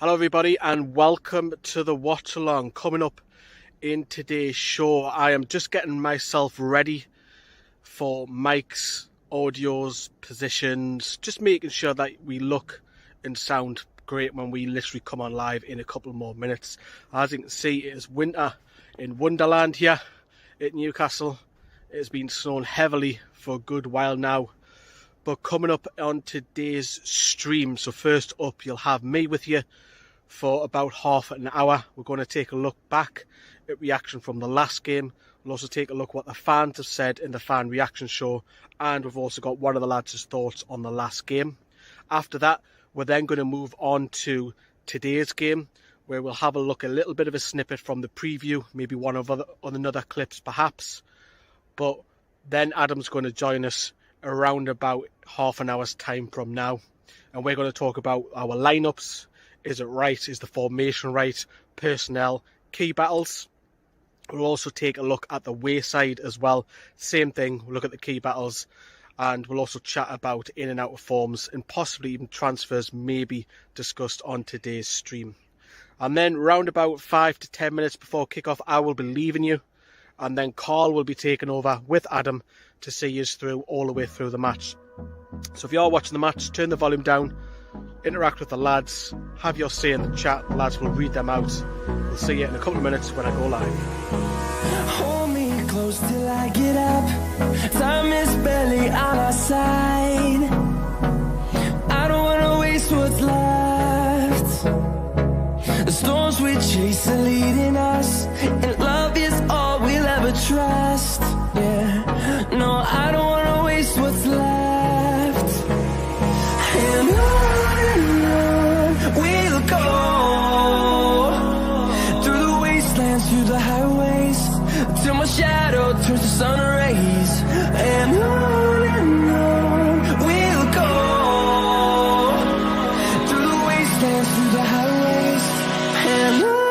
Hello everybody and welcome to the watch along. Coming up in today's show, I am just getting myself ready for mics, audios, positions, just making sure that we look and sound great when we literally come on live in a couple more minutes. As you can see, it is winter in Wonderland here at Newcastle. It has been snowing heavily for a good while now. But coming up on today's stream, so first up you'll have me with you for about half an hour. We're going to take a look back at reaction from the last game. We'll also take a look at what the fans have said in the fan reaction show, and we've also got one of the lads' thoughts on the last game. After that, we're then going to move on to today's game, where we'll have a look, a little bit of a snippet from the preview, maybe one of another clips perhaps. But then Adam's going to join us around about half an hour's time from now, and we're going to talk about our lineups. Is it right? Is the formation right? Personnel, key battles. We'll also take a look at the wayside as well. Same thing, we'll look at the key battles, and we'll also chat about in and out of forms and possibly even transfers maybe discussed on today's stream. And then round about 5 to 10 minutes before kickoff, I will be leaving you, and then Carl will be taking over with Adam to see us through all the way through the match. So if you are watching the match, turn the volume down, interact with the lads, have your say in the chat. The lads will read them out. We'll see you in a couple of minutes when I go live. Hold me close till I get up. Time is barely on our side. I don't wanna waste what's left. The storms we chase are leading us, and love is all we'll ever trust. Yeah, no, I don't wanna waste what's left. And on we'll go, through the wastelands, through the highways, till my shadow turns to sun rays. And on we'll go, through the wastelands, through the highways, and on.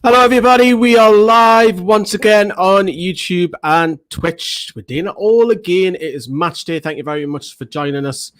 Hello everybody, we are live once again on YouTube and Twitch. We're doing it all again. It is match day. Thank you very much for joining us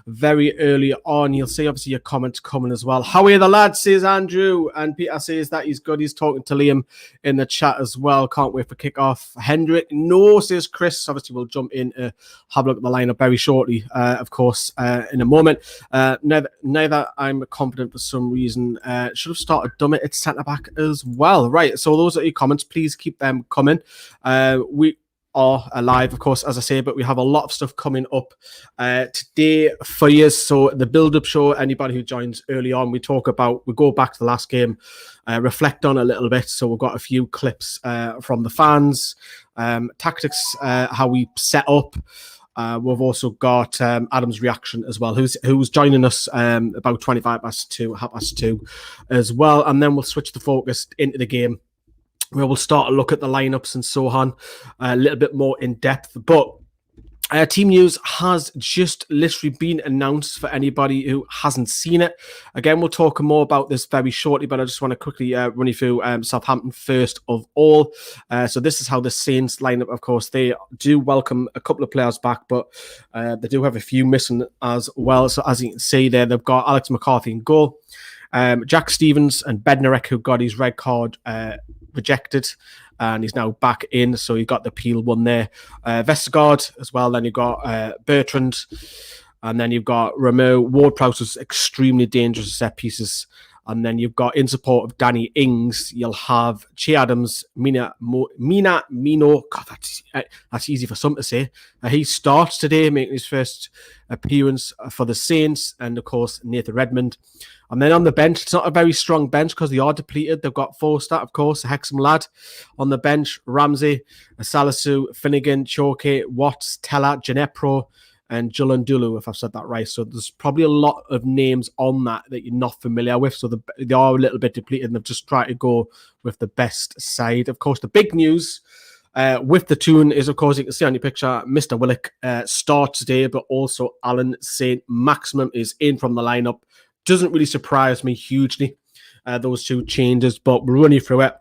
very early on. You'll see obviously your comments coming as well. How are you, the lads, says Andrew, and Peter says that he's good. He's talking to Liam in the chat as well. Can't wait for kickoff. Hendrik, no, says Chris. Obviously we'll jump in to have a look at the lineup very shortly, of course, in a moment. Neither I'm confident for some reason. Should have started Dummett at centre back as well. Right, so those are your comments. Please keep them coming. are alive, of course, as I say, but we have a lot of stuff coming up today for you. So the build-up show, anybody who joins early on, we go back to the last game, reflect on a little bit. So we've got a few clips from the fans, tactics, how we set up. We've also got Adam's reaction as well, who's joining us about 2:25 as well. And then we'll switch the focus into the game, where we'll start to look at the lineups and so on a little bit more in depth. But team news has just literally been announced for anybody who hasn't seen it. Again, we'll talk more about this very shortly, but I just want to quickly run you through Southampton first of all. So this is how the Saints lineup, of course, they do welcome a couple of players back, but they do have a few missing as well. So as you can see there, they've got Alex McCarthy in goal, Jack Stevens and Bednarek, who got his red card rejected, and he's now back in, so you got the Peel one there. Vestergaard as well, then you've got Bertrand, and then you've got Ramo. Ward-Prowse was extremely dangerous set pieces, and then you've got, in support of Danny Ings, you'll have Che Adams, Mina Mino. God, that's easy for some to say. He starts today, making his first appearance for the Saints, and of course Nathan Redmond. And then on the bench, it's not a very strong bench because they are depleted. They've got Forster, of course, a Hexham lad on the bench, Ramsey, Salisu, Finnegan, Choke, Watts, Teller, Ginepro, and Julandulu, if I've said that right. So there's probably a lot of names on that you're not familiar with. So they are a little bit depleted, and they've just tried to go with the best side. Of course, the big news with the tune is, of course, you can see on your picture, Mr. Willock starts today, but also Alan Saint-Maximin is in from the lineup. Doesn't really surprise me hugely, those two changes, but we'll run you through it.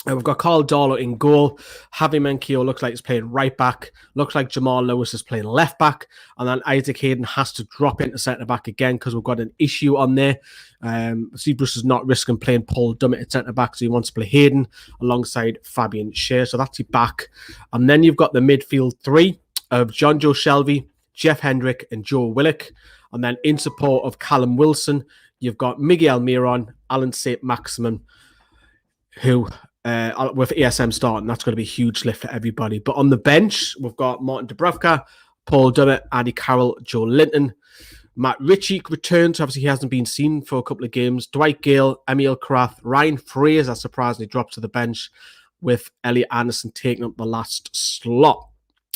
We've got Carl Darlow in goal. Javi Menkio looks like he's playing right back. Looks like Jamal Lewis is playing left back. And then Isaac Hayden has to drop into centre back again because we've got an issue on there. Steve Bruce is not risking playing Paul Dummett at centre back, so he wants to play Hayden alongside Fabian Schär. So that's your back. And then you've got the midfield three of John Joe Shelby, Jeff Hendrick, and Joe Willock. And then in support of Callum Wilson, you've got Miguel Miron, Alan Saint-Maximin, who, with ESM starting, that's going to be a huge lift for everybody. But on the bench, we've got Martin Dubravka, Paul Dummett, Andy Carroll, Joe Linton. Matt Ritchie returns. Obviously, he hasn't been seen for a couple of games. Dwight Gale, Emil Kraft, Ryan Fraser surprisingly dropped to the bench, with Elliot Anderson taking up the last slot.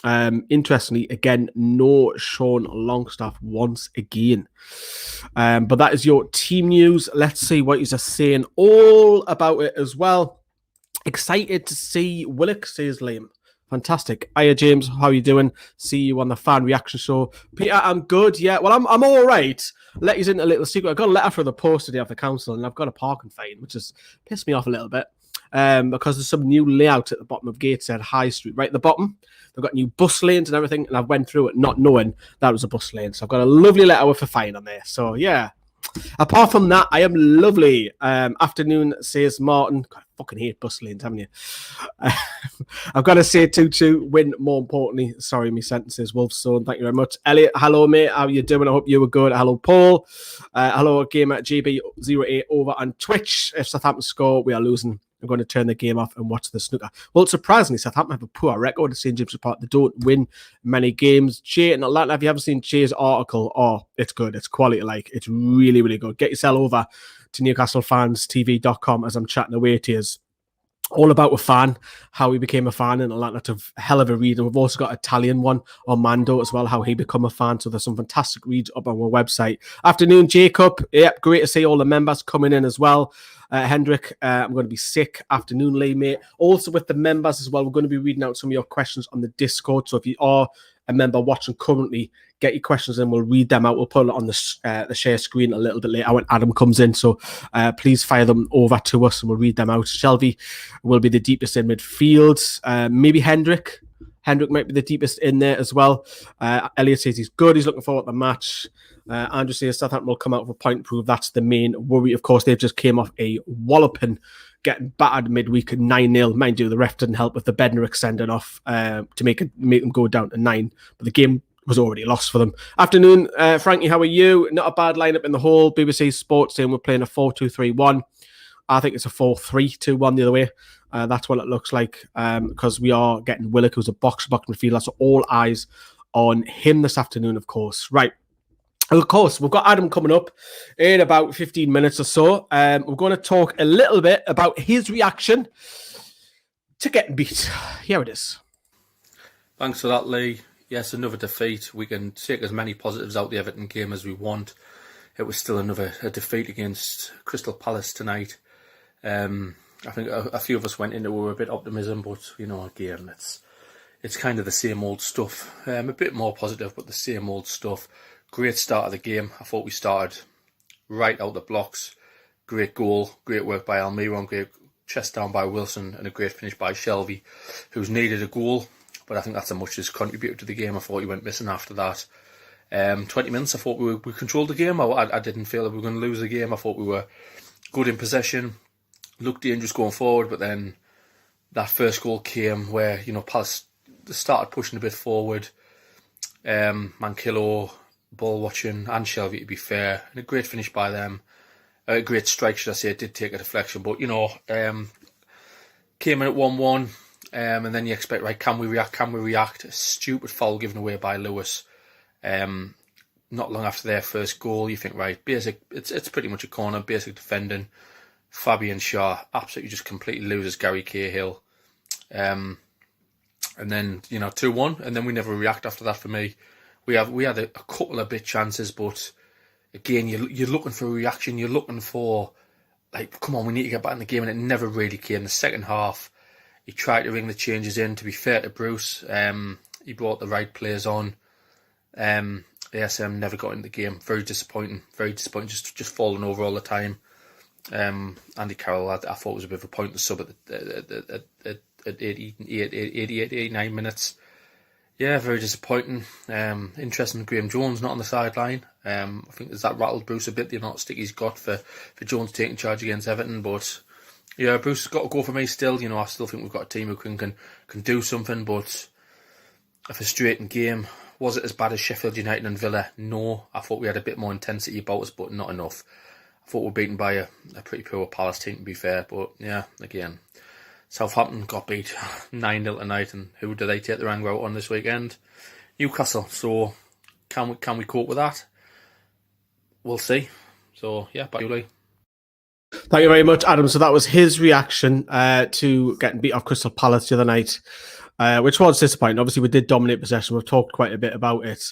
Interestingly, again, no Sean Longstaff once again. But that is your team news. Let's see what he's saying all about it as well. Excited to see Willock, says Liam. Fantastic. Hiya, James. How are you doing? See you on the fan reaction show. Peter, I'm good. Yeah, well, I'm all right. Let you in a little secret. I got a letter from the post today off the council, and I've got a parking fine, which has pissed me off a little bit. Because there's some new layout at the bottom of Gateshead High Street, right at the bottom. They've got new bus lanes and everything, and I went through it not knowing that was a bus lane. So I've got a lovely letter with a fine on there. So yeah. Apart from that, I am lovely. Afternoon, says Martin. God, I fucking hate bus lanes, haven't you? I've got to say 2-2 win, more importantly. Sorry, my sentences. Wolfstone, thank you very much. Elliot, hello, mate. How are you doing? I hope you were good. Hello, Paul. Hello, Gamer GB08 over on Twitch. If Southampton score, we are losing. I'm going to turn the game off and watch the snooker. Well, surprisingly, Southampton have a poor record at St. James's Park. They don't win many games. Jay in Atlanta, if you haven't seen Jay's article, it's good. It's quality. Like, it's really, really good. Get yourself over to NewcastleFansTV.com as I'm chatting away to you. All about a fan, how he became a fan in Atlanta. It's a hell of a read. And we've also got an Italian one, Armando, as well, how he become a fan. So there's some fantastic reads up on our website. Afternoon, Jacob. Yep, great to see all the members coming in as well. Hendrick, I'm going to be sick. Afternoon, Lee, mate. Also with the members as well, we're going to be reading out some of your questions on the Discord. So if you are a member watching currently, get your questions in. We'll read them out. We'll put it on the share screen a little bit later when Adam comes in. So please fire them over to us and we'll read them out. Shelby will be the deepest in midfield. Maybe Hendrick. Hendrick might be the deepest in there as well. Elliot says he's good. He's looking forward to the match. Andrew says Southampton will come out with a point to prove. That's the main worry. Of course, they've just came off a walloping, getting battered midweek at 9-0. Mind you, the ref didn't help with the Bednarek sending off to make them go down to 9. But the game was already lost for them. Afternoon, Frankie, how are you? Not a bad lineup in the whole. BBC Sports saying we're playing a 4-2-3-1. I think it's a 4-3-2-1 the other way. That's what it looks like, because we are getting Willock, who's a box-to-box midfielder. So all eyes on him this afternoon, of course. Right. Of course, we've got Adam coming up in about 15 minutes or so. We're going to talk a little bit about his reaction to getting beat. Here it is. Thanks for that, Lee. Yes, another defeat. We can take as many positives out the Everton game as we want. It was still another defeat against Crystal Palace tonight. I think a few of us went into it with a bit of optimism, but, again, it's kind of the same old stuff. A bit more positive, but the same old stuff. Great start of the game. I thought we started right out the blocks. Great goal, great work by Almiron, great chest down by Wilson, and a great finish by Shelvey, who's needed a goal. But I think that's as much as contributed to the game. I thought he went missing after that. 20 minutes, I thought we controlled the game. I didn't feel that we were going to lose the game. I thought we were good in possession, looked dangerous going forward, but then that first goal came where, Palace started pushing a bit forward. Mankillo, ball watching, and Shelvey, to be fair, and a great finish by them. A great strike, should I say. It did take a deflection, but came in at 1-1, and then you expect, right, can we react? A stupid foul given away by Lewis. Not long after their first goal, you think, right, basic. It's pretty much a corner, basic defending. Fabian Schär absolutely just completely loses Gary Cahill, and then 2-1, and then we never react after that. For me, we had a couple of big chances, but again, you're looking for a reaction. You're looking for, like, come on, we need to get back in the game, and it never really came. The second half, he tried to ring the changes in. To be fair to Bruce, he brought the right players on. ASM never got in the game. Very disappointing. Just falling over all the time. Andy Carroll, I thought was a bit of a pointless sub at 89 minutes. Yeah, very disappointing. Interesting, Graham Jones not on the sideline. I think that rattled Bruce a bit, the amount of stick he's got for Jones taking charge against Everton. But yeah, Bruce has got to go for me still. I still think we've got a team who can do something, but a frustrating game. Was it as bad as Sheffield United and Villa? No. I thought we had a bit more intensity about us, but not enough. I thought we were beaten by a pretty poor Palace team, to be fair. But yeah, again, Southampton got beat 9-0 tonight, and who do they take their anger out on this weekend? Newcastle. So can we cope with that? We'll see. So yeah, back to you, Lee. Thank you very much, Adam. So that was his reaction to getting beat off Crystal Palace the other night, which was disappointing. Obviously, we did dominate possession. We've talked quite a bit about it,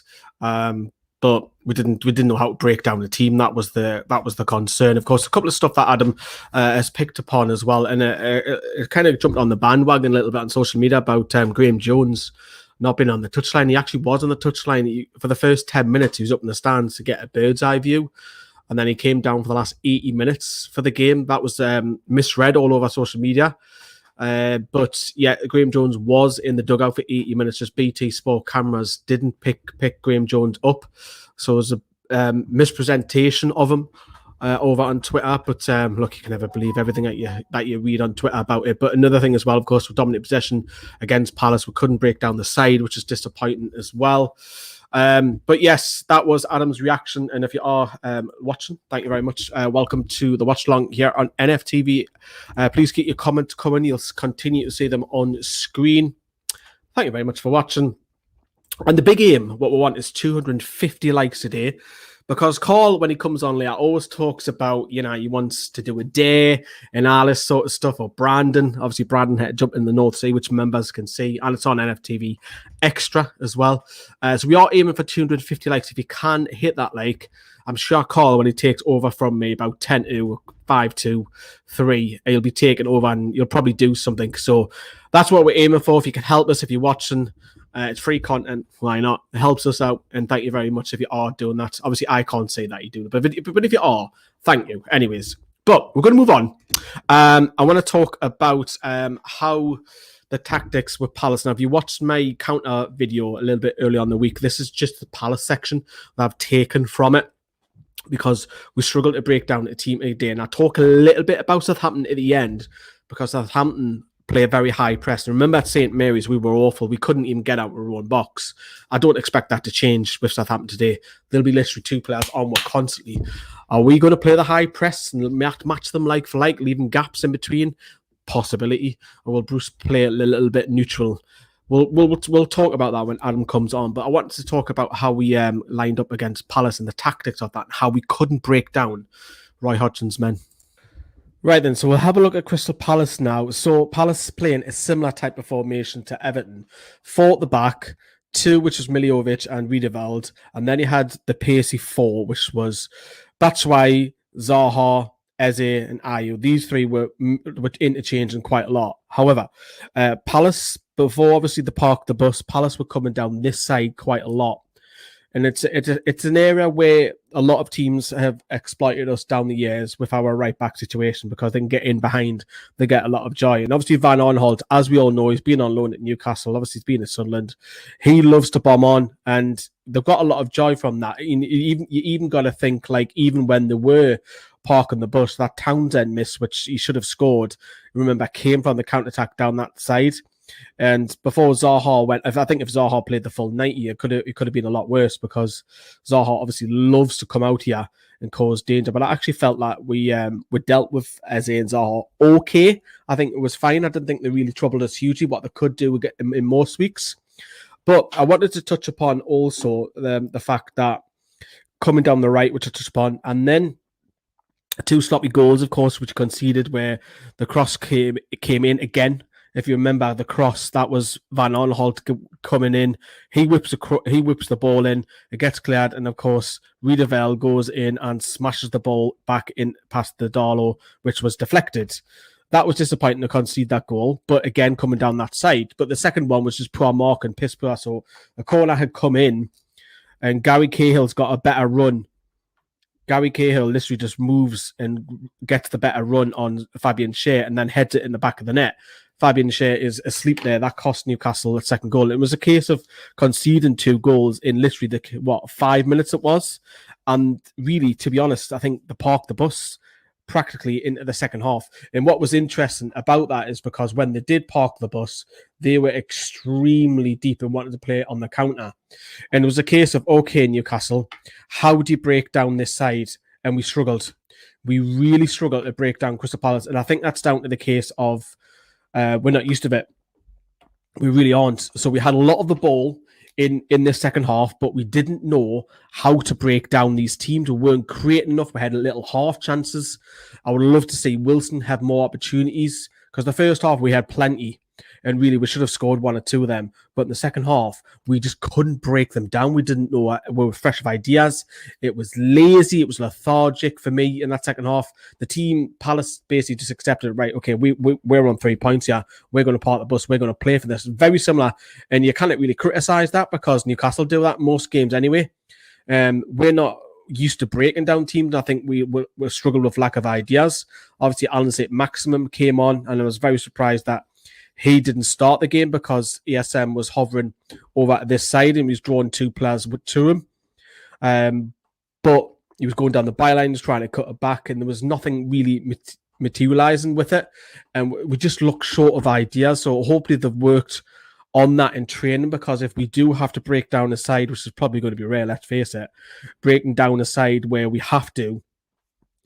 but we didn't know how to break down the team. That was the concern. Of course, a couple of stuff that Adam has picked upon as well, and it kind of jumped on the bandwagon a little bit on social media about Graham Jones not being on the touchline. He actually was on the touchline. For the first 10 minutes, he was up in the stands to get a bird's eye view. And then he came down for the last 80 minutes for the game. That was misread all over social media. But yeah, Graham Jones was in the dugout for 80 minutes. Just BT Sport cameras didn't pick Graham Jones up. So it was a mispresentation of him over on Twitter. But look, you can never believe everything that you read on Twitter about it. But another thing as well, of course, with dominant possession against Palace, we couldn't break down the side, which is disappointing as well. But yes, that was Adam's reaction. And if you are watching, thank you very much. Welcome to the watch along here on NFTV. Please keep your comments coming. You'll continue to see them on screen. Thank you very much for watching. And the big aim, what we want is 250 likes a day. Because Carl, when he comes on later, always talks about, he wants to do a day and all this sort of stuff. Or Brandon, obviously Brandon had to jump in the North Sea, which members can see. And it's on NFTV Extra as well. So we are aiming for 250 likes. If you can hit that like, I'm sure Carl, when he takes over from me about 10-2, 5-2, 3, he'll be taking over and you'll probably do something. So that's what we're aiming for. If you can help us, if you're watching, it's free content. Why not? It helps us out. And thank you very much if you are doing that. Obviously, I can't say that you do it. But if you are, thank you. Anyways, but we're going to move on. I want to talk about how the tactics with Palace. Now, if you watched my counter video a little bit earlier on the week, this is just the Palace section that I've taken from it because we struggled to break down a team a day. And I talk a little bit about Southampton at the end because Southampton play a very high press. And remember at St. Mary's, we were awful. We couldn't even get out of our own box. I don't expect that to change with Southampton today. There'll be literally two players onward constantly. Are we going to play the high press and match them like for like, leaving gaps in between? possibility, or will Bruce play a little bit neutral? We'll talk about that when Adam comes on. But I wanted to talk about how we lined up against Palace and the tactics of that, and how we couldn't break down Roy Hodgson's men. Right then, so we'll have a look at Crystal Palace now. So Palace playing a similar type of formation to Everton. 4 at the back, 2 which was Miljovic and Riedewald, and then you had the pacey 4, which was Batshuayi, Zaha, Eze and Ayew. These 3 were interchanging quite a lot. However, Palace, before obviously the park the bus, Palace were coming down this side quite a lot. And it's an area where a lot of teams have exploited us down the years with our right back situation, because they can get in behind, they get a lot of joy. And obviously Van Aanholt, as we all know, he's been on loan at Newcastle. Obviously he's been at Sunderland. He loves to bomb on, and they've got a lot of joy from that. You even got to think, like, even when they were parking the bus, that Townsend miss, which he should have scored, remember, came from the counter-attack down that side. And before Zaha went, I think if Zaha played the full 90, it could have been a lot worse, because Zaha obviously loves to come out here and cause danger. But I actually felt like we dealt with Eze and Zaha okay. I think it was fine. I didn't think they really troubled us hugely. What they could do in most weeks. But I wanted to touch upon also the fact that coming down the right, which I touched upon, and then 2 sloppy goals, of course, which conceded, where the cross came in again. If you remember the cross, that was Van Aanholt coming in. He whips the ball in. It gets cleared, and of course, Riedewald goes in and smashes the ball back in past the Darlow, which was deflected. That was disappointing to concede that goal, but again, coming down that side. But the second one was just poor mark and piss poor. So the corner had come in, and Gary Cahill's got a better run. Gary Cahill literally just moves and gets the better run on Fabian Schär and then heads it in the back of the net. Fabian Schär is asleep there. That cost Newcastle the second goal. It was a case of conceding 2 goals in literally 5 minutes it was. And really, to be honest, I think they parked the bus practically into the second half. And what was interesting about that is because when they did park the bus, they were extremely deep and wanted to play on the counter. And it was a case of, okay, Newcastle, how do you break down this side? And we struggled. We really struggled to break down Crystal Palace. And I think that's down to the case of we're not used to it. We really aren't. So we had a lot of the ball in this second half, but we didn't know how to break down these teams. We weren't creating enough. We had little half chances. I would love to see Wilson have more opportunities, because the first half we had plenty, and really we should have scored 1 or 2 of them. But in the second half, we just couldn't break them down. We didn't know. We were fresh of ideas. It was lazy. It was lethargic for me in that second half. The team, Palace, basically just accepted, right, okay, we're on 3 points here. We're going to park the bus. We're going to play for this. Very similar. And you can't really criticize that, because Newcastle do that most games anyway. We're not used to breaking down teams. I think we struggled with lack of ideas. Obviously, Alan Saint-Maximin came on, and I was very surprised that he didn't start the game, because ESM was hovering over at this side and he was drawing 2 players to him. But he was going down the byline, just trying to cut it back, and there was nothing really materializing with it. And we just looked short of ideas. So hopefully they've worked on that in training, because if we do have to break down a side, which is probably going to be rare, let's face it, breaking down a side where we have to,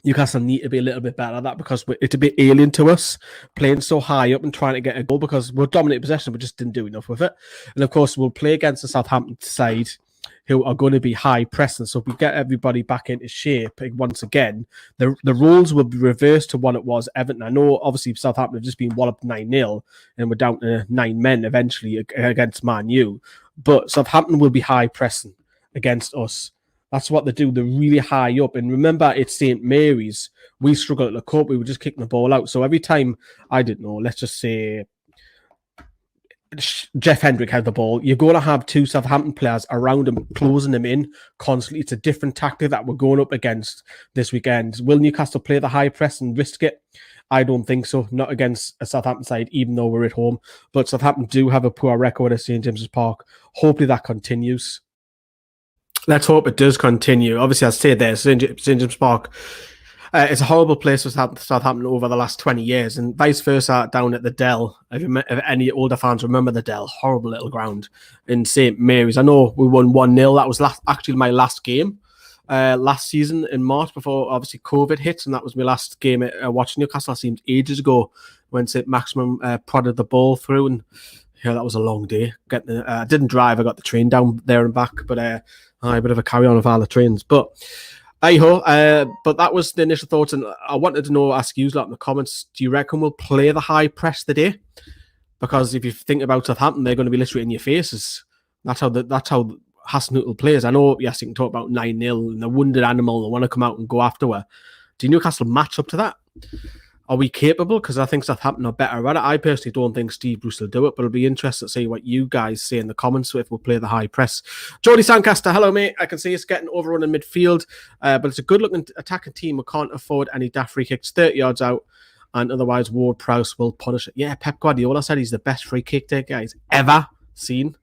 Newcastle need to be a little bit better at that, because it's a bit alien to us playing so high up and trying to get a goal, because we're dominating possession, but just didn't do enough with it. And of course, we'll play against the Southampton side, who are going to be high pressing. So if we get everybody back into shape once again, the roles will be reversed to what it was Everton. I know obviously Southampton have just been walloped 9-0 and we're down to 9 men eventually against Man U. But Southampton will be high pressing against us. That's what they do. They're really high up. And remember, it's St. Mary's. We struggled to cope. We were just kicking the ball out. So every time, I don't know, let's just say Jeff Hendrick had the ball, you're going to have 2 Southampton players around him, closing him in constantly. It's a different tactic that we're going up against this weekend. Will Newcastle play the high press and risk it? I don't think so. Not against a Southampton side, even though we're at home. But Southampton do have a poor record at St. James's Park. Hopefully that continues. Let's hope it does continue. Obviously, I'll say there, St. James's Park, it's a horrible place for Southampton over the last 20 years, and vice versa down at the Dell. If any older fans remember the Dell, horrible little ground in St. Mary's. I know we won 1-0. That was actually my last game last season in March, before obviously COVID hit, and that was my last game at watching Newcastle. That seemed ages ago. when saint-maximin prodded the ball through, and yeah, that was a long day. I didn't drive, I got the train down there and back, but a bit of a carry on of all the trains. But but that was the initial thoughts, and I wanted to ask you lot in the comments, do you reckon we'll play the high press today? Because if you think about Southampton, they're going to be literally in your faces. That's how Hasenhüttl plays. I know, yes, you can talk about 9-0 and the wounded animal, they want to come out and go after her. Do Newcastle match up to that? Are we capable? Because I think Southampton are better at it. I personally don't think Steve Bruce will do it, but it'll be interesting to see what you guys say in the comments if we'll play the high press. Jody Sancaster, hello, mate. I can see it's getting overrun in midfield, but it's a good-looking attacking team. We can't afford any daft free kicks 30 yards out, and otherwise Ward-Prowse will punish it. Yeah, Pep Guardiola said he's the best free kick taker he's ever seen.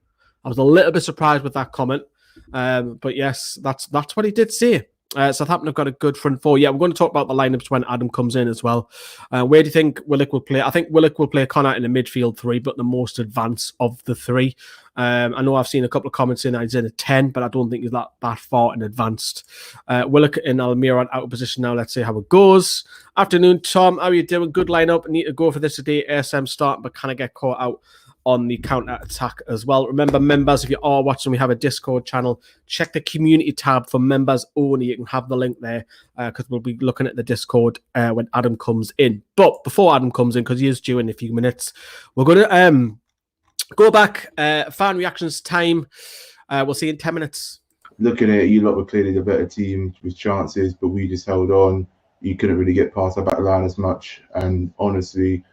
I was a little bit surprised with that comment, but yes, that's what he did say. Southampton have got a good front four. Yeah, we're going to talk about the lineups when Adam comes in as well. Where do you think Willock will play? I think Willock will play Connor in the midfield three, but the most advanced of the three. I know I've seen a couple of comments saying he's in a 10, but I don't think he's that far in advanced. Willock and Almiron out of position now. Let's see how it goes. Afternoon, Tom. How are you doing? Good lineup. Need to go for this today. ASM start, but can I get caught out on the counter-attack as well? Remember, members, if you are watching, we have a Discord channel. Check the community tab for members only. You can have the link there because we'll be looking at the Discord when Adam comes in. But before Adam comes in, because he is due in a few minutes, we're going to go back. Fan reactions time. We'll see you in 10 minutes. Looking at it, you lot were clearly the better team with chances, but we just held on. You couldn't really get past our back line as much. And honestly,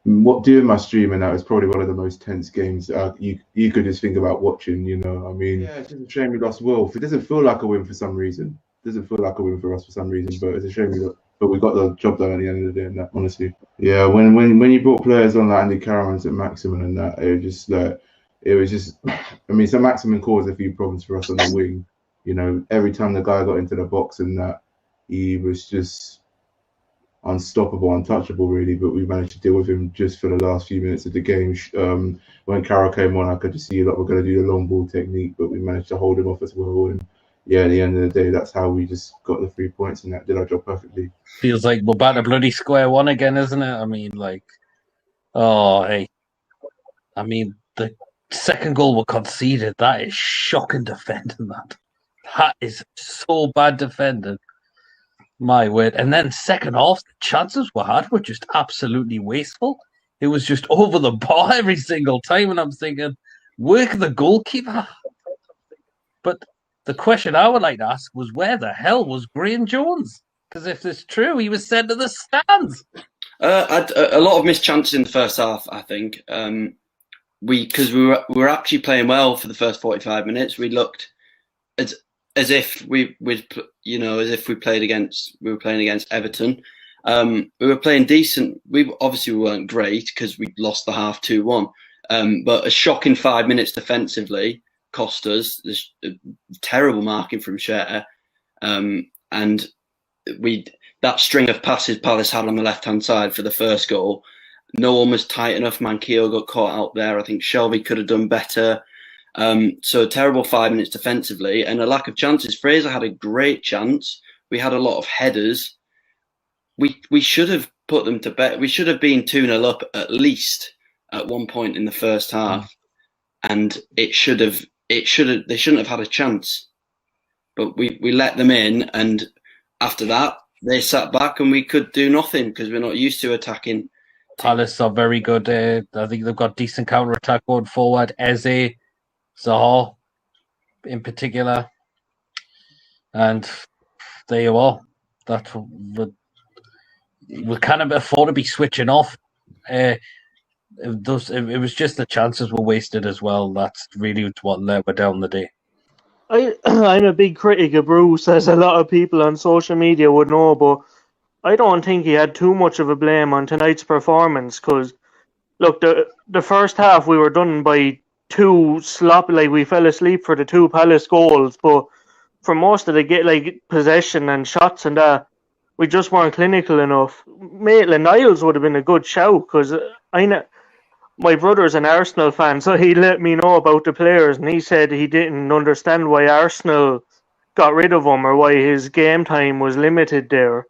doing my stream and that was probably one of the most tense games you could just think about watching, you know. I mean, yeah, it's just a shame we lost Wolf. It doesn't feel like a win for some reason. It doesn't feel like a win for us for some reason, but it's a shame but we got the job done at the end of the day, and that, honestly. Yeah, when you brought players on like Andy Carroll and saint-maximin and that, it was just I mean, saint-maximin caused a few problems for us on the wing. You know, every time the guy got into the box and that, he was just unstoppable, untouchable, really. But we managed to deal with him just for the last few minutes of the game. When Carroll came on, I could just see that we're going to do the long ball technique, but we managed to hold him off as well. And yeah, at the end of the day, that's how we just got the 3 points, and that did our job perfectly. Feels like we're back to bloody square one again, isn't it? I mean, like, oh, hey. I mean, the second goal we conceded, that is shocking defending, that. That is so bad defending. My word. And then second half, the chances we had were just absolutely wasteful. It was just over the bar every single time, and I'm thinking, work the goalkeeper. But the question I would like to ask was, where the hell was Graham Jones? Because if it's true, he was sent to the stands. A lot of missed chances in the first half, I think. Because we were actually playing well for the first 45 minutes. We looked as if we played against Everton. We were playing decent. We weren't great because we lost the half 2-1. But a shocking 5 minutes defensively cost us. There's terrible marking from Scher, and that string of passes Palace had on the left hand side for the first goal. No one was tight enough. Manquillo got caught out there. I think Shelby could have done better. So a terrible 5 minutes defensively and a lack of chances. Fraser had a great chance. We had a lot of headers. We should have put them to bed. We should have been 2-0 up at least at one point in the first half, and they shouldn't have had a chance. But we let them in, and after that they sat back and we could do nothing because we're not used to attacking. Palace are very good. I think they've got decent counter attack going forward. Eze, Zaha in particular, and there you are. That we can't afford to be switching off. It was just the chances were wasted as well. That's really what let us down the day. I'm a big critic of Bruce, as a lot of people on social media would know, but I don't think he had too much of a blame on tonight's performance. Because look, the first half we were done by two sloppy, like we fell asleep for the two Palace goals, but for most of the possession and shots and that, we just weren't clinical enough. Maitland-Niles would have been a good shout, because I know my brother's an Arsenal fan, so he let me know about the players, and he said he didn't understand why Arsenal got rid of him or why his game time was limited there.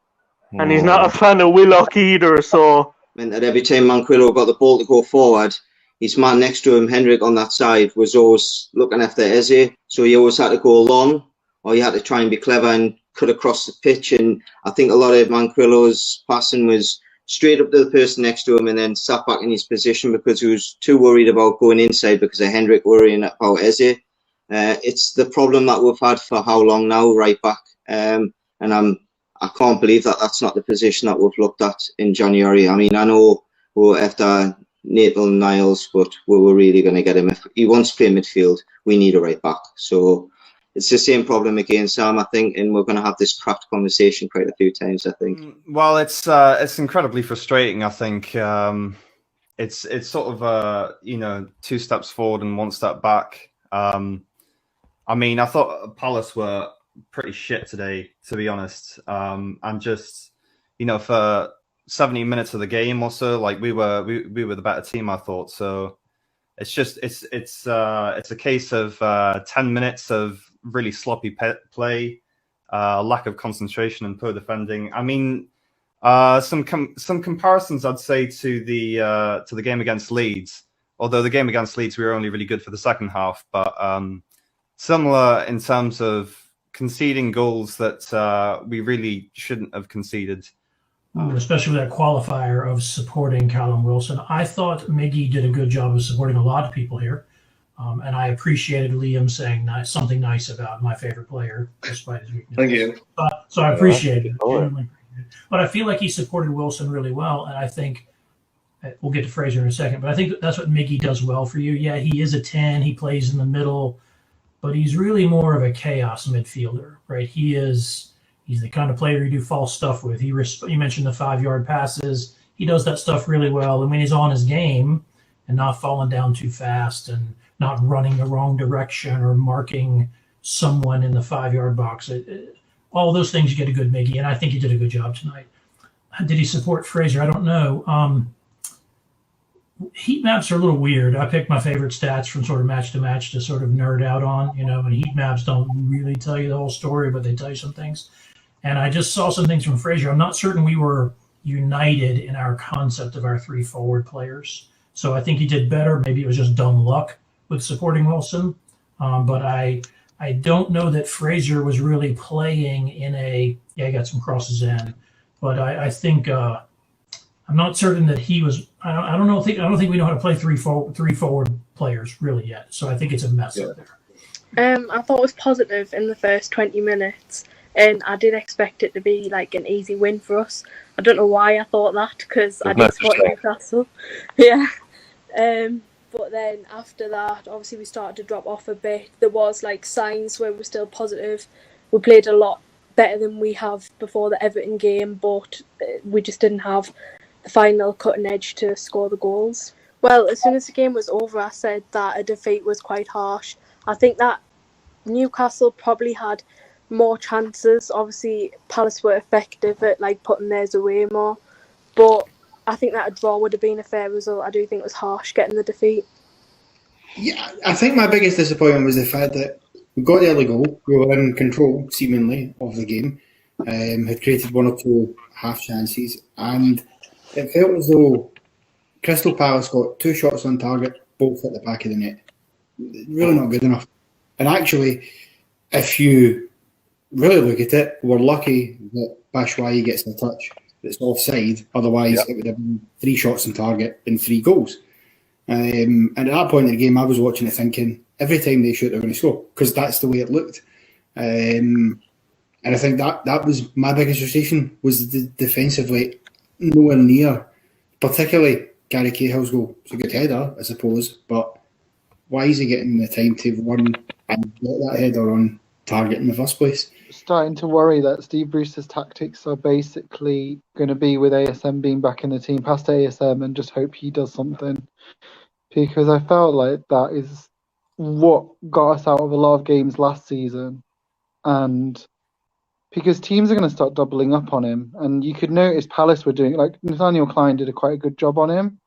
And he's not a fan of Willock either, so meant that every time Manquillo got the ball to go forward, his man next to him, Henrik, on that side, was always looking after Eze. So he always had to go long, or he had to try and be clever and cut across the pitch. And I think a lot of Manquillo's passing was straight up to the person next to him and then sat back in his position because he was too worried about going inside because of Henrik worrying about Eze. It's the problem that we've had for how long now, right back. And I can't believe that that's not the position that we've looked at in January. I mean, I know we're after Nathan Niles, but we were really going to get him. If he wants to play midfield, we need a right back. So it's the same problem again, Sam, I think, and we're going to have this craft conversation quite a few times, I think. Well, it's incredibly frustrating, I think. It's sort of, 2 steps forward and 1 step back. I mean, I thought Palace were pretty shit today, to be honest. And just, for 70 minutes of the game or so, like we were the better team, I thought. So it's just it's a case of 10 minutes of really sloppy play, lack of concentration and poor defending. I mean, some comparisons I'd say to the game against Leeds. Although the game against Leeds we were only really good for the second half, but similar in terms of conceding goals that we really shouldn't have conceded. Especially with that qualifier of supporting Callum Wilson. I thought Miggy did a good job of supporting a lot of people here. And I appreciated Liam saying something nice about my favorite player, despite his weakness. Thank you. So I appreciate it. But I feel like he supported Wilson really well. And I think we'll get to Fraser in a second, but I think that's what Miggy does well for you. Yeah, he is a 10. He plays in the middle, but he's really more of a chaos midfielder, right? He's the kind of player you do false stuff with. You mentioned the 5-yard passes. He does that stuff really well. And when he's on his game and not falling down too fast and not running the wrong direction or marking someone in the 5-yard box, all those things you get a good Miggy. And I think he did a good job tonight. Did he support Fraser? I don't know. Heat maps are a little weird. I picked my favorite stats from sort of match to match to sort of nerd out on, and heat maps don't really tell you the whole story, but they tell you some things. And I just saw some things from Fraser. I'm not certain we were united in our concept of our 3 forward players. So I think he did better. Maybe it was just dumb luck with supporting Wilson. But I don't know that Fraser was really playing in he got some crosses in. But I think I'm not certain that he was. I don't think we know how to play three forward players really yet. So I think it's a mess up there. I thought it was positive in the first 20 minutes. And I did expect it to be like an easy win for us. I don't know why I thought that, because I did support Newcastle. Yeah. But then after that, obviously we started to drop off a bit. There was like signs where we're still positive. We played a lot better than we have before the Everton game, but we just didn't have the final cutting edge to score the goals. Well, as soon as the game was over, I said that a defeat was quite harsh. I think that Newcastle probably had more chances. Obviously, Palace were effective at like putting theirs away more, but I think that a draw would have been a fair result. I do think it was harsh getting the defeat. Yeah, I think my biggest disappointment was the fact that we got the early goal. We were in control, seemingly, of the game. Had created 1 or 2 half chances, and it felt as though Crystal Palace got 2 shots on target, both at the back of the net. Really not good enough. And actually, if you really look at it, we're lucky that Batshuayi gets the touch that's offside. Otherwise, it would have been 3 shots on target and 3 goals. And at that point in the game, I was watching it thinking, every time they shoot, they're going to score, because that's the way it looked. And I think that was my biggest frustration, was the defensively nowhere near, particularly Gary Cahill's goal. It's a good header, I suppose, but why is he getting the time to run and get that header on target in the first place? Starting to worry that Steve Bruce's tactics are basically going to be with ASM being back in the team, past ASM, and just hope he does something. Because I felt like that is what got us out of a lot of games last season. And because teams are going to start doubling up on him. And you could notice Palace were doing, like Nathaniel Klein did quite a good job on him.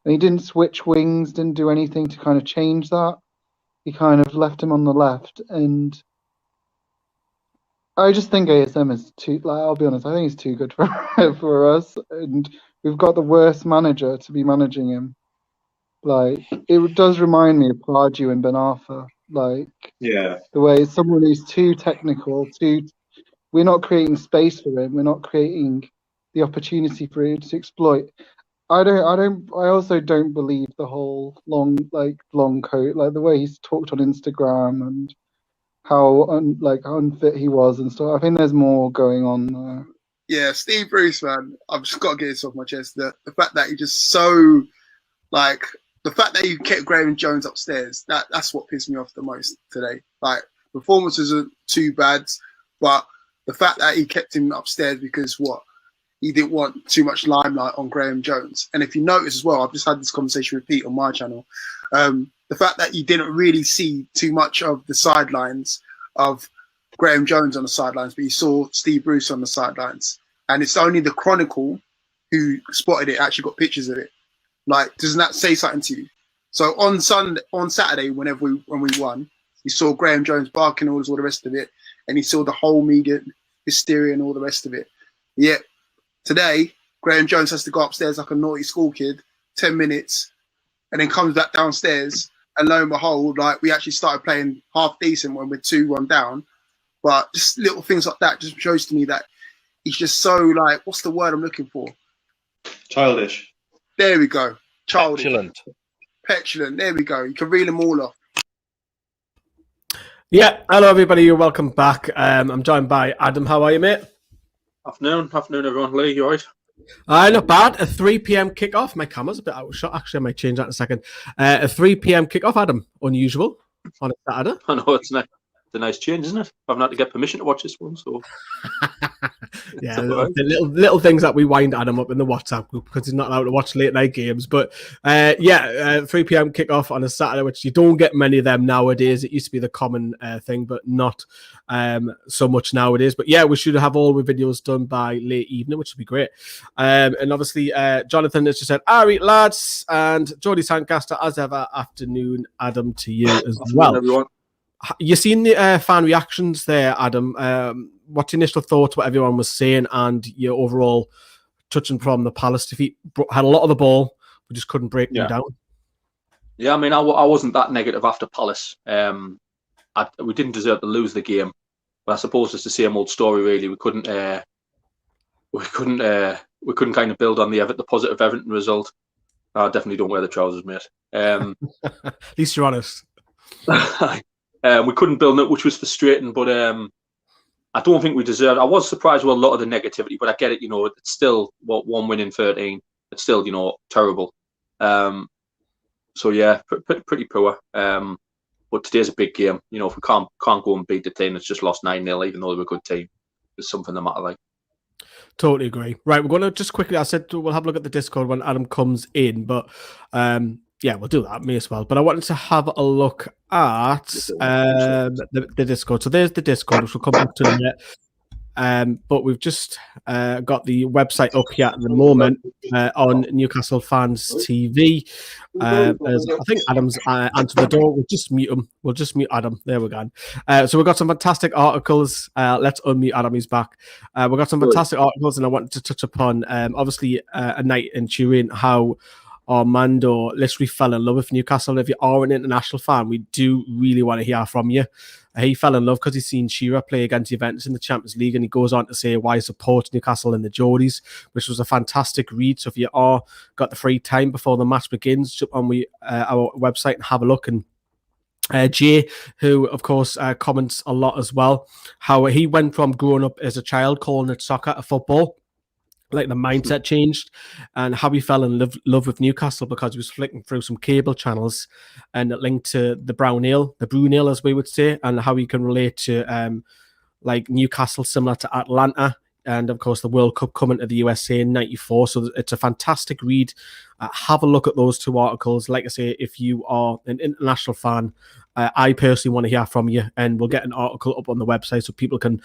And he didn't switch wings, didn't do anything to kind of change that. He kind of left him on the left. And I just think ASM is too, I'll be honest, I think he's too good for us. And we've got the worst manager to be managing him. Like, it does remind me of Pardew and Ben Arfa. Like, Yeah. the way someone who's too technical, we're not creating space for him. We're not creating the opportunity for him to exploit. I also don't believe the whole long coat, like the way he's talked on Instagram and how unfit he was and stuff. I think there's more going on there. Yeah, Steve Bruce, man, I've just got to get this off my chest. The fact that he just so, like, the fact that he kept Graham Jones upstairs, that's what pissed me off the most today. Like, performances aren't too bad, but the fact that he kept him upstairs because he didn't want too much limelight on Graham Jones. And if you notice as well, I've just had this conversation with Pete on my channel. The fact that you didn't really see too much of the sidelines of Graham Jones on the sidelines, but you saw Steve Bruce on the sidelines. And it's only the Chronicle who spotted it, actually got pictures of it. Like, doesn't that say something to you? So on Saturday, when we won, you saw Graham Jones barking orders, all the rest of it, and you saw the whole media hysteria and all the rest of it. Yet today, Graham Jones has to go upstairs like a naughty school kid, 10 minutes, and then comes back downstairs, and lo and behold, like, we actually started playing half decent when we're 2-1 down. But just little things like that just shows to me that he's just so, like, what's the word I'm looking for? Childish. There we go. Childish. Petulant. There we go. You can reel them all off. Yeah, hello everybody. You're welcome back. I'm joined by Adam. How are you, mate? Afternoon, everyone. Lee, you alright? Not bad. A 3 p.m. kickoff. My camera's a bit out of shot. Actually, I might change that in a second. A 3 p.m. kickoff, Adam. Unusual on a Saturday. I know, it's a nice change, isn't it? I've not to get permission to watch this one, so yeah, the little things that we wind Adam up in the WhatsApp group because he's not allowed to watch late night games. But 3 p.m. kickoff on a Saturday, which you don't get many of them nowadays. It used to be the common thing, but not so much nowadays. But yeah, we should have all the videos done by late evening, which would be great. And obviously, Jonathan has just said, "All right, lads," and Jody Sancaster, as ever, afternoon, Adam, to you as well. Everyone. You seen the fan reactions there, Adam? What's your initial thoughts, what everyone was saying, and your overall touching from the Palace defeat? Had a lot of the ball, we just couldn't break them down. Yeah, I mean, I wasn't that negative after Palace. We didn't deserve to lose the game, but I suppose it's the same old story, really. We couldn't kind of build on the positive Everton result. I definitely don't wear the trousers, mate. At least you're honest. We couldn't build it, which was frustrating, but I don't think we deserved. I was surprised with a lot of the negativity, but I get it. You know, it's still one win in 13. It's still terrible. So yeah, pretty poor. But today's a big game. You know, if we can't go and beat the team that's just lost 9-0, even though they're a good team, there's something the matter. Like. Totally agree. Right, we're going to just quickly. I said we'll have a look at the Discord when Adam comes in, but. Yeah, we'll do that, me as well. But I wanted to have a look at the Discord. So there's the Discord, which we'll come back to in a minute. But we've just got the website up here at the moment on Newcastle Fans TV. I think Adam's answered the door. We'll just mute him. We'll just mute Adam. There we go. So we've got some fantastic articles. Let's unmute Adam. He's back. We've got some fantastic articles, and I wanted to touch upon, obviously, a night in Turin, how Armando literally fell in love with Newcastle. If you are an international fan, we do really want to hear from you. He fell in love because he's seen Shearer play against Juventus in the Champions League, and he goes on to say why he supports Newcastle in the Geordies, which was a fantastic read. So if you are got the free time before the match begins, jump on our website and have a look. And Jay, who of course comments a lot as well, how he went from growing up as a child calling it soccer to football. Like the mindset changed, and how he fell in love with Newcastle because he was flicking through some cable channels and it linked to the brown ale, the brew ale, as we would say, and how he can relate to like Newcastle, similar to Atlanta, and of course the World Cup coming to the USA in '94. So it's a fantastic read. Have a look at those two articles. Like I say, if you are an international fan, I personally want to hear from you, and we'll get an article up on the website so people can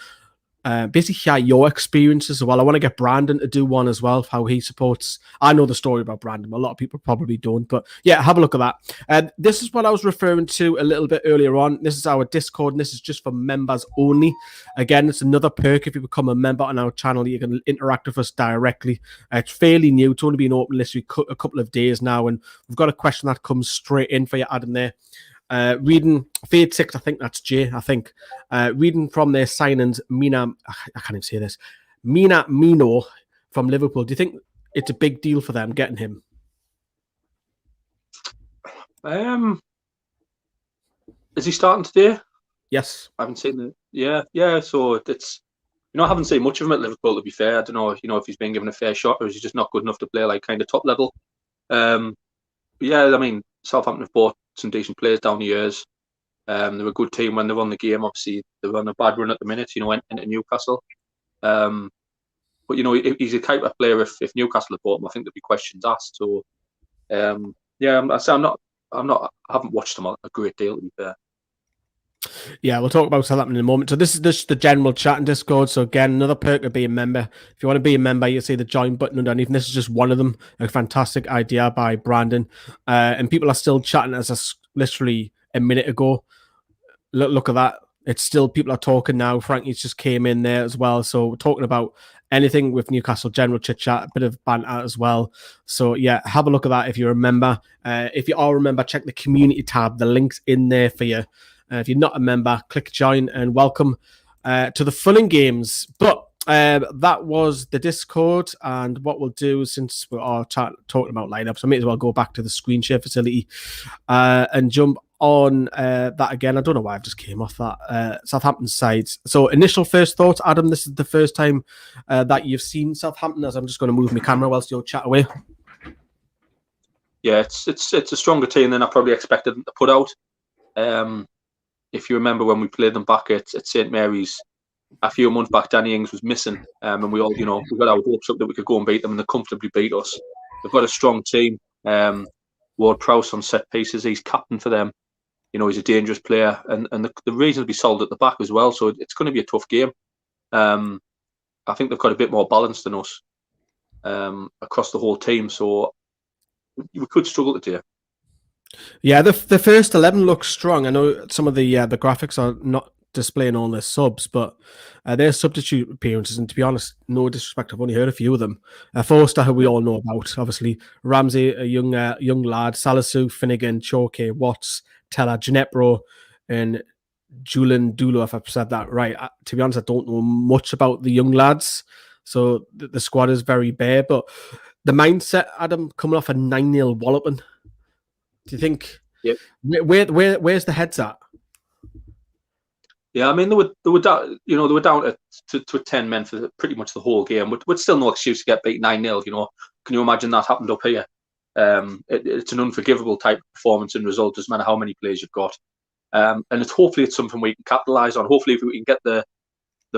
basically hear your experiences as well. I want to get Brandon to do one as well, how he supports. I know the story about Brandon, but a lot of people probably don't. But yeah, have a look at that. This is what I was referring to a little bit earlier on. This is our Discord, and this is just for members only. Again, it's another perk. If you become a member on our channel, you can interact with us directly. It's fairly new. It's only been open literally a couple of days now, and we've got a question that comes straight in for you, Adam, there. Reading Fade 6, I think that's Jay, I think. Reading from their signings, I can't even say this, Minamino from Liverpool. Do you think it's a big deal for them getting him? Is he starting today? Yes. I haven't seen it. Yeah. So it's, I haven't seen much of him at Liverpool, to be fair. I don't know, if he's been given a fair shot or is he just not good enough to play like kind of top level. But yeah, I mean, Southampton have bought some decent players down the years. They're a good team when they run the game. Obviously, they're on a bad run at the minute, went into Newcastle. But, he's a type of player, if Newcastle had bought him, I think there'd be questions asked. So, yeah, I haven't watched him a great deal, to be fair. Yeah, we'll talk about Southampton in a moment. So this is just the general chat in Discord. So again, another perk of being a member. If you want to be a member, you see the join button underneath. And this is just one of them. A fantastic idea by Brandon. And people are still chatting as literally a minute ago. Look at that. It's still, people are talking now. Frankie's just came in there as well. So we're talking about anything with Newcastle, general chit chat, a bit of banter as well. So yeah, have a look at that if you're a member. If you are a member, check the community tab. The link's in there for you. If you're not a member, click join and welcome to the fun and games. But that was the Discord, and what we'll do, since we are talking about lineups, I may as well go back to the screen share facility and jump on that again. I don't know why I've just came off that Southampton side. So initial first thoughts, Adam, this is the first time that you've seen Southampton, as I'm just going to move my camera whilst you'll chat away. Yeah, it's a stronger team than I probably expected them to put out. If you remember when we played them back at St Mary's a few months back, Danny Ings was missing, and we all, we got our hopes up that we could go and beat them, and they comfortably beat us. They've got a strong team. Ward-Prowse on set pieces, he's captain for them. He's a dangerous player, and the reasonably solid at the back as well. So it's going to be a tough game. I think they've got a bit more balance than us across the whole team. So we could struggle today. Yeah, the first 11 looks strong. I know some of the graphics are not displaying all their subs, but their substitute appearances, and to be honest, no disrespect, I've only heard a few of them. Forster, who we all know about, obviously. Ramsey, a young lad. Salisu, Finnegan, Choke, Watts, Teller, Ginepro, and Julian Dulo, if I've said that right. To be honest, I don't know much about the young lads, so the squad is very bare. But the mindset, Adam, coming off a 9-0 walloping, do you think? Yep. Where's the heads at? Yeah, I mean they were down. They were down to 10 men for pretty much the whole game. But still no excuse to get beat 9-0. Can you imagine that happened up here? It's an unforgivable type of performance and result, doesn't matter how many players you've got. And hopefully it's something we can capitalise on. Hopefully if we can get the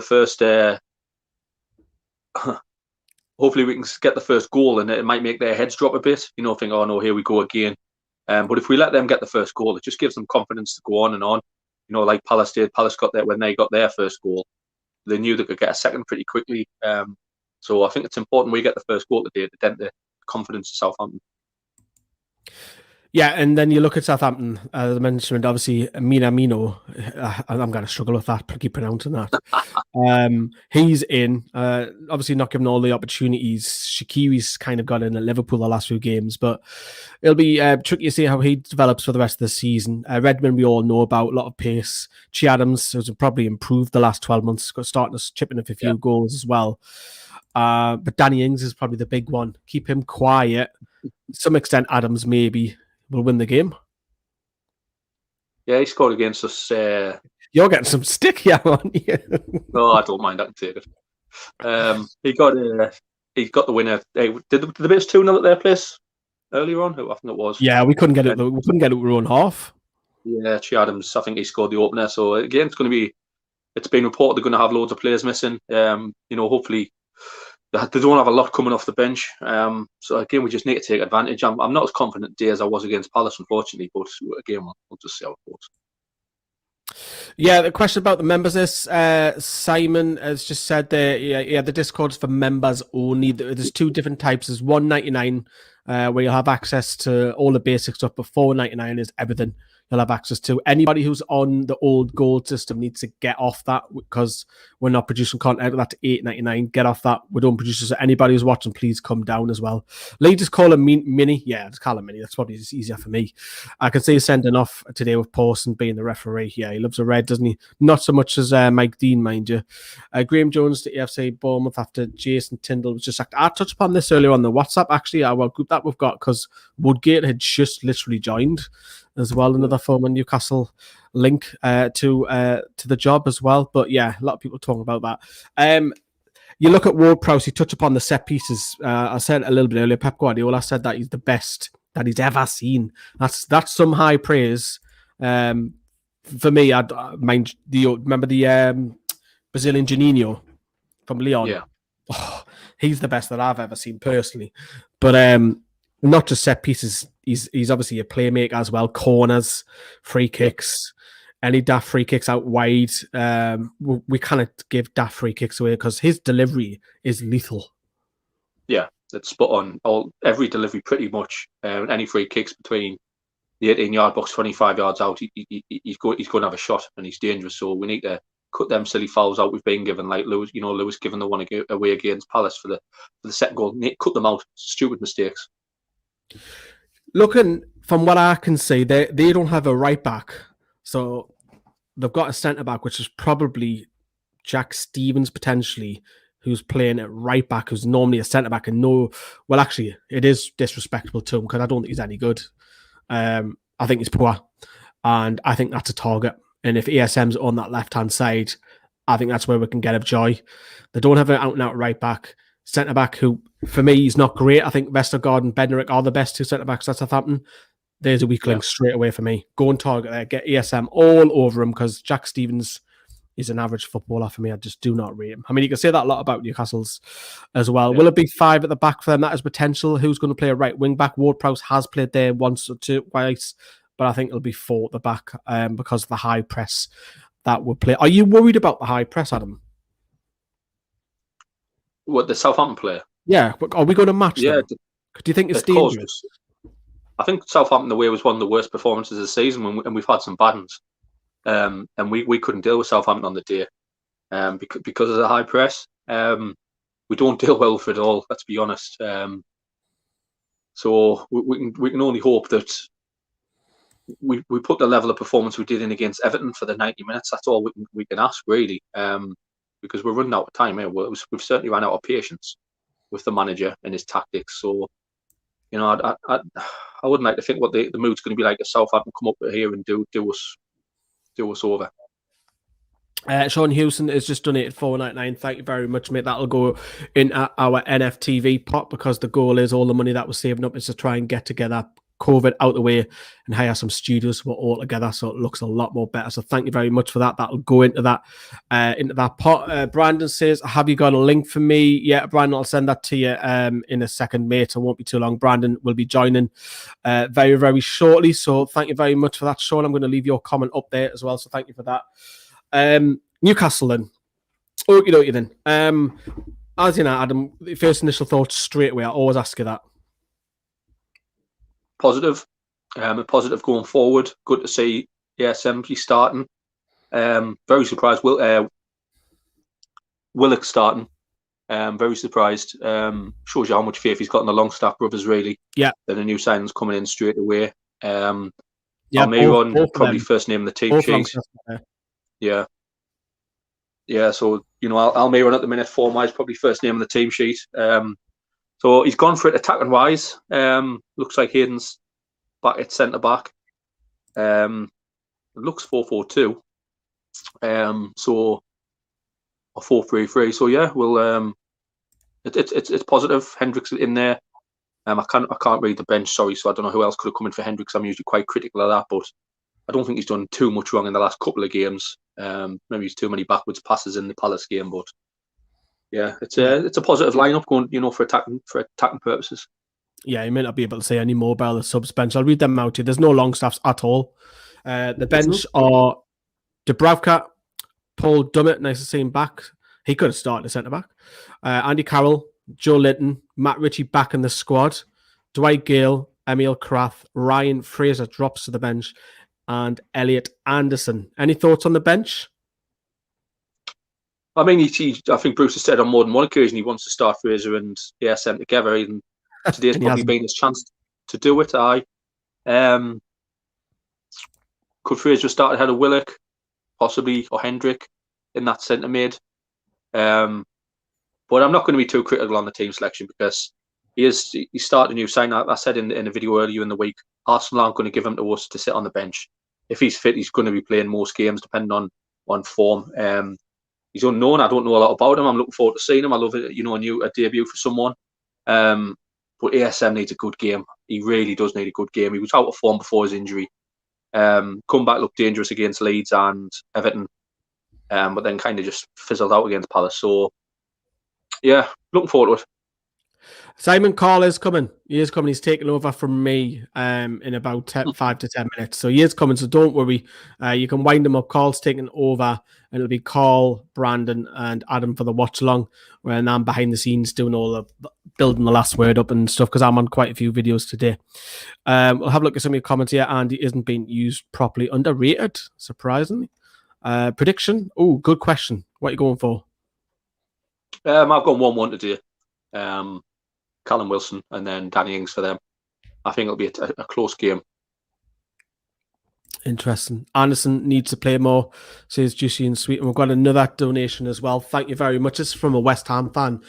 first. Hopefully we can get the first goal, and it might make their heads drop a bit. Think, oh no, here we go again. But if we let them get the first goal, it just gives them confidence to go on and on. Like Palace did. Palace got there when they got their first goal. They knew they could get a second pretty quickly. So I think it's important we get the first goal today to dent the confidence of Southampton. Yeah, and then you look at Southampton, as I mentioned, obviously, Minamino. I'm going to struggle with that, keep pronouncing that. He's in, obviously not given all the opportunities. Shaqiri's kind of got in at Liverpool the last few games, but it'll be tricky to see how he develops for the rest of the season. Redmond, we all know about, a lot of pace. Che Adams has probably improved the last 12 months, starting to chip in a few goals as well. But Danny Ings is probably the big one. Keep him quiet. To some extent, Adams maybe will win the game. Yeah, he scored against us. You're getting some stick here, aren't you? No, I don't mind. I can take it. He got the winner. Did the bits 2-0 at their place earlier on? I think it was. Yeah, we couldn't get it. We couldn't get it with our own half. Yeah, Che Adams. I think he scored the opener. So again, it's going to be. It's been reported they're going to have loads of players missing. Hopefully. They don't have a lot coming off the bench. So again, we just need to take advantage. I'm not as confident today as I was against Palace, unfortunately, but again, we'll just see how it goes. Yeah, the question about the members is Simon has just said there. Yeah, the Discord's for members only. There's two different types. There's $1.99 where you'll have access to all the basic stuff, but $4.99 is everything you'll have access to. Anybody who's on the old gold system needs to get off that because we're not producing content. That's $8.99. Get off that. We don't produce it. So anybody who's watching, please come down as well. Lee, just call him Mini. Yeah, just call him Mini. That's probably easier for me. I can see he's sending off today with Pawson being the referee. Yeah, he loves a red, doesn't he? Not so much as Mike Dean, mind you. Graham Jones to AFC Bournemouth after Jason Tyndall was just sacked. I touched upon this earlier on the WhatsApp, actually, our group that we've got, because Woodgate had just literally joined as well. Another former Newcastle link to the job as well. But yeah, a lot of people talking about that. You look at Ward-Prowse, you touch upon the set pieces. I said a little bit earlier, Pep Guardiola said that he's the best that he's ever seen. That's some high praise. For me, I'd mind remember the Brazilian Janino from Lyon. Yeah. Oh, he's the best that I've ever seen personally. But not just set pieces, he's obviously a playmaker as well. Corners, free kicks, any daft free kicks out wide. We kind of give daft free kicks away because his delivery is lethal. Yeah, it's spot on. Every delivery pretty much. Any free kicks between the 18-yard box, 25 yards out, he's going to have a shot and he's dangerous. So we need to cut them silly fouls out we've been given, like Lewis. Lewis giving the one away against Palace for the second goal. Cut them out. Stupid mistakes. Looking from what I can see, they don't have a right back, so they've got a centre back, which is probably Jack Stevens potentially, who's playing at right back, who's normally a centre back. Well, actually, it is disrespectful to him because I don't think he's any good. I think he's poor, and I think that's a target. And if ESM's on that left-hand side, I think that's where we can get a joy. They don't have an out-and-out right back. Centre back who, for me, is not great. I think Vestergaard and Bednarik are the best two centre backs at Southampton. There's a weak link straight away for me. Go and target there. Get ESM all over him because Jack Stevens is an average footballer for me. I just do not rate him. I mean, you can say that a lot about Newcastle's as well. Yeah. Will it be 5 at the back for them? That is potential. Who's going to play a right wing back? Ward-Prowse has played there once or twice, but I think it'll be 4 at the back because of the high press that will play. Are you worried about the high press, Adam? What, the Southampton player? Yeah. Are we going to match them? Do you think it's dangerous? I think Southampton away was one of the worst performances of the season, and we've had some bad ones. And we couldn't deal with Southampton on the day because of the high press. We don't deal well with it at all, let's be honest. So we can only hope that we put the level of performance we did in against Everton for the 90 minutes. That's all we can ask, really. Because we're running out of time here. We've certainly run out of patience with the manager and his tactics. So, I wouldn't like to think what the mood's going to be like if Southampton come up here and do us over. Sean Hewson has just donated $4.99. Thank you very much, mate. That'll go in our NFTV pot because the goal is all the money that we're saving up is to try and get together, COVID out the way, and hire some studios. We're all together, so it looks a lot more better. So thank you very much for that. That'll go into that pot. Brandon says, "Have you got a link for me?" Yeah, Brandon, I'll send that to you in a second, mate. It won't be too long. Brandon will be joining very, very shortly. So thank you very much for that, Sean. I'm going to leave your comment up there as well. So thank you for that. Newcastle then. Okie dokie then. As you know, Adam, first initial thoughts straight away. I always ask you that. Positive. A positive going forward. Good to see ESM starting. Very surprised. Willock starting. Very surprised. Shows you how much faith he's got in the Longstaff brothers, really. Yeah. Then the new signings coming in straight away. Almiron, probably first name in the team sheet. Yeah. Yeah, so, Almiron at the minute, form-wise, probably first name on the team sheet. So he's gone for it attacking-wise. Looks like Hayden's back at centre-back. It looks 4-4-2. So, or 4-3-3. So, yeah, it's positive. Hendricks in there. I can't read the bench, sorry, so I don't know who else could have come in for Hendricks. I'm usually quite critical of that, but I don't think he's done too much wrong in the last couple of games. Maybe he's too many backwards passes in the Palace game, but yeah, it's a positive lineup going, for attacking purposes. Yeah, you may not be able to say any more about the subs bench. I'll read them out to you. There's no long staffs at all. The bench are Dubravka, Paul Dummett, nice to see him back. He could have started a centre-back. Andy Carroll, Joe Linton, Matt Ritchie back in the squad. Dwight Gale, Emil Krath, Ryan Fraser drops to the bench, and Elliot Anderson. Any thoughts on the bench? I mean, I think Bruce has said on more than one occasion he wants to start Fraser and ASM together. Even today's probably been his chance to do it. Could Fraser start ahead of Willock, possibly, or Hendrick in that centre mid? But I'm not going to be too critical on the team selection because he started a new sign. I said in a video earlier in the week, Arsenal aren't going to give him to us to sit on the bench. If he's fit, he's going to be playing most games, depending on form. He's unknown. I don't know a lot about him. I'm looking forward to seeing him. I love it, a debut for someone. But ASM needs a good game. He really does need a good game. He was out of form before his injury. Come back, looked dangerous against Leeds and Everton, but then kind of just fizzled out against Palace. So, yeah, looking forward to it. Simon Call is coming. He is coming. He's taking over from me in about 5 to 10 minutes. So he is coming, so don't worry. You can wind him up. Call's taking over, and it'll be Carl, Brandon, and Adam for the watch-along, when I'm behind the scenes doing all the building the last word up and stuff, because I'm on quite a few videos today. We'll have a look at some of your comments here. Andy isn't being used properly. Underrated, surprisingly. Prediction? Oh, good question. What are you going for? I've gone 1-1 today. Callum Wilson and then Danny Ings for them. I think it'll be a close game. Interesting. Anderson needs to play more, says Juicy and Sweet. And we've got another donation as well. Thank you very much. It's from a West Ham fan,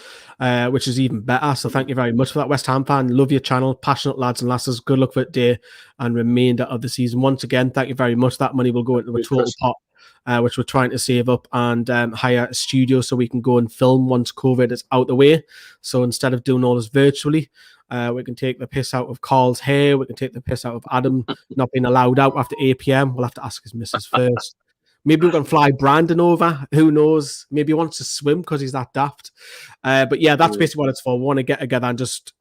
which is even better. So thank you very much for that, West Ham fan. Love your channel. Passionate lads and lasses. Good luck for the day and remainder of the season. Once again, thank you very much. That money will go into a total pot, which we're trying to save up and hire a studio so we can go and film once COVID is out the way. So instead of doing all this virtually, we can take the piss out of Carl's hair. We can take the piss out of Adam not being allowed out after 8 p.m. We'll have to ask his missus first. Maybe we can fly Brandon over. Who knows? Maybe he wants to swim because he's that daft. But yeah, that's basically what it's for. We want to get together and just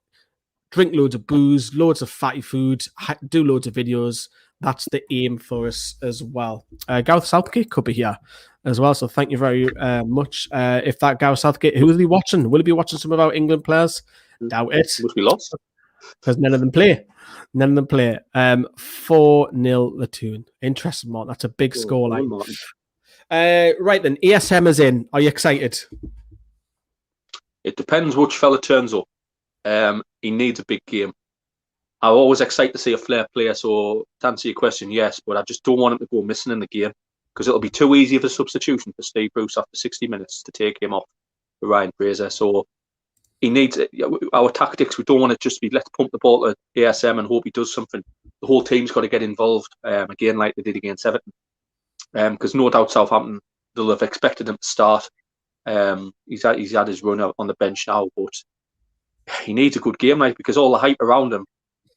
drink loads of booze, loads of fatty food, do loads of videos. That's the aim for us as well. Gareth Southgate could be here as well. So thank you very much. If that Gareth Southgate, who will he be watching? Will he be watching some of our England players? Doubt it. Must be lost. Because none of them play. 4-0 the tune. Interesting, Martin. That's a big scoreline. Right then, ASM is in. Are you excited? It depends which fella turns up. He needs a big game. I'm always excited to see a flair player. So to answer your question, yes, but I just don't want him to go missing in the game because it'll be too easy of a substitution for Steve Bruce after 60 minutes to take him off for Ryan Fraser. So he needs our tactics. We don't want to just be let's pump the ball to ASM and hope he does something. The whole team's got to get involved again, like they did against Everton. Because no doubt Southampton, they'll have expected him to start. He's had his run on the bench now, but he needs a good game, like because all the hype around him,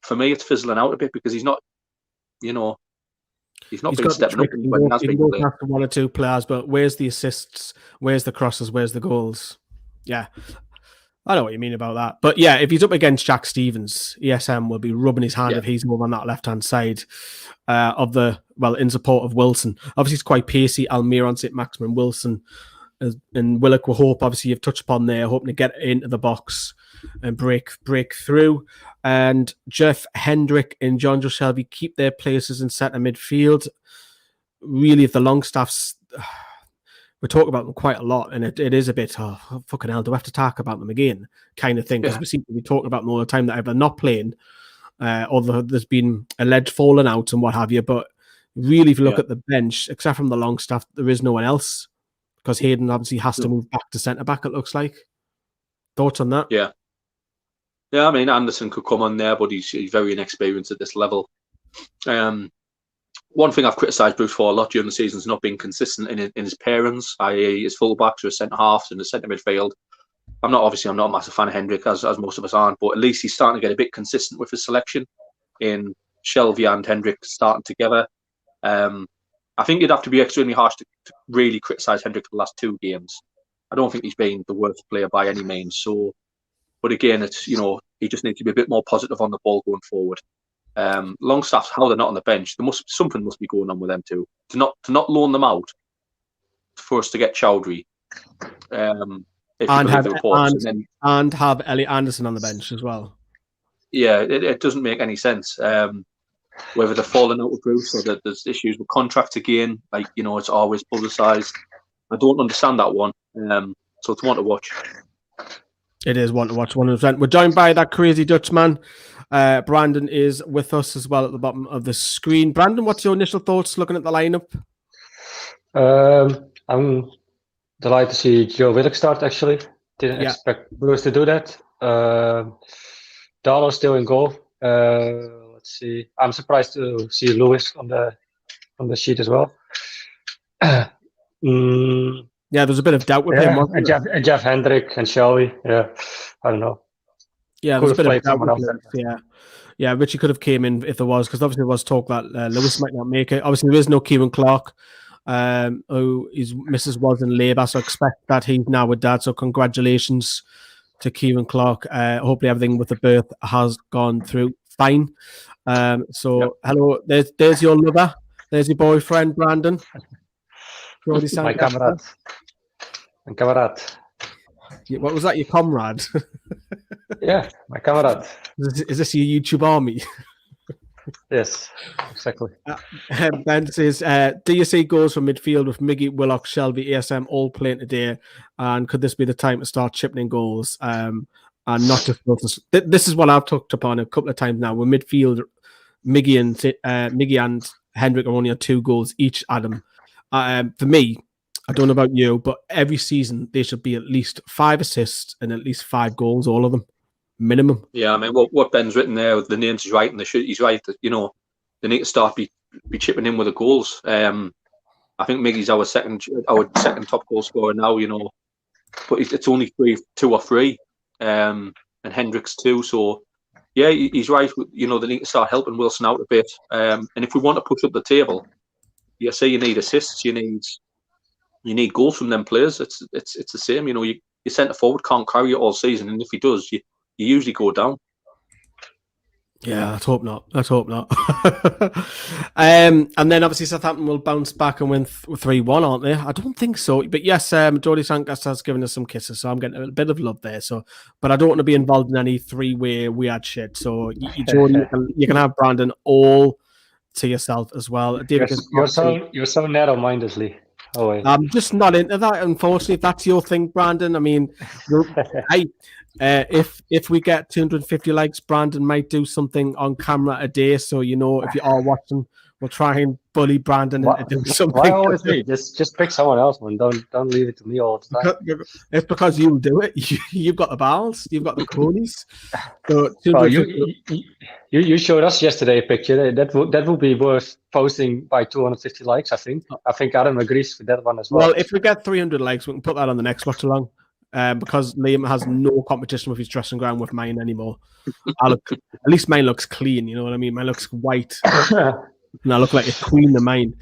for me, it's fizzling out a bit because he's not, he's not been stepping up when he has been playing. After one or two players, but where's the assists? Where's the crosses? Where's the goals? Yeah. I know what you mean about that. But yeah, if he's up against Jack Stevens, ESM will be rubbing his hand if he's more on that left-hand side in support of Wilson. Obviously, it's quite pacey. Almiron, saint-maximin, Wilson, and Willock, we hope, obviously, you've touched upon there, hoping to get into the box and break through. And Jeff Hendrick and John Joe Shelby keep their places in centre midfield. Really, if the Longstaffs... We talk about them quite a lot, and it is a bit, fucking hell, do we have to talk about them again? Kind of thing, because we seem to be talking about them all the time that either not playing, or there's been alleged falling out and what have you. But really, if you look at the bench, except from the Longstaff, there is no one else, because Hayden obviously has to move back to centre-back, it looks like. Thoughts on that? Yeah, I mean, Anderson could come on there, but he's very inexperienced at this level. One thing I've criticised Bruce for a lot during the season is not being consistent in his pairings, i.e. his full-backs or his centre-halves and his centre midfield. I'm not a massive fan of Hendrick, as most of us aren't, but at least he's starting to get a bit consistent with his selection in Shelby and Hendrick starting together. I think you'd have to be extremely harsh to really criticise Hendrick for the last 2 games. I don't think he's been the worst player by any means. So, but again, it's he just needs to be a bit more positive on the ball going forward. Longstaff's, how they're not on the bench, something must be going on with them too. To not loan them out for us to get Chowdhury. If you believe the reports, and have Elliot Anderson on the bench as well. Yeah, it doesn't make any sense. Whether they're falling out with Bruce or that there's issues with contracts again, like, you know, it's always publicised. I don't understand that one. So it's one to watch. It is one to watch, 100%. We're joined by that crazy Dutchman. Brandon is with us as well at the bottom of the screen. Brandon, what's your initial thoughts looking at the lineup? I'm delighted to see Joe Willock start, actually. Didn't expect Bruce to do that. Darlow still in goal. Let's see. I'm surprised to see Lewis on the sheet as well. Yeah, there's a bit of doubt with him. And Jeff Hendrick and Shelby. Yeah, I don't know. Yeah, there's a bit of doubt with him. Yeah, Richie could have came in if there was, because obviously there was talk that Lewis might not make it. Obviously, there is no Kieran Clark, who his missus was in labour, so I expect that he's now with Dad. So congratulations to Kieran Clark. Hopefully everything with the birth has gone through fine. Hello, there's your lover. There's your boyfriend, Brandon. My comrade. What was that, your comrade? Yeah, my comrade. Is this your YouTube army? Yes, exactly. Ben says, do you see goals from midfield with Miggy, Willock, Shelby, ASM all playing today? And could this be the time to start chipping in goals? And not just this is what I've talked upon a couple of times now. With midfield, Miggy and Hendrick are only on 2 goals each, Adam. For me, I don't know about you, but every season they should be at least 5 assists and at least 5 goals, all of them, minimum. Yeah, I mean, what Ben's written there, the names he's right, and he's right. That, you know, they need to start be chipping in with the goals. I think Miggy's our second top goal scorer now. You know, but it's only 2 or 3, and Hendrick's 2. So yeah, he's right. You know, they need to start helping Wilson out a bit. And if we want to push up the table, you say you need assists, you need goals from them players. It's the same. You know, your centre forward can't carry it all season, and if he does, you usually go down. Yeah, let's hope not. And then obviously Southampton will bounce back and win 3-1, aren't they? I don't think so, but yes, Jody Sankas has given us some kisses, so I'm getting a bit of love there. So, but I don't want to be involved in any 3-way weird shit. So, Jody, you can have Brandon all to yourself as well. David, you're so narrow-mindedly. Oh, wait. I'm just not into that, unfortunately. If that's your thing, Brandon, I mean, if we get 250 likes, Brandon might do something on camera a day. So, you know, if you are watching, we'll try and bully Brandon into doing something. Why always me? Just pick someone else, man. Don't leave it to me all the time. It's because you do it. You've got the balls. You've got the cronies. So you showed us yesterday a picture. That would be worth posting by 250 likes, I think. I think Adam agrees with that one as well. Well, if we get 300 likes, we can put that on the next watch along. Because Liam has no competition with his dressing ground with mine anymore. At least mine looks clean, you know what I mean? Mine looks white. And I look like a queen of mine.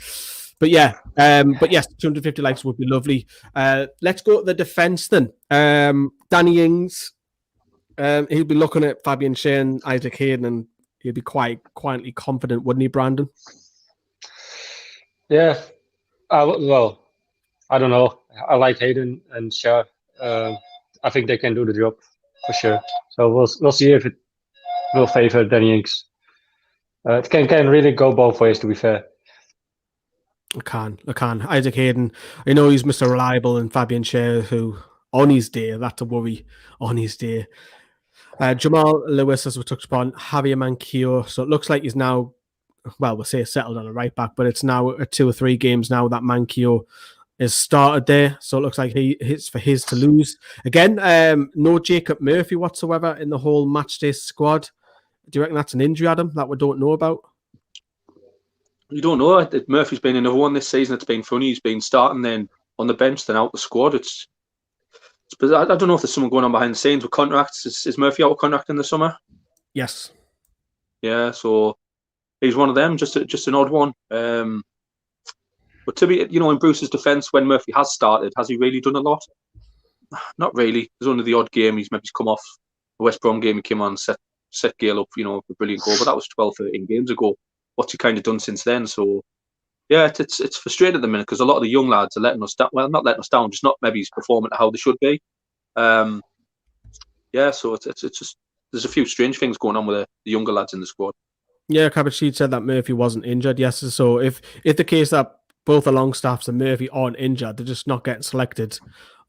But yeah, but yes, 250 likes would be lovely. Let's go to the defence then. Danny Ings, he'll be looking at Fabian Schär and Isaac Hayden, and he'll be quite quietly confident, wouldn't he, Brandon? Yeah. Well, I don't know. I like Hayden and Schär. I think they can do the job for sure. So we'll see if it will favour Danny Ings. It can really go both ways, to be fair. I can. Isaac Hayden, I know he's Mr. Reliable, and Fabian Schär, who on his day, that's a worry on his day. Jamal Lewis, as we touched upon, Javier Manquillo. So it looks like he's now, well, we'll say settled on a right back, but it's now 2 or 3 games now that Manquillo is started there. So it looks like it's for his to lose. Again, no Jacob Murphy whatsoever in the whole matchday squad. Do you reckon that's an injury, Adam, that we don't know about? You don't know. Murphy's been another one this season. It's been funny. He's been starting then on the bench, then out the squad. It's I don't know if there's someone going on behind the scenes with contracts. Is Murphy out of contract in the summer? Yes. Yeah, so he's one of them, just an odd one. But to be, you know, in Bruce's defence, when Murphy has started, has he really done a lot? Not really. There's only the odd game he's come off the West Brom game. He came on, set set Gale up, a brilliant goal. But that was 12, 13 games ago. What's he kind of done since then? So, yeah, it's frustrating at the minute because a lot of the young lads are letting us down. Well, not letting us down, just not maybe performing how they should be. So it's just there's a few strange things going on with the younger lads in the squad. Yeah, Cabbage Sheet said that Murphy wasn't injured. Yes, so if the case that both the Longstaffs and Murphy aren't injured, they're just not getting selected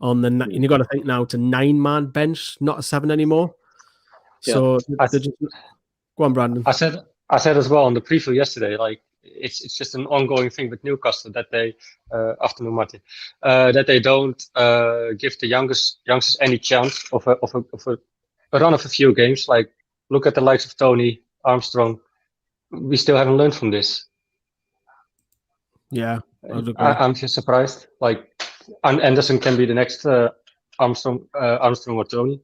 on the. And you got to think now it's a 9-man bench, not a 7 anymore. So they're just go on, Brandon. I said as well on the preview yesterday, like it's just an ongoing thing with Newcastle that they afternoon Martin, that they don't give the youngsters any chance of a run of a few games. Like look at the likes of Tony Armstrong. We still haven't learned from this. Yeah, I'm just surprised. Like Anderson can be the next Armstrong or Tony.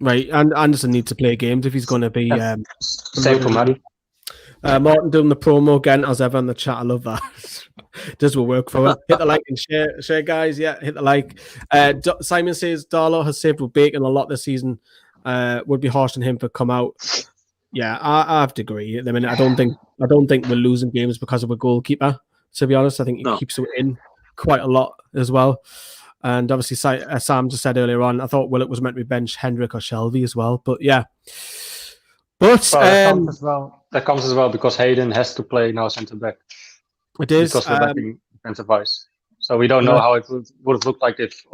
Right, and Anderson needs to play games if he's going to be. Same for Maddie. Martin doing the promo again as ever in the chat. I love that. Does will work for it. Hit the like and share, guys. Yeah, hit the like. Simon says Darlow has saved with Bacon a lot this season. Would be harsh on him for come out. Yeah, I have to agree. I mean, I don't think we're losing games because of a goalkeeper. To be honest, I think he keeps it in quite a lot as well. And obviously, Sam just said earlier on, I thought Willett was meant to be bench Hendrick or Shelby as well. But yeah, that comes as well because Hayden has to play now centre back. It is because we're lacking defensive wise. So we don't know how it would have looked like if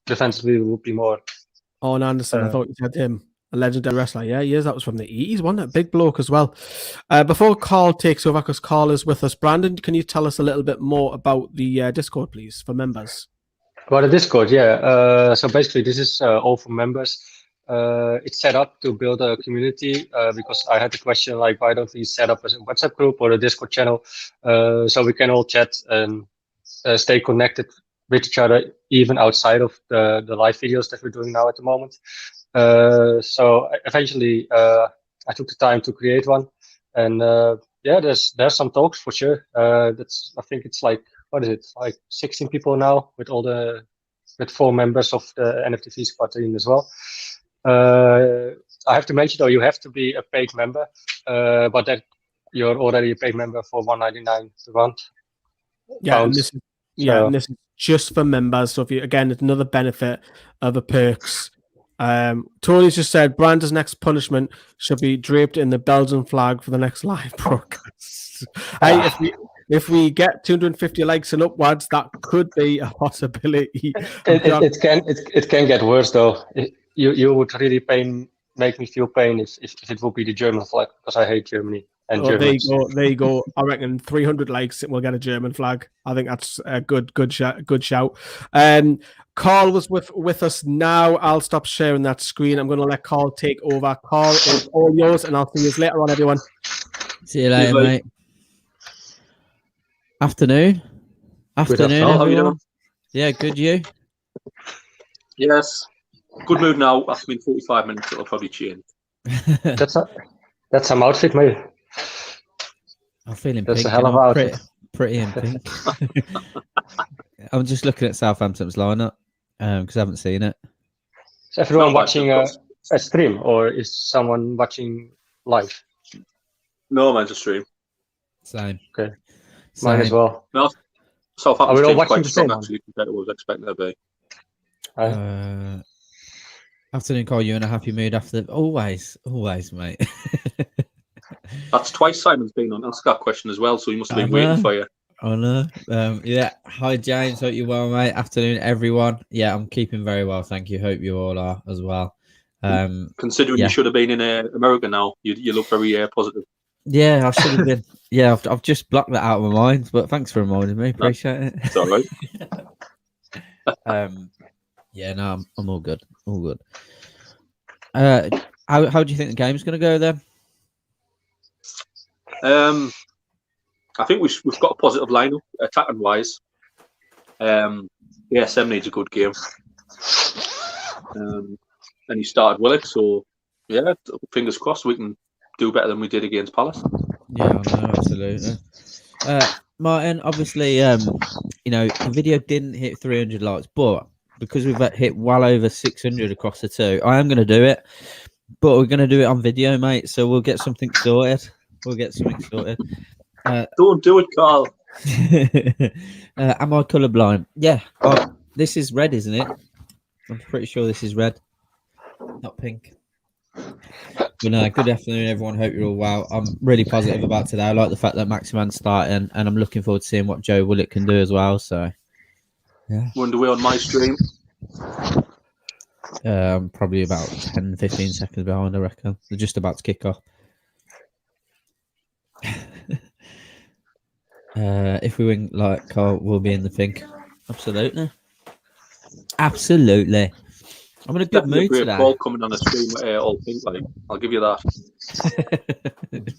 defensively it would be more. Oh, and Anderson, I thought you said him. A legendary wrestler. Yeah, he is. That was from the 80s, wasn't it? A big bloke as well. Before Carl takes over, because Carl is with us, Brandon, can you tell us a little bit more about the Discord, please, for members? Well, the Discord, yeah. So basically, this is all for members. It's set up to build a community because I had the question, like, why don't we set up a WhatsApp group or a Discord channel so we can all chat and stay connected with each other, even outside of the live videos that we're doing now at the moment. So eventually I took the time to create one, and there's some talks for sure. I think it's like, what is it, like 16 people now with 4 members of the NFTV squad team as well. I have to mention though, you have to be a paid member, but that you're already a paid member for $1.99 a month. Yeah, and this is just for members. So if you, again, it's another benefit of the perks. Tony's just said Brandon's next punishment should be draped in the Belgian flag for the next live broadcast. Hey, if we get 250 likes and upwards, that could be a possibility. It can get worse though. You would really make me feel pain if it would be the German flag, because I hate Germany and Germans. There you go. I reckon 300 likes and we'll get a German flag. I think that's a good shout. Carl was with us now. I'll stop sharing that screen. I'm going to let Carl take over. Carl, it's all yours, and I'll see you later on, everyone. See you later, mate. Afternoon, everyone. Yeah, good. You? Yes. Good mood now. After 45 minutes, it'll probably change. That's some outfit, mate. I'm feeling that's pink. A hell of outfit. Pretty in pink. I'm just looking at Southampton's lineup because I haven't seen it. Is everyone watching a stream, or is someone watching live? No, mine's a stream. Same. Okay. Mine as well. No, Southampton's are we all watching quite the strong same actually compared to what I was expecting to be. Afternoon, Carl. You in a happy mood after? Always, mate. That's twice Simon's been on. Ask that question as well, so he must have been waiting for you. Oh no. Yeah. Hi, James. Hope you're well, mate. Afternoon, everyone. Yeah, I'm keeping very well, thank you. Hope you all are as well. Considering you should have been in America now, you look very positive. Yeah, I should have been. Yeah, I've just blocked that out of my mind. But thanks for reminding me. Appreciate it. It's all right. Yeah, no, I'm all good. All good. How do you think the game's going to go then? I think we've got a positive lineup, attacking wise. ASM needs a good game. And he started Willett, so yeah, fingers crossed we can do better than we did against Palace. Yeah, no, absolutely. Martin, obviously, the video didn't hit 300 likes, but because we've hit well over 600 across the two, I am going to do it. but we're gonna do it on video, mate. So we'll get something sorted. Don't do it, Carl. Am I colourblind? Yeah. Oh, this is red, isn't it? I'm pretty sure this is red, not pink. But no, good afternoon, everyone. Hope you're all well. I'm really positive about today. I like the fact that Maximin's starting, and I'm looking forward to seeing what Joe Willett can do as well. So, yeah. We're underway on my stream. Probably about 10, 15 seconds behind, I reckon. They're just about to kick off. If we win, like Carl, we'll be in the pink. Absolutely. I'm in a good mood today. Call coming on the stream with all pink, like, I'll give you that.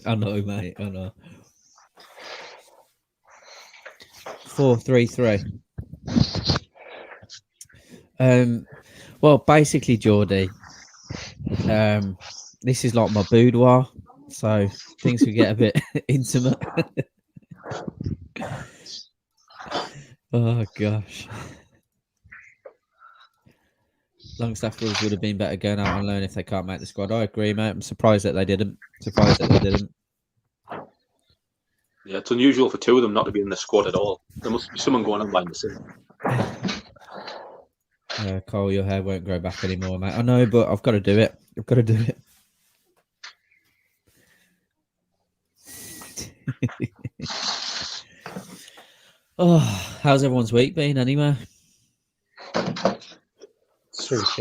I know, mate. I know. 4-3-3. Well, basically, Geordie, this is like my boudoir, so things could get a bit intimate. Oh gosh. Longstaff rules would have been better going out on loan if they can't make the squad. I agree, mate. I'm surprised that they didn't. Yeah, it's unusual for two of them not to be in the squad at all. There must be someone going on behind the scene. Cole, your hair won't grow back anymore, mate. I know, but I've got to do it. Oh, how's everyone's week been anyway?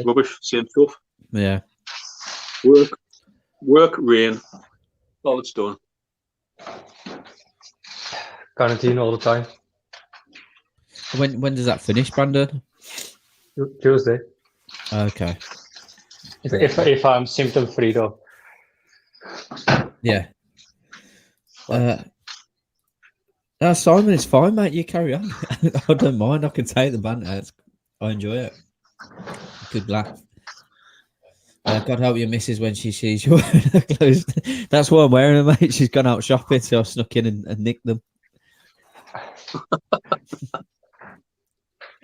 Rubbish, same stuff. Yeah. Work, rain. All it's done. Quarantine all the time. When does that finish, Brandon? Tuesday. Okay. If I'm symptom free though. Yeah. Simon, it's fine, mate. You carry on. I don't mind. I can take the banter. I enjoy it. Good laugh. God help your missus when she sees you wearing her clothes. That's why I'm wearing them, mate. She's gone out shopping, so I snuck in and nicked them.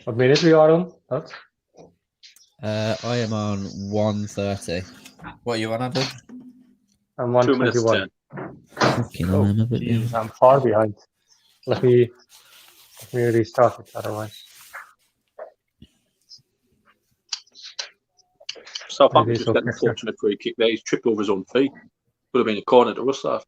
What minute we are on? What? I am on 1:30. What are you on, Adam? I'm 1:21. I'm far behind. Let me restart it otherwise. Southampton just getting a fortunate free kick there. He's tripped over his own feet. Could have been a corner to us, that.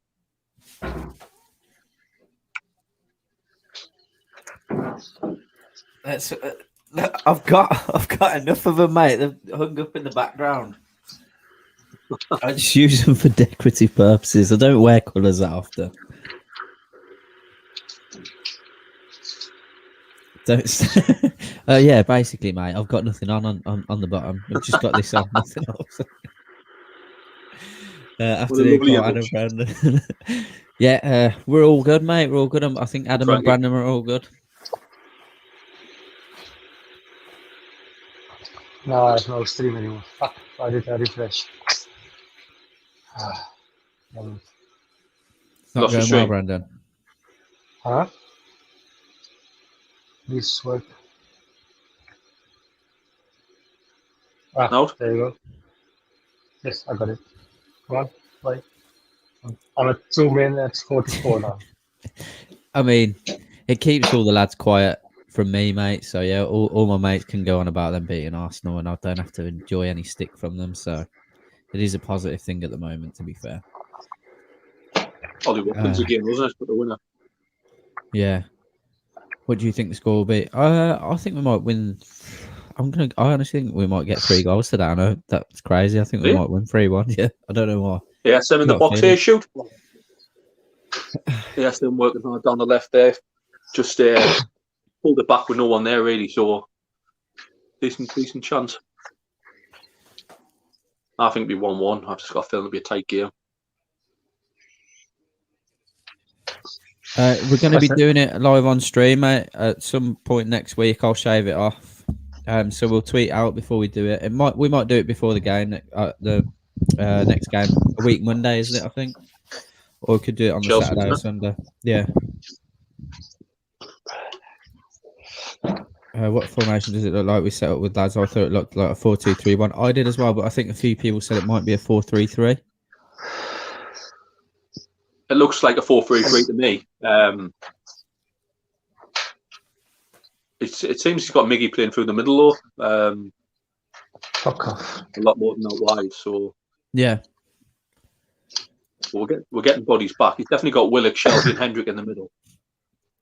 I've got enough of them, mate. They're hung up in the background. I just use them for decorative purposes. I don't wear colours that often. Yeah, basically, mate. I've got nothing on the bottom. I've just got this on. Nothing else. Afternoon, Adam, Brandon. Yeah, we're all good, mate. We're all good. I think Adam and Brandon are all good. No, I have no stream anymore. Fuck, why did I refresh? Not going well, Brandon. Huh? This work. No. There you go. Yes, I got it. Come on, play. I'm at 2 minutes 44 now. I mean, it keeps all the lads quiet from me, mate. So yeah, all my mates can go on about them beating Arsenal, and I don't have to enjoy any stick from them. So it is a positive thing at the moment, to be fair. Ollie Watkins again, wasn't it? But the winner. Yeah. What do you think the score will be? I think we might win. I honestly think we might get 3 goals today. I know that's crazy. I think we might win 3-1. Yeah, I don't know why. Yeah, Sam in the box here, shoot. Yeah, still working hard down the left there. Just pulled it back with no one there, really. So decent chance. I think it'll be 1-1. I've just got a feeling it'll be a tight game. We're going to be doing it live on stream, mate. At some point next week, I'll shave it off. So we'll tweet out before we do it. We might do it before the game, the next game, a week Monday, isn't it? I think, or we could do it on the Chelsea, Saturday or Sunday. Yeah. What formation does it look like we set up with lads? I thought it looked like a 4-2-3-1. I did as well, but I think a few people said it might be a 4-3-3. It looks like a 4-3-3 to me. It seems he's got Miggy playing through the middle, though. Fuck off. A lot more than that wide. So yeah, we're getting bodies back. He's definitely got Willock, Shelby, and Hendrick in the middle.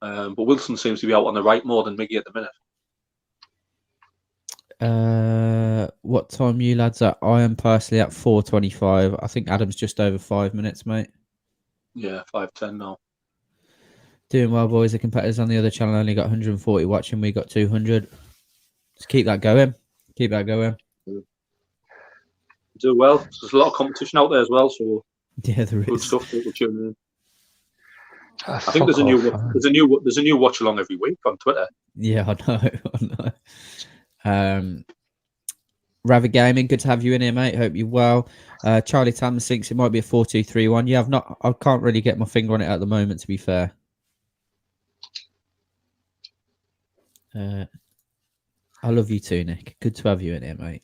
But Wilson seems to be out on the right more than Miggy at the minute. What time are you lads at? I am personally at 4:25. I think Adam's just over 5 minutes, mate. Yeah, 5:10 now. Doing well, boys. The competitors on the other channel only got 140 watching. We got 200. Just keep that going. Keep that going. Do well. There's a lot of competition out there as well, so yeah, there good is. stuff. People tuning in. I think there's a new watch along every week on Twitter. Yeah, I know. Ravid Gaming, good to have you in here, mate. Hope you're well. Charlie Tam thinks it might be a 4-2-3-1. Yeah, I can't really get my finger on it at the moment, to be fair. I love you too, Nick. Good to have you in here, mate.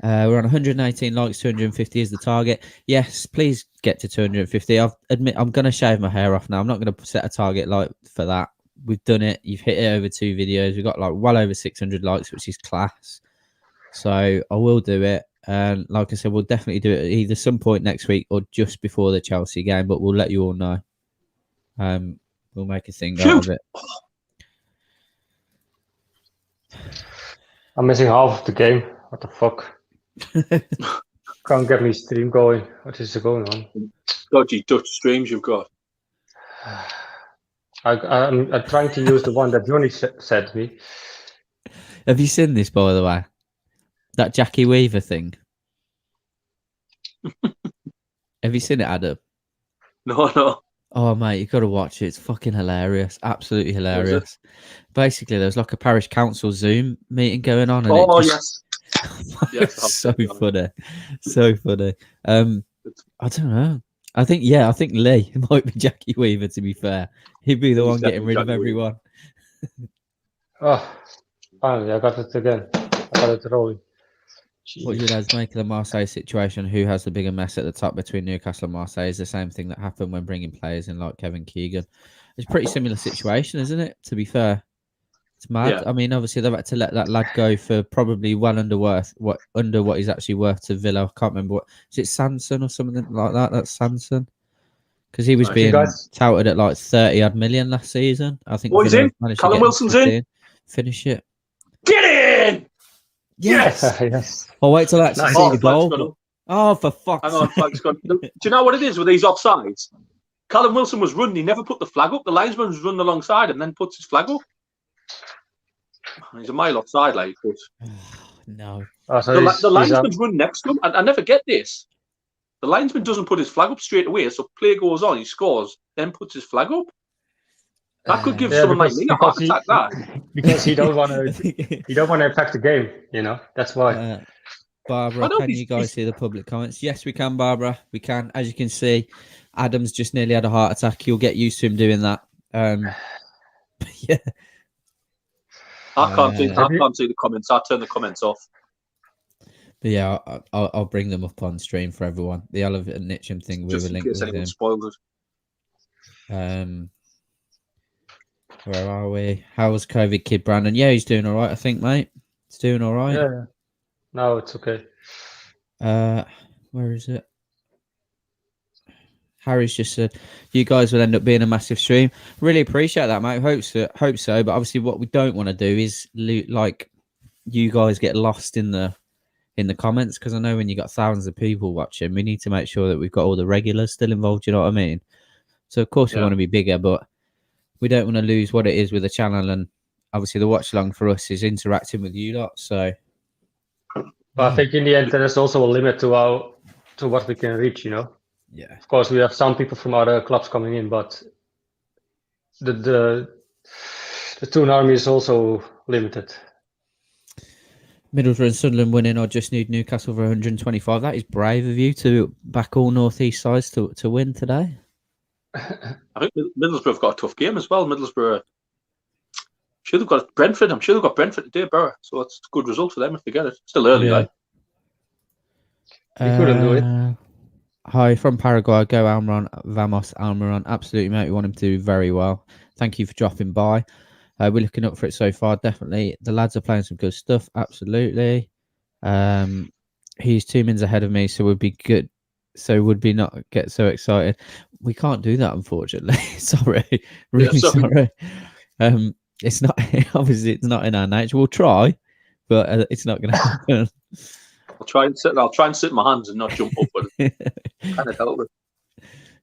We're on 118 likes, 250 is the target. Yes, please get to 250. I admit I'm going to shave my hair off now. I'm not going to set a target like for that. We've done it. You've hit it over 2 videos. We've got like well over 600 likes, which is class. So I will do it. And like I said, we'll definitely do it either some point next week or just before the Chelsea game, but we'll let you all know. We'll make a thing out of it. I'm missing half of the game. What the fuck? Can't get me stream going. What is going on? Dodgy Dutch streams you've got. I'm trying to use the one that Johnny sent me. Have you seen this, by the way? That Jackie Weaver thing? Have you seen it, Adam? No. Oh, mate, you've got to watch it. It's fucking hilarious. Absolutely hilarious. Basically, there was like a parish council Zoom meeting going on. And yes. Yes, so funny. So funny. I don't know. I think Lee might be Jackie Weaver, to be fair. He'd be the one getting rid of everyone. Finally, I got it again. I got it rolling. What you guys make of the Marseille situation? Who has the bigger mess at the top between Newcastle and Marseille? Is the same thing that happened when bringing players in like Kevin Keegan. It's a pretty similar situation, isn't it? To be fair, it's mad. Yeah. I mean, obviously they've had to let that lad go for probably well under what he's actually worth to Villa. I can't remember is it Sanson or something like that. That's Sanson because he was being touted at like 30 odd million last season. I think. He's in. Callum Wilson's in. Finish it. Get in. Yes. Yes. I'll wait till I actually see the goal. Oh, for fuck's sake. Do you know what it is with these offsides? Callum Wilson was running. He never put the flag up. The linesman was running alongside and then puts his flag up. He's a mile offside, like. But no. The linesman's running next to him. I never get this. The linesman doesn't put his flag up straight away, so play goes on, he scores, then puts his flag up. That could give someone like me a heart attack. Because he don't want to affect the game. You know, that's why. Barbara, can you guys see the public comments? Yes, we can, Barbara. We can. As you can see, Adam's just nearly had a heart attack. You'll get used to him doing that. Yeah. I can't see the comments. I'll turn the comments off. But yeah, I'll bring them up on stream for everyone. The Oliver Nitcham thing, we were linked with him. Spoiled it. Where are we? How was COVID kid Brandon? Yeah, he's doing all right, I think, mate. He's doing all right. Yeah. No, it's okay. Where is it? Harry's just said, you guys will end up being a massive stream. Really appreciate that, mate. Hope so. But obviously what we don't want to do is like you guys get lost in the comments, because I know when you got thousands of people watching, we need to make sure that we've got all the regulars still involved, you know what I mean? So of course we want to be bigger, but we don't want to lose what it is with the channel, and obviously the watch along for us is interacting with you lot. So, but I think in the end there's also a limit to what we can reach. You know. Yeah. Of course, we have some people from other clubs coming in, but the Toon Army is also limited. Middlesbrough and Sunderland winning, or just need Newcastle for 125. That is brave of you to back all North East sides to win today. I think Middlesbrough have got a tough game as well. Middlesbrough sure they've got Brentford. I'm sure they've got Brentford today, Borough. So it's a good result for them if they get it. Still early, Yeah. like. You couldn't do it. Hi, from Paraguay. Go Almiron. Vamos Almiron. Absolutely, mate. We want him to do very well. Thank you for dropping by. We're looking up for it so far. Definitely. The lads are playing some good stuff. Absolutely. He's 2 minutes ahead of me, so would be good. So would be not get so excited. We can't do that, unfortunately. Sorry. Really sorry. It's not, obviously, it's not in our nature. We'll try, but it's not going to happen. I'll try and sit in my hands and not jump up, but kind of help it.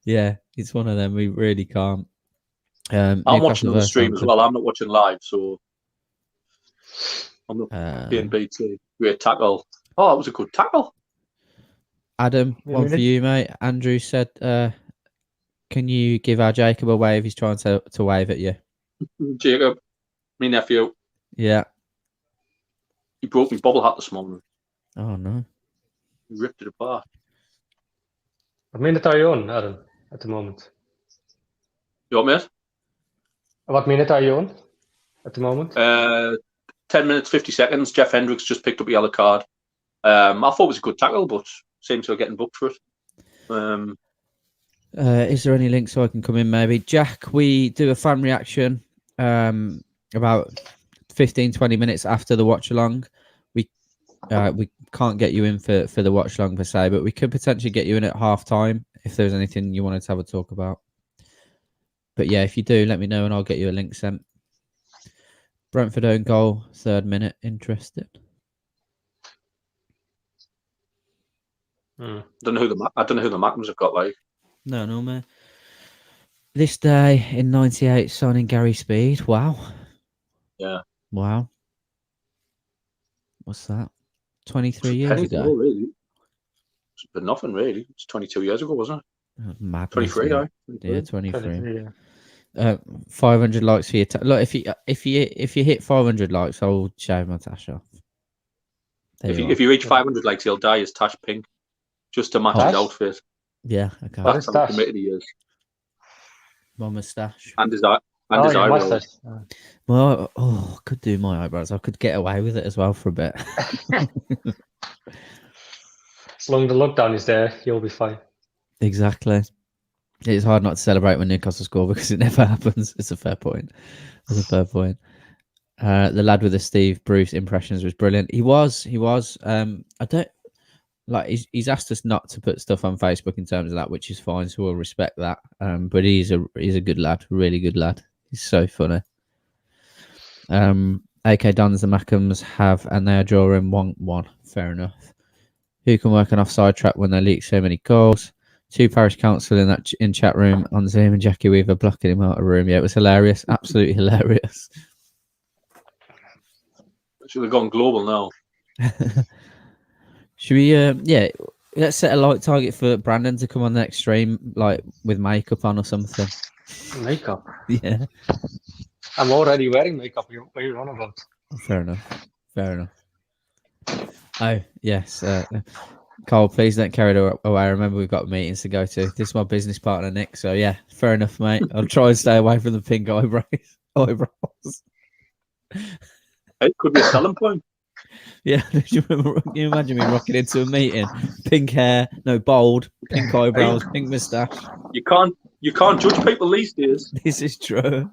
Yeah, it's one of them. We really can't. I'm watching on the stream as well. I'm not watching live, so I'm not being BT. Great tackle. Oh, that was a good tackle. Adam, one for you, mate. Andrew said, can you give our Jacob a wave? He's trying to wave at you. Jacob, my nephew. Yeah. He broke my bobble hat this morning. Oh, no. He ripped it apart. What minute are you on, Adam, at the moment? You want mate? What minute are you on at the moment? 10 minutes, 50 seconds. Jeff Hendricks just picked up a yellow card. I thought it was a good tackle, but seems to be getting booked for it. Is there any link so I can come in, maybe? Jack, we do a fan reaction about 15, 20 minutes after the watch-along. We can't get you in for the watch-along per se, but we could potentially get you in at half-time if there's anything you wanted to have a talk about. But yeah, if you do, let me know and I'll get you a link sent. Brentford own goal, 3rd minute. Interested? I don't know who the Macmans have got, like. No, man. This day in '98, signing Gary Speed. Wow. Yeah. Wow. What's that? 23 years ago. Ago, really. It's been nothing, really. It's 22 years ago, wasn't it? Mad. 23, yeah. 23. Yeah, 23. 23, yeah. 500 likes for your look. If you hit 500 likes, I'll shave my tash off. If you reach 500 likes, he'll dye his tash pink, just to match his outfit. Yeah, okay. That's how committed he is. My moustache and his eyebrows. Well, I could do my eyebrows. I could get away with it as well for a bit. As long as the lockdown is there, you'll be fine. Exactly. It's hard not to celebrate when Newcastle score because it never happens. It's a fair point. The lad with the Steve Bruce impressions was brilliant. He was. I don't like. He's asked us not to put stuff on Facebook in terms of that, which is fine. So we'll respect that. But he's a good lad, really good lad. He's so funny. AK Dons the Mackhams have, and they are drawing 1-1. Fair enough. Who can work an offside trap when they leak so many goals? 2 parish council in chat room on Zoom and Jackie Weaver blocking him out of room. Yeah, it was hilarious. Absolutely hilarious. Should have gone global now. Should we? Let's set a light target for Brandon to come on the next stream, like with makeup on or something. Makeup? Yeah. I'm already wearing makeup. What are you on about? Fair enough. Oh, yes. Cole, please don't carry it away. Remember, we've got meetings to go to. This is my business partner, Nick. So, yeah, fair enough, mate. I'll try and stay away from the pink eyebrows. It could be a selling point. Yeah, can you imagine me rocking into a meeting? Pink hair, no bald, pink eyebrows, pink moustache. You can't judge people these days. This is true.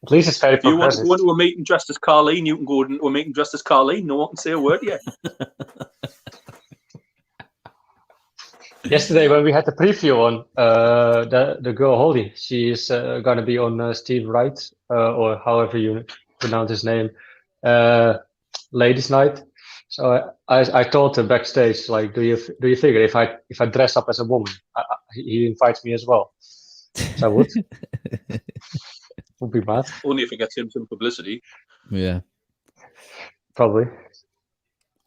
At least it's very If you want to go into a meeting dressed as Carleen, you can go into a meeting dressed as Carleen. No one can say a word yet. Yesterday, when we had the preview on the girl Holly, she is going to be on Steve Wright, or however you pronounce his name, ladies' night. So I told her backstage, like, do you figure if I dress up as a woman, he invites me as well? So I would. Would be bad. Only if it gets him some publicity. Yeah. Probably.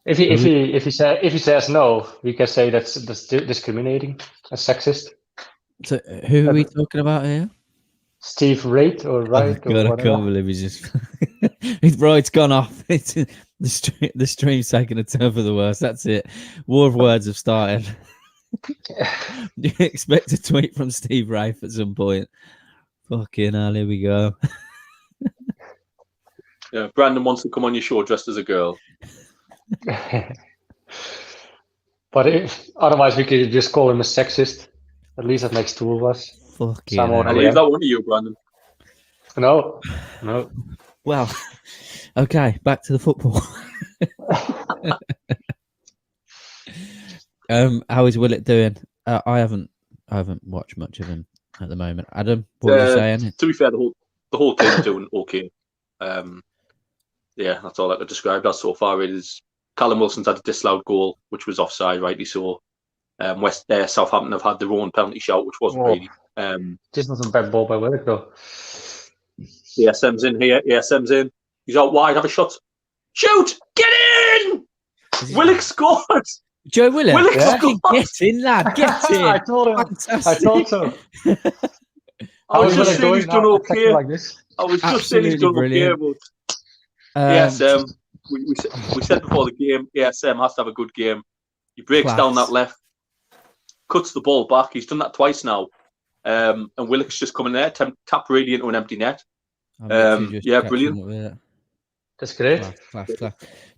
If he says no, we can say that's discriminating, that's sexist. So who are we talking about here? Steve Wright or Wright? Oh God, I can't believe he's just his Wright's gone off. The stream's taking a turn for the worse. That's it. War of words have started. Do you expect a tweet from Steve Rafe at some point? Fucking hell, here we go. Yeah, Brandon wants to come on your show dressed as a girl. But otherwise, we could just call him a sexist. At least that makes two of us. Fucking Someone I'll leave that one to you, Brandon. No. Well, okay, back to the football. How is Willett doing? I haven't watched much of him at the moment. Adam, what were you saying? To be fair, the whole team's doing okay. Yeah, that's all I could describe that so far. Is Callum Wilson's had a disallowed goal, which was offside, rightly so. Southampton have had their own penalty shout, which wasn't really. This was a bad ball by Willock, though. ESM's in here. ESM's in. He's out wide. Have a shot. Shoot! Get in! Willock scored. Joe Willock, Willock fucking get in, lad. Get in. I told him. Fantastic. I thought so. I was just saying he's done okay. Like this? I was just saying he's done okay, but ESM. We said before the game, ESM has to have a good game. He breaks down that left, cuts the ball back. He's done that twice now. And Willock's just coming there, tap really into an empty net. Yeah, brilliant. That's great. Class.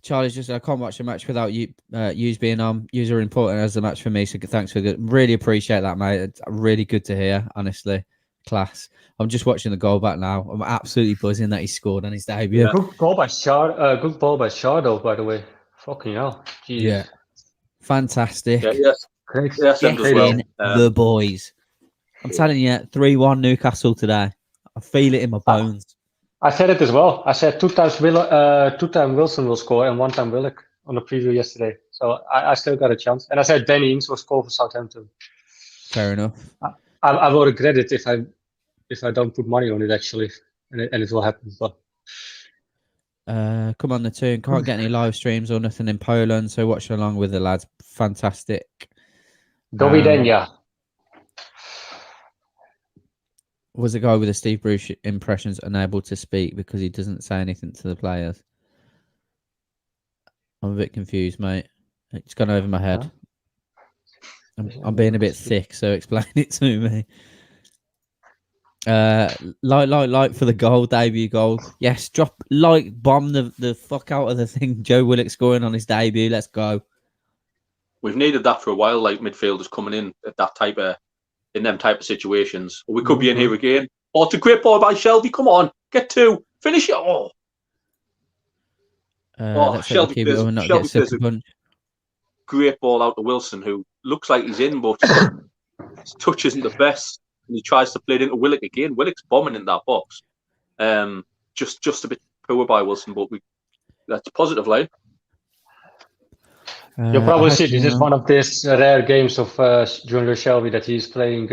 Charlie's just, I can't watch the match without you. Yous being on. Yous are important as the match for me. So thanks for good. Really appreciate that, mate. It's really good to hear. Honestly, class. I'm just watching the goal back now. I'm absolutely buzzing that he scored on his debut. Yeah. Good goal by Shard. Good ball by Shardo, by the way. Fucking hell. Jeez. Yeah. Fantastic. Yeah, yes. Great. Yes, Get in the boys. I'm telling you, 3-1 Newcastle today. I feel it in my bones. I said it as well. I said two times Wilson will score and one time Willock on the preview yesterday. So I still got a chance. And I said Danny Ings will score for Southampton. Fair enough. I will regret it if I don't put money on it actually, and it will happen. But come on, the tune. Can't get any live streams or nothing in Poland, so watch along with the lads. Fantastic. Do widzenia. Was a guy with the Steve Bruce impressions unable to speak because he doesn't say anything to the players? I'm a bit confused, mate. It's gone over my head. I'm being a bit thick, so explain it to me. Like for the goal, debut goal. Yes, bomb the fuck out of the thing. Joe Willock scoring on his debut. Let's go. We've needed that for a while, like midfielders coming in at that in them type of situations. Or we could be in here again. Oh, it's a great ball by Shelby. Come on, get two, finish it. Shelby plays a great ball out to Wilson, who looks like he's in, but his touch isn't the best. And he tries to play it into Willock again. Willock's bombing in that box. Just a bit poor by Wilson, but that's positive, like. You'll probably see this is one of these rare games of Junior Shelby that he's playing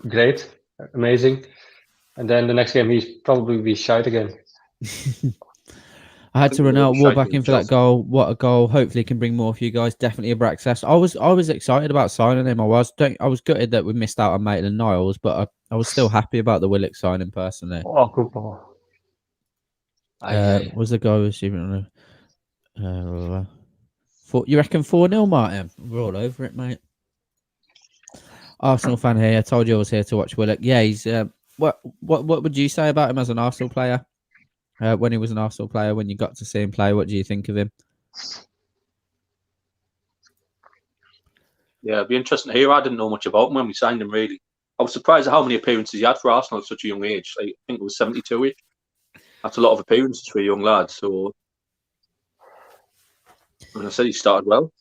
great, amazing, and then the next game he's probably be shite again. I had to run out, walk back in for that goal. What a goal! Hopefully, he can bring more for you guys. Definitely a Braxess. I was excited about signing him. I was gutted that we missed out on Maitland-Niles, but I was still happy about the Willock signing personally. Oh, good ball. Was the guy receiving? You reckon 4-0, Martin? We're all over it, mate. Arsenal fan here. I told you I was here to watch Willock. Yeah, he's. What would you say about him as an Arsenal player? When he was an Arsenal player, when you got to see him play, what do you think of him? Yeah, it'd be interesting to hear. I didn't know much about him when we signed him, really. I was surprised at how many appearances he had for Arsenal at such a young age. I think it was 72-ish. That's a lot of appearances for a young lad. So, and I said he started well.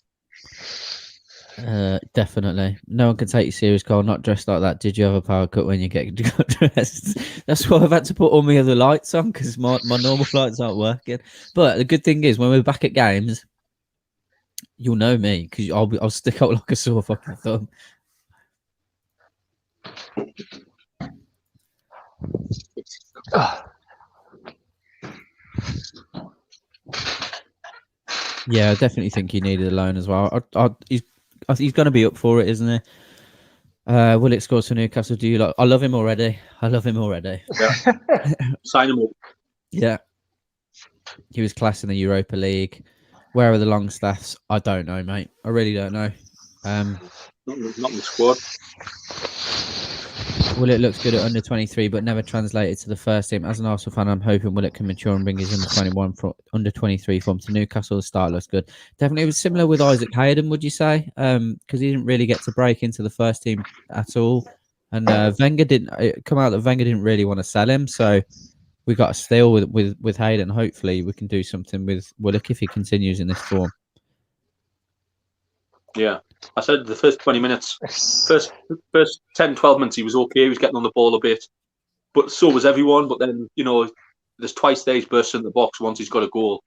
Definitely. No one can take you serious, Cole. Not dressed like that. Did you have a power cut when you got dressed? That's why I've had to put all my other lights on because my normal lights aren't working. But the good thing is, when we're back at games, you'll know me because I'll stick out like a sore fucking thumb. Yeah, I definitely think he needed a loan as well. He's going to be up for it, isn't he? Willock scores for Newcastle. Do you like? I love him already. Yeah. Sign him up. Yeah. He was class in the Europa League. Where are the Longstaffs? I don't know, mate. I really don't know. Not in the squad. Willock looks good at under 23, but never translated to the first team. As an Arsenal fan, I'm hoping Willock can mature and bring his under 23 form to Newcastle. The start looks good. Definitely, it was similar with Isaac Hayden, would you say? Because he didn't really get to break into the first team at all, and Wenger didn't come out that Wenger didn't really want to sell him, so we got a steal with Hayden. Hopefully, we can do something with Willock if he continues in this form. Yeah, I said the first 20 minutes, first 10, 12 minutes, he was okay. He was getting on the ball a bit, but so was everyone. But then, there's twice there he's burst in the box once he's got a goal.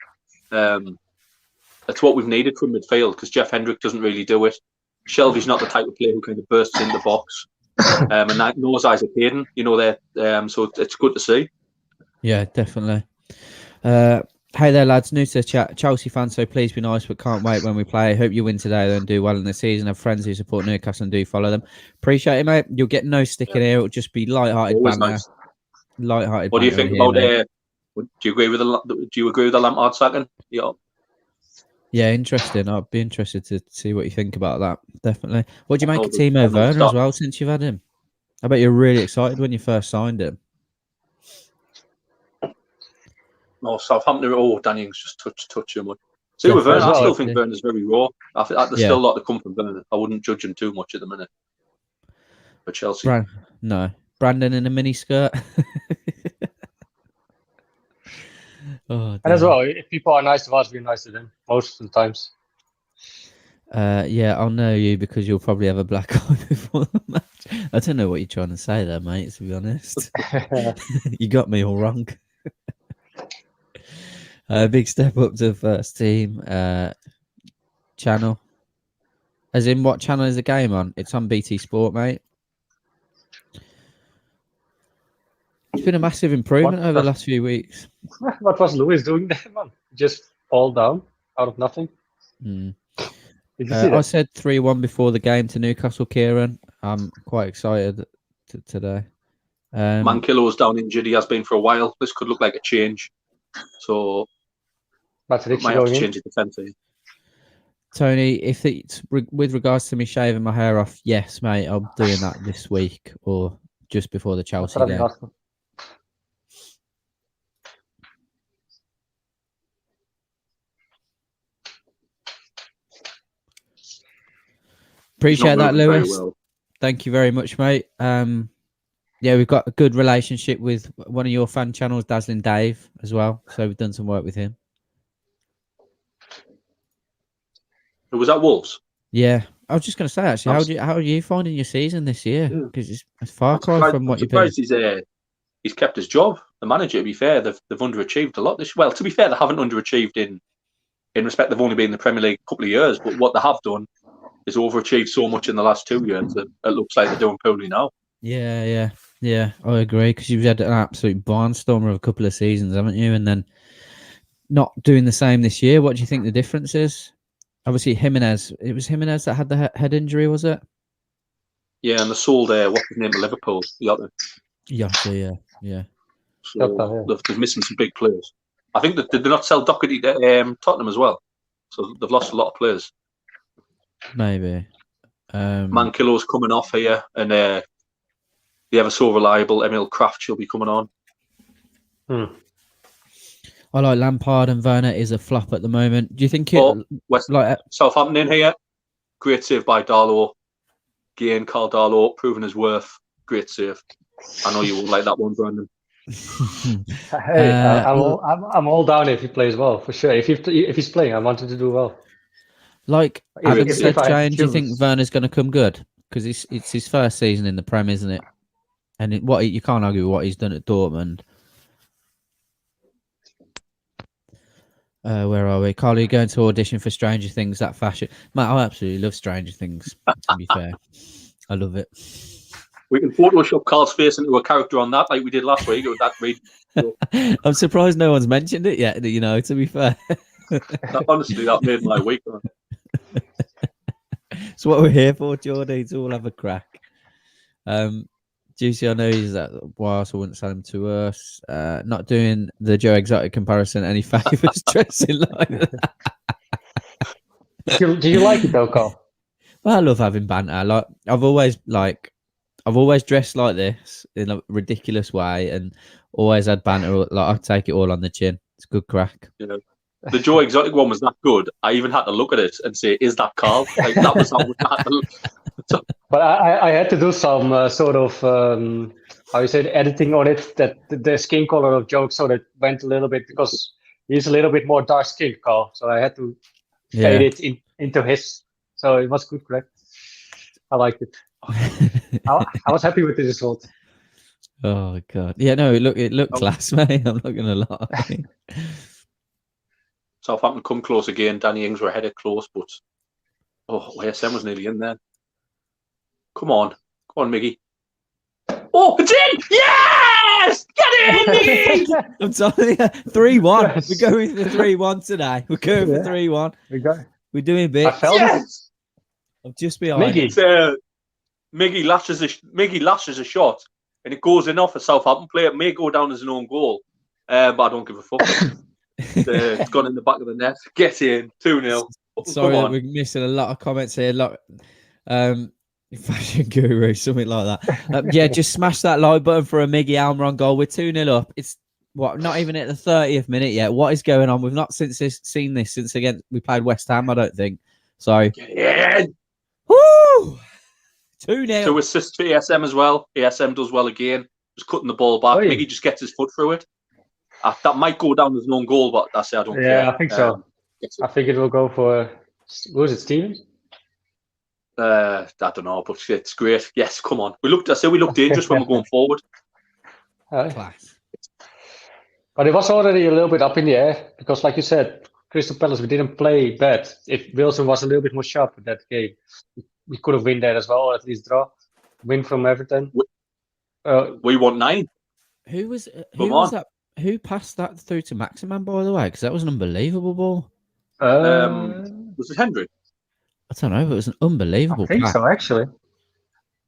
That's what we've needed from midfield because Jeff Hendrick doesn't really do it. Shelby's not the type of player who kind of bursts in the box. And that knows Isaac Hayden, so it's good to see. Yeah, definitely. Hey there, lads. New to the chat. Chelsea fans, so please be nice, but can't wait when we play. Hope you win today, though, and do well in the season. Have friends who support Newcastle and do follow them. Appreciate it, mate. You'll get no stick in here. It'll just be light-hearted banter. Nice. Light-hearted. What do you banter think here, about? Do you agree with the Lampard sacking? Yeah. Yeah, interesting. I'd be interested to see what you think about that. Definitely. What do you make of Timo Werner as well since you've had him? I bet you're really excited when you first signed him. Oh, Southampton. Danny Ings just touch him. See, with Werner, I still think Werner's very raw. I think there's still a lot to come from Werner. I wouldn't judge him too much at the minute. For Chelsea. No. Brandon in a mini skirt. And as well, if people are nice to us, we're nice to them most of the times. Yeah, I'll know you because you'll probably have a black eye before the match. I don't know what you're trying to say there, mate, to be honest. You got me all wrong. Big step up to first team channel. As in, what channel is the game on? It's on BT Sport, mate. It's been a massive improvement over the last few weeks. What was Lewis doing there, man? Just fall down out of nothing. Did you see that? I said 3-1 before the game to Newcastle, Kieran. I'm quite excited today. Mankilo's down injured. He has been for a while. This could look like a change. So, might have to change the defence. Tony, if it's with regards to me shaving my hair off, yes, mate, I'm doing that this week or just before the Chelsea game. Appreciate that, Lewis. Well. Thank you very much, mate. Yeah, we've got a good relationship with one of your fan channels, Dazzling Dave, as well. So we've done some work with him. Was that Wolves? Yeah, I was just going to say actually, how are you finding your season this year? Because it's a far cry from what you've been. He's kept his job. The manager, to be fair, they've underachieved a lot this. Well, to be fair, they haven't underachieved in respect. They've only been in the Premier League a couple of years, but what they have done is overachieved so much in the last 2 years that it looks like they're doing poorly now. Yeah, I agree, because you've had an absolute barnstormer of a couple of seasons, haven't you? And then not doing the same this year. What do you think the difference is? Obviously, Jimenez. It was Jimenez that had the head injury, was it? Yeah, and they sold what's his name to Liverpool. Yeah. So they're missing some big players. I think that did they not sell Doherty to Tottenham as well? So they've lost a lot of players. Maybe. Mankilo's coming off here, and the ever so reliable Emil Kraft shall be coming on. I like Lampard, and Werner is a flop at the moment. Do you think Southampton in here? Great save by Darlow. Again, Carl Darlow proving his worth. Great save. I know you won't like that one, Brandon. Hey, I'm all down if he plays well, for sure. If he's playing, I want him to do well. Like having said, Jane, do you think Werner's going to come good? Because it's his first season in the Prem, isn't it? And you can't argue with what he's done at Dortmund. Where are we? Carl, are you going to audition for Stranger Things, that fashion? Mate, I absolutely love Stranger Things, to be fair. I love it. We can Photoshop Carl's face into a character on that, like we did last week. With that read. So. I'm surprised no one's mentioned it yet, to be fair. Honestly, that made my week. It's what we're here for, Geordie, to all have a crack. Juicy, I know he's that whilst I wouldn't sell him to us. Not doing the Joe Exotic comparison any favours dressing like that. Do you like it though, Carl? Well, I love having banter. Like I've always I've always dressed like this in a ridiculous way and always had banter. Like I take it all on the chin. It's good crack. You know, the Joe Exotic one was that good. I even had to look at it and say, "Is that Carl?" Like that was how much I had to look. But I had to do some sort of how you say editing on it, that the skin color of Joe so that went a little bit, because he's a little bit more dark skinned, Carl. So I had to fade it into his. So it was good, correct? I liked it. I was happy with the result. Oh god, yeah, no, it looked class, mate. I'm not gonna lie. Southampton come close again. Danny Ings were ahead of close, but ASM was nearly in there. Come on, Miggy. Oh, it's in! Yes! Get it in, Miggy! I'm telling you, 3-1. Yes. We're going for 3-1 today. We're going for 3-1. We're doing big. I felt it. I'm just behind. Miggy lashes a shot, and it goes in off a Southampton player. It may go down as an own goal, but I don't give a fuck. It's gone in the back of the net. Get in, 2-0. Sorry that we're missing a lot of comments here. Fashion guru, something like that. Yeah, just smash that like button for a Miggy Almiron goal. We're 2-0 up. It's not even at the 30th minute yet. What is going on? We've not seen this since we played West Ham, I don't think. So yeah. Woo! 2-0. 2 assists for ASM as well. ASM does well again. Just cutting the ball back. Miggy just gets his foot through it. That might go down as an own goal, but that's it. I don't care. Yeah, I think so. I think it will go for, who is it, Stevens? I don't know, but it's great. Yes, come on. We look dangerous when we're going forward. Class. But it was already a little bit up in the air because, like you said, Crystal Palace, we didn't play bad. If Wilson was a little bit more sharp in that game, we could have win that as well, or at least draw. Win from Everton. We want 9. Who was that? Who passed that through to Maximan, by the way? Because that was an unbelievable ball. Was it Hendrick? I don't know, but it was an unbelievable I think pass. so, actually.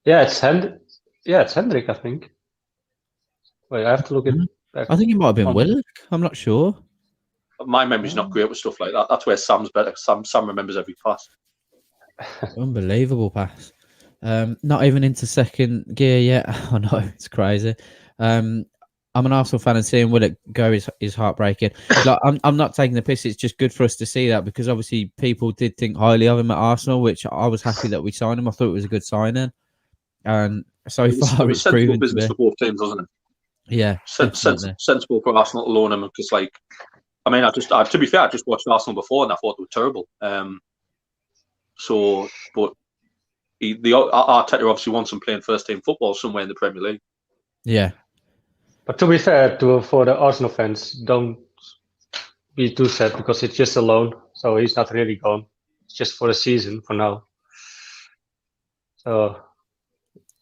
Yeah, it's Hendrick, I think. Wait, I have to look at back. I think it might have been Willock. I'm not sure. My memory's not great with stuff like that. That's where Sam's better. Sam remembers every pass. Unbelievable pass. Not even into second gear yet. I know, it's crazy. I'm an Arsenal fan, and seeing Willock go is heartbreaking. Like, I'm not taking the piss. It's just good for us to see that, because obviously people did think highly of him at Arsenal, which I was happy that we signed him. I thought it was a good signing, and so far it's proven to be. For both teams, wasn't it? Yeah, sensible for Arsenal to loan him, because, like, I mean, to be fair, I just watched Arsenal before and I thought they were terrible. But Arteta obviously wants him playing first team football somewhere in the Premier League. Yeah. But to be fair for the Arsenal fans, don't be too sad, because it's just a loan, so he's not really gone. It's just for a season for now. So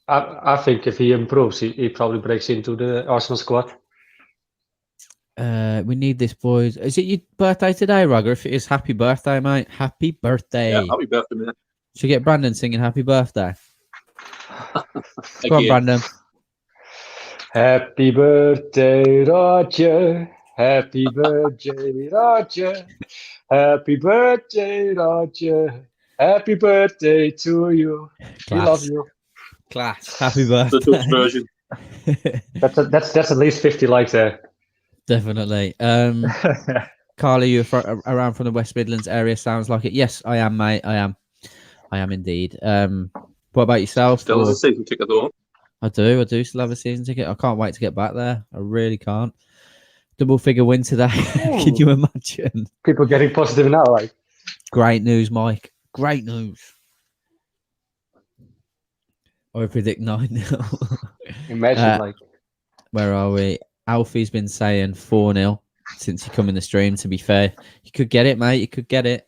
I think if he improves, he probably breaks into the Arsenal squad. We need this, boys. Is it your birthday today, Rugger? If it is, happy birthday, mate. Happy birthday. Yeah, happy birthday, mate. Should we get Brandon singing happy birthday? Come on, Brandon. Happy birthday, Roger. Happy birthday, Roger. Happy birthday, Roger. Happy birthday to you. Class. We love you. Class. Happy birthday. The Dutch version. That's at least 50 likes there. Definitely. Carly, you're around from the West Midlands area. Sounds like it. Yes, I am, mate. I am indeed. What about yourself? Still has a season ticket though. I do still have a season ticket. I can't wait to get back there. I really can't. Double figure win today. Can you imagine? People getting positive now, like. Great news, Mike. Great news. I predict 9-0. Imagine, like. Where are we? Alfie's been saying 4-0 since he come in the stream, to be fair. You could get it, mate. You could get it.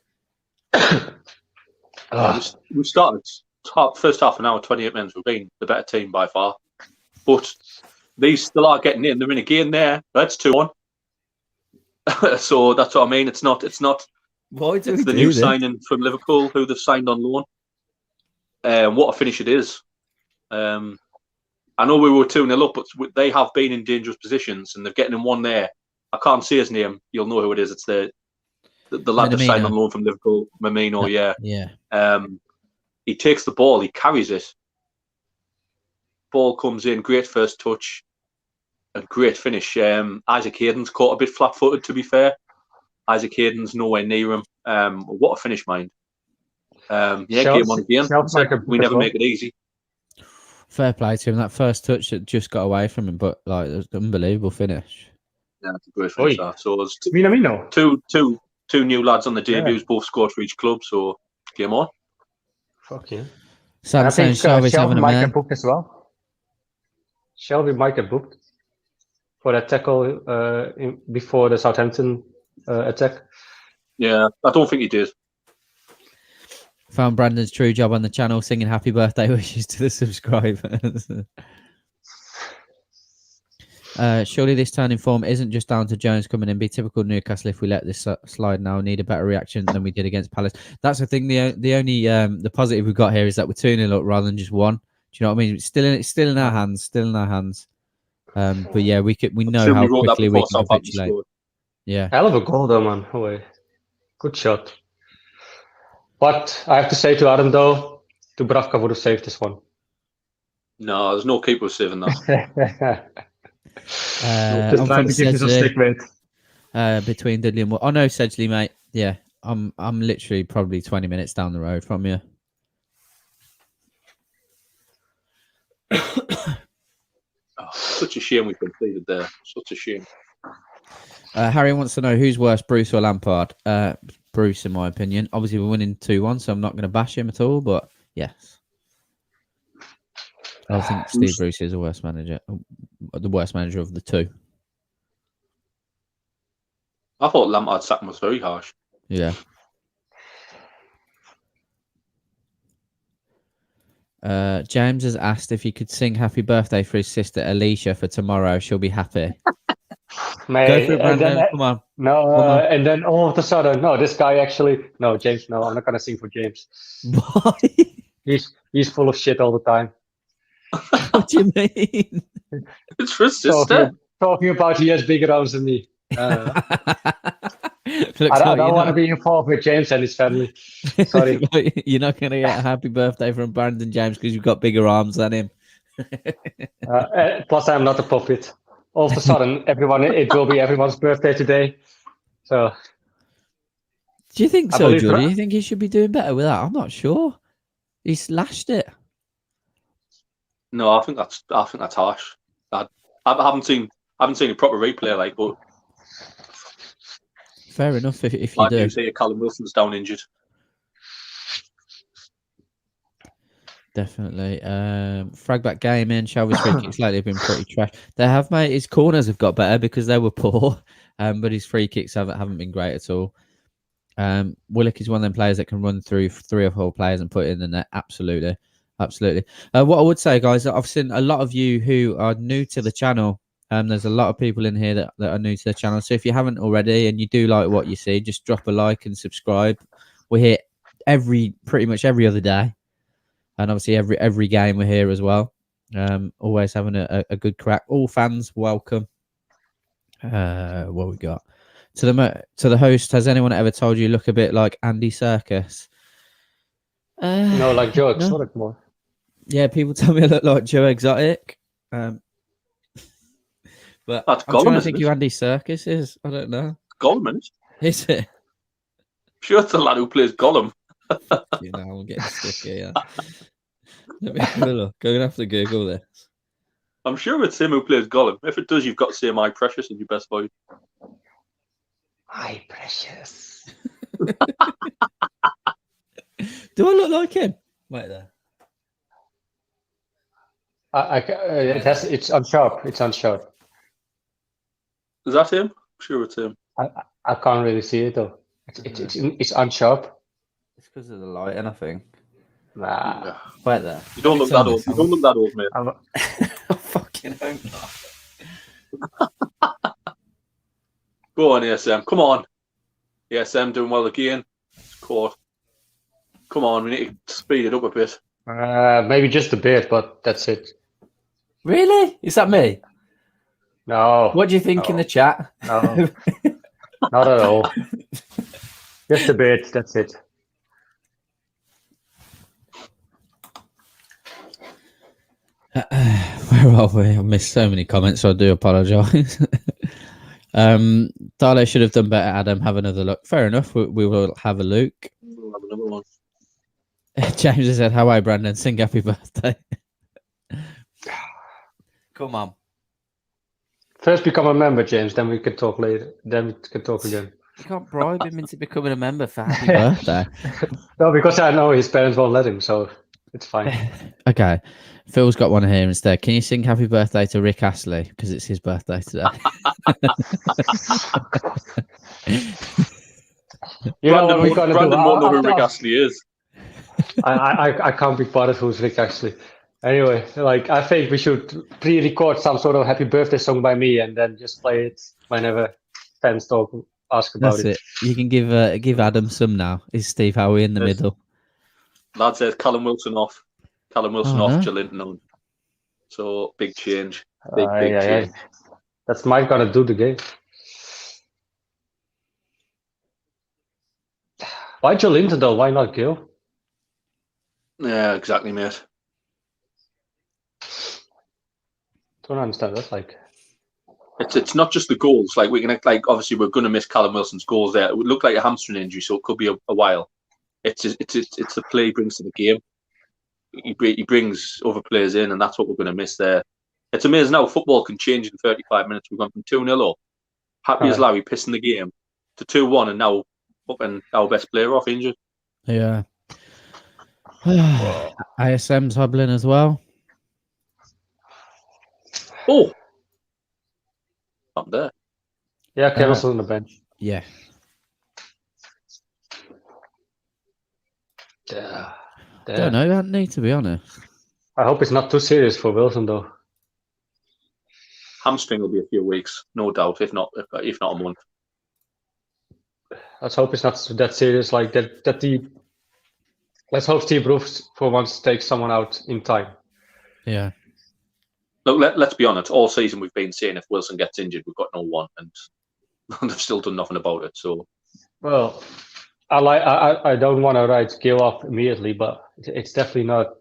We started first half an hour, 28 minutes. We've been the better team by far. But these still are getting in. They're in a game there. That's 2-1. So that's what I mean. It's not. Why do it's the do new this? signing from Liverpool who they've signed on loan. What a finish it is. I know we were 2-0 up, but they have been in dangerous positions, and they're getting in one there. I can't say his name. You'll know who it is. It's the lad that signed on loan from Liverpool, Mamino. Yeah. Yeah. He takes the ball, he carries it, ball comes in, great first touch, a great finish. Isaac Hayden's caught a bit flat-footed, to be fair. Isaac Hayden's nowhere near him. What a finish, mind. Game on again. We never make it easy. Fair play to him. That first touch that just got away from him, but like it was an unbelievable finish. Yeah, it's a great finish. That. So there's two new lads on the debuts, both scored for each club. So game on. Fuck yeah. So I'm saying Shelby's having a might man. get booked as well. Shelby might get booked for that tackle before the Southampton attack. Yeah, I don't think he did. Found Brandon's true job on the channel, singing happy birthday wishes to the subscribers. Surely this turn in form isn't just down to Jones coming in. Be typical Newcastle if we let this slide now. Need a better reaction than we did against Palace. That's the thing. The only the positive we've got here is that we're 2-0 up rather than just 1. Do you know what I mean? It's still in our hands. Still in our hands. But yeah, we know how quickly we can capitulate. Yeah. Hell of a goal though, man. Away. Good shot. But I have to say to Adam though, Dubravka would have saved this one. No, there's no keeper saving that. I'm from Sedgley, between Dudley and oh no, Sedgley, mate. Yeah, I'm literally probably 20 minutes down the road from you. Such a shame we completed there. Such a shame. Harry wants to know who's worse, Bruce or Lampard. Bruce, in my opinion. Obviously, we're winning 2-1, so I'm not going to bash him at all. But yes, I think Steve Bruce is the worst manager of the two. I thought Lampard's sack was very harsh. Yeah. James has asked if he could sing happy birthday for his sister Alicia for tomorrow. She'll be happy. Mate, Go for it, Brandon. Come on. No, Come on. And then all of a sudden, no, this guy actually, no, James, no, I'm not gonna sing for James. Why? He's full of shit all the time. What do you mean? It's for his sister. Talking about he has bigger arms than me. Look, I don't want to be involved with James and his family. Sorry. You're not going to get a happy birthday from Brandon James because you've got bigger arms than him. Plus, I'm not a puppet. All of a sudden, it will be everyone's birthday today. So, do you think so, Joe? Do you think he should be doing better with that? I'm not sure. He slashed it. No, I think that's harsh. I haven't seen a proper replay, like, but fair enough if you like do. You say Callum Wilson's down injured. Definitely. Fragback gaming, Shelby's free kicks lately have been pretty trash. They have, mate. His corners have got better because they were poor, but his free kicks haven't been great at all. Willock is one of them players that can run through 3 or 4 players and put it in the net. Absolutely. What I would say, guys, I've seen a lot of you who are new to the channel. There's a lot of people in here that are new to the channel. So if you haven't already and you do like what you see, just drop a like and subscribe. We're here pretty much every other day. And obviously every game we're here as well. Always having a good crack. All fans welcome. What we got? To the host, has anyone ever told you look a bit like Andy Serkis? No, like Joe Exotic more. Yeah, people tell me I look like Joe Exotic. But that's I'm trying to think who Andy Serkis is. I don't know. Gollum, is it? Sure, it's the lad who plays Gollum. You know, I'm getting stuck here. Let me have a look. I'm going to have to Google this. I'm sure it's him who plays Gollum. If it does, you've got to say My Precious in your best voice. My Precious. Do I look like him? Wait there. It's unsharp. It's unsharp. Is that him? I'm sure it's him. I can't really see it though. It's unsharp. It's because of the lighting, I think. Nah. Wait there. You don't look that old. You don't look that old, mate. I fucking hope not. Go on, ASM. Come on. ASM doing well again. Caught. Come on, we need to speed it up a bit. Maybe just a bit, but that's it. Really? Is that me? No. What do you think in the chat? No. Not at all. Just a bit, that's it. Where are we? I missed so many comments, so I do apologise. Darlo should have done better, Adam. Have another look. Fair enough. We will have a look. We'll have another one. James has said, "How are you, Brandon? Sing happy birthday." Come on. First become a member, James, then we can talk later. Then we can talk again. You can't bribe him into becoming a member for happy birthday. No, because I know his parents won't let him, so it's fine. Okay. Phil's got one here instead. Can you sing happy birthday to Rick Astley? Because it's his birthday today. You know what we're going to do? Brandon won't know who Rick Astley is. I can't be bothered who's Rick Astley. Anyway, like I think we should pre-record some sort of happy birthday song by me and then just play it whenever fans ask about That's it. You can give Adam some now. Is Steve Howie in the middle? Lad says Callum Wilson off. Callum Wilson Oh, off, no. Jolinton on. So big change. Big yeah, change. That's Mike gonna do the game. Why Jolinton though? Why not Gil? Yeah, exactly, mate. Don't understand that. Like, It's not just the goals. Like obviously we're going to miss Callum Wilson's goals there. It would look like a hamstring injury, so it could be a while. It's the play he brings to the game. He brings other players in, and that's what we're going to miss there. It's amazing how football can change in 35 minutes. We've gone from 2-0 up, happy as Larry, pissing the game, to 2-1, and now fucking our best player off injured. Yeah. ISM's hobbling as well. Oh, up there. yeah, Kevin's on the bench. Yeah. Don't know, Anthony, to be honest. I hope it's not too serious for Wilson though. Hamstring will be a few weeks, no doubt, if not a month. Let's hope it's not that serious. Like that. Let's hope Steve Bruce for once takes someone out in time. Yeah. Look, let's be honest. All season we've been saying if Wilson gets injured, we've got no one, and they've still done nothing about it. So, well, I don't want to write Gil off immediately, but it's definitely not.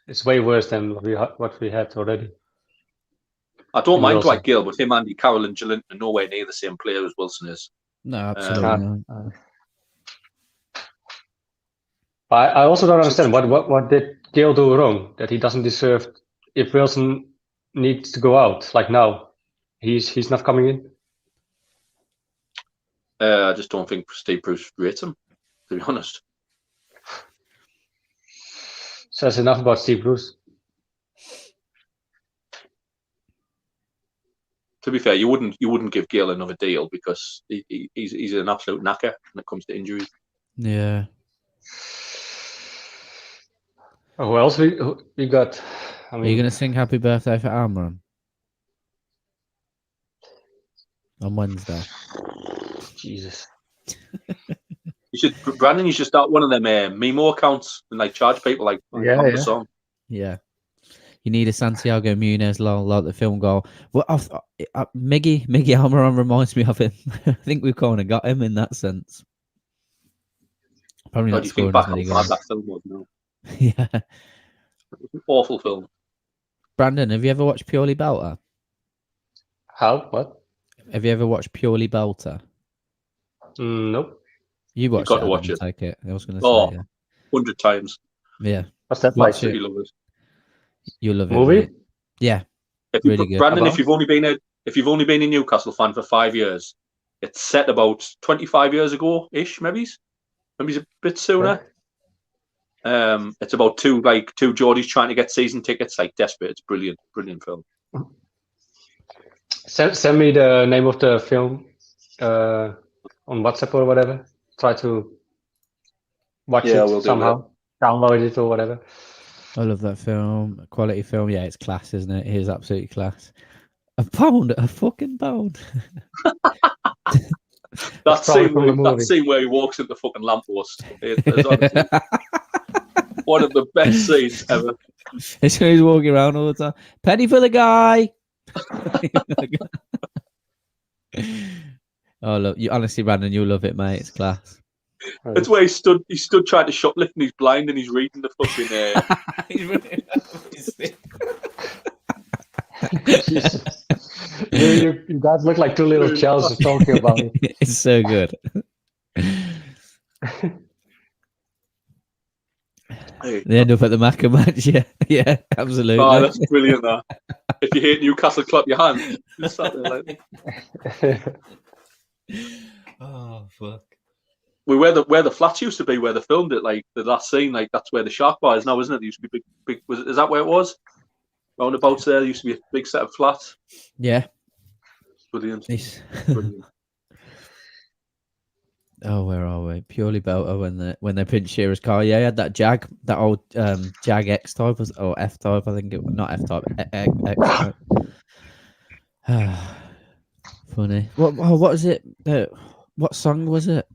It's way worse than what we had already. I don't mind Wilson. Dwight Gill, but him, Andy Carroll, and Jolinton are nowhere near the same player as Wilson is. No, absolutely not. I also don't understand what did Gil do wrong that he doesn't deserve. If Wilson needs to go out, like now, he's not coming in. I just don't think Steve Bruce rates him, to be honest. Says enough about Steve Bruce. To be fair, you wouldn't give Gale another deal because he's an absolute knacker when it comes to injuries. Yeah. Oh, who else we got? I mean, Are you going to sing happy birthday for Amron? On Wednesday. Jesus. Brandon, you should start one of them Mimo accounts and like charge people like the song. Yeah. You need a Santiago Munez like the film goal. Well, Miggy Almiron reminds me of him. I think we've kind of got him in that sense. Probably not scoring as many goals. That film was, no. Yeah. Awful film. Brandon, have you ever watched Purely Belter? How? What? Have you ever watched Purely Belter? Nope. You watched You've got it, to watch it. Take it. I was going to say, yeah. 100 times. Yeah. What's that Watch like? it. You love it. You'll love it. Movie? Mate. Yeah. Really good. Brandon, if you've only been a Newcastle fan for 5 years, it's set about 25 years ago ish, maybe a bit sooner. It's about two Geordies trying to get season tickets, like desperate. It's brilliant film. Send me the name of the film on WhatsApp or whatever. Try to watch it somehow. Download it or whatever. I love that film. Quality film. Yeah, it's class, isn't it? It is absolutely class. A fucking pound. That scene where he walks in the fucking lamppost. One of the best scenes ever. It's when he's walking around all the time. Penny for the guy. Oh, look, you honestly, Brandon, you'll love it, mate. It's class. It's where he stood trying to shoplift and he's blind and he's reading the fucking You guys look like two little Chelseas talking about it. It's so good. They end up at the Macca match, yeah. Yeah, absolutely. Oh, that's brilliant, that. If you hate Newcastle, clap your hand. Just sat there like... Oh, fuck. Where the flats used to be, where they filmed it, like the last scene, like that's where the shark bar is now, isn't it? It used to be big. Is that where it was? Roundabouts there used to be a big set of flats. Yeah. Brilliant. Brilliant. Oh, where are we? Purely Belter when they pinched Shearer's car. Yeah, he had that Jag, that old Jag X type or F type. I think it was not F type, X type. Funny. What is it? What song was it?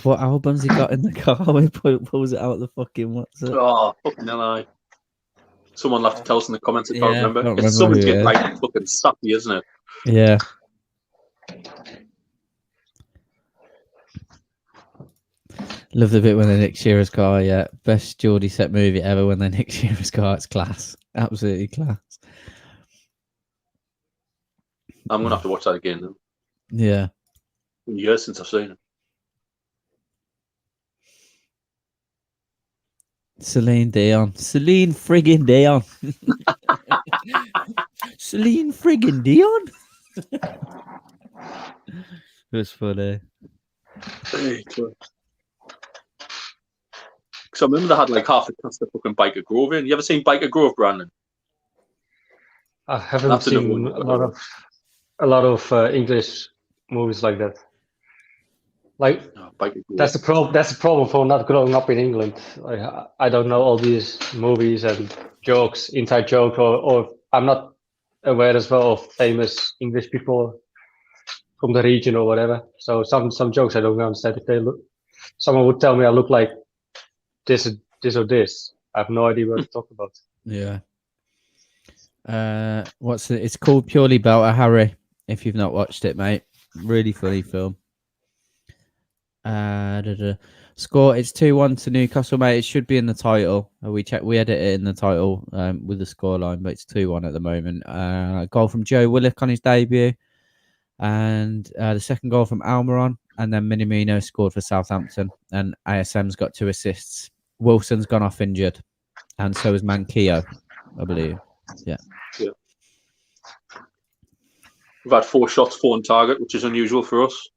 What album's he got in the car when he pulls it out of the fucking what's it? Oh, fucking hell, someone will have to tell us in the comments. I can't Yeah, remember. can't It's remember something who it getting is. like fucking sappy, isn't it? Yeah. Love the bit when they nick Shearer's car. Yeah, best Geordie set movie ever. When they nick Shearer's car, it's class. Absolutely class. I'm gonna have to watch that again. Then. Yeah. Years since I've seen it. Celine friggin' Dion. Celine friggin' Dion. It was funny. Because I remember they had like half the cast of fucking Biker Grove in. You ever seen Biker Grove, Brandon? I haven't That's another seen one. a lot of English movies like that. Like Biker Grove. that's the problem. That's the problem for not growing up in England. Like, I don't know all these movies and jokes, inside jokes, or I'm not aware as well of famous English people from the region or whatever. So some jokes I don't understand. If someone would tell me I look like this or this, I have no idea what to talk about. Yeah. It's called Purely Belter, Harry. If you've not watched it, mate, really funny film. Score, it's 2-1 to Newcastle, mate. It should be in the title. We edit it in the title with the scoreline, but it's 2-1 at the moment. Goal from Joe Willock on his debut, and the second goal from Almiron, and then Minamino scored for Southampton, and ASM's got 2 assists. Wilson's gone off injured, and so is Manquillo, I believe. Yeah. We've had 4 shots, 4 on target, which is unusual for us.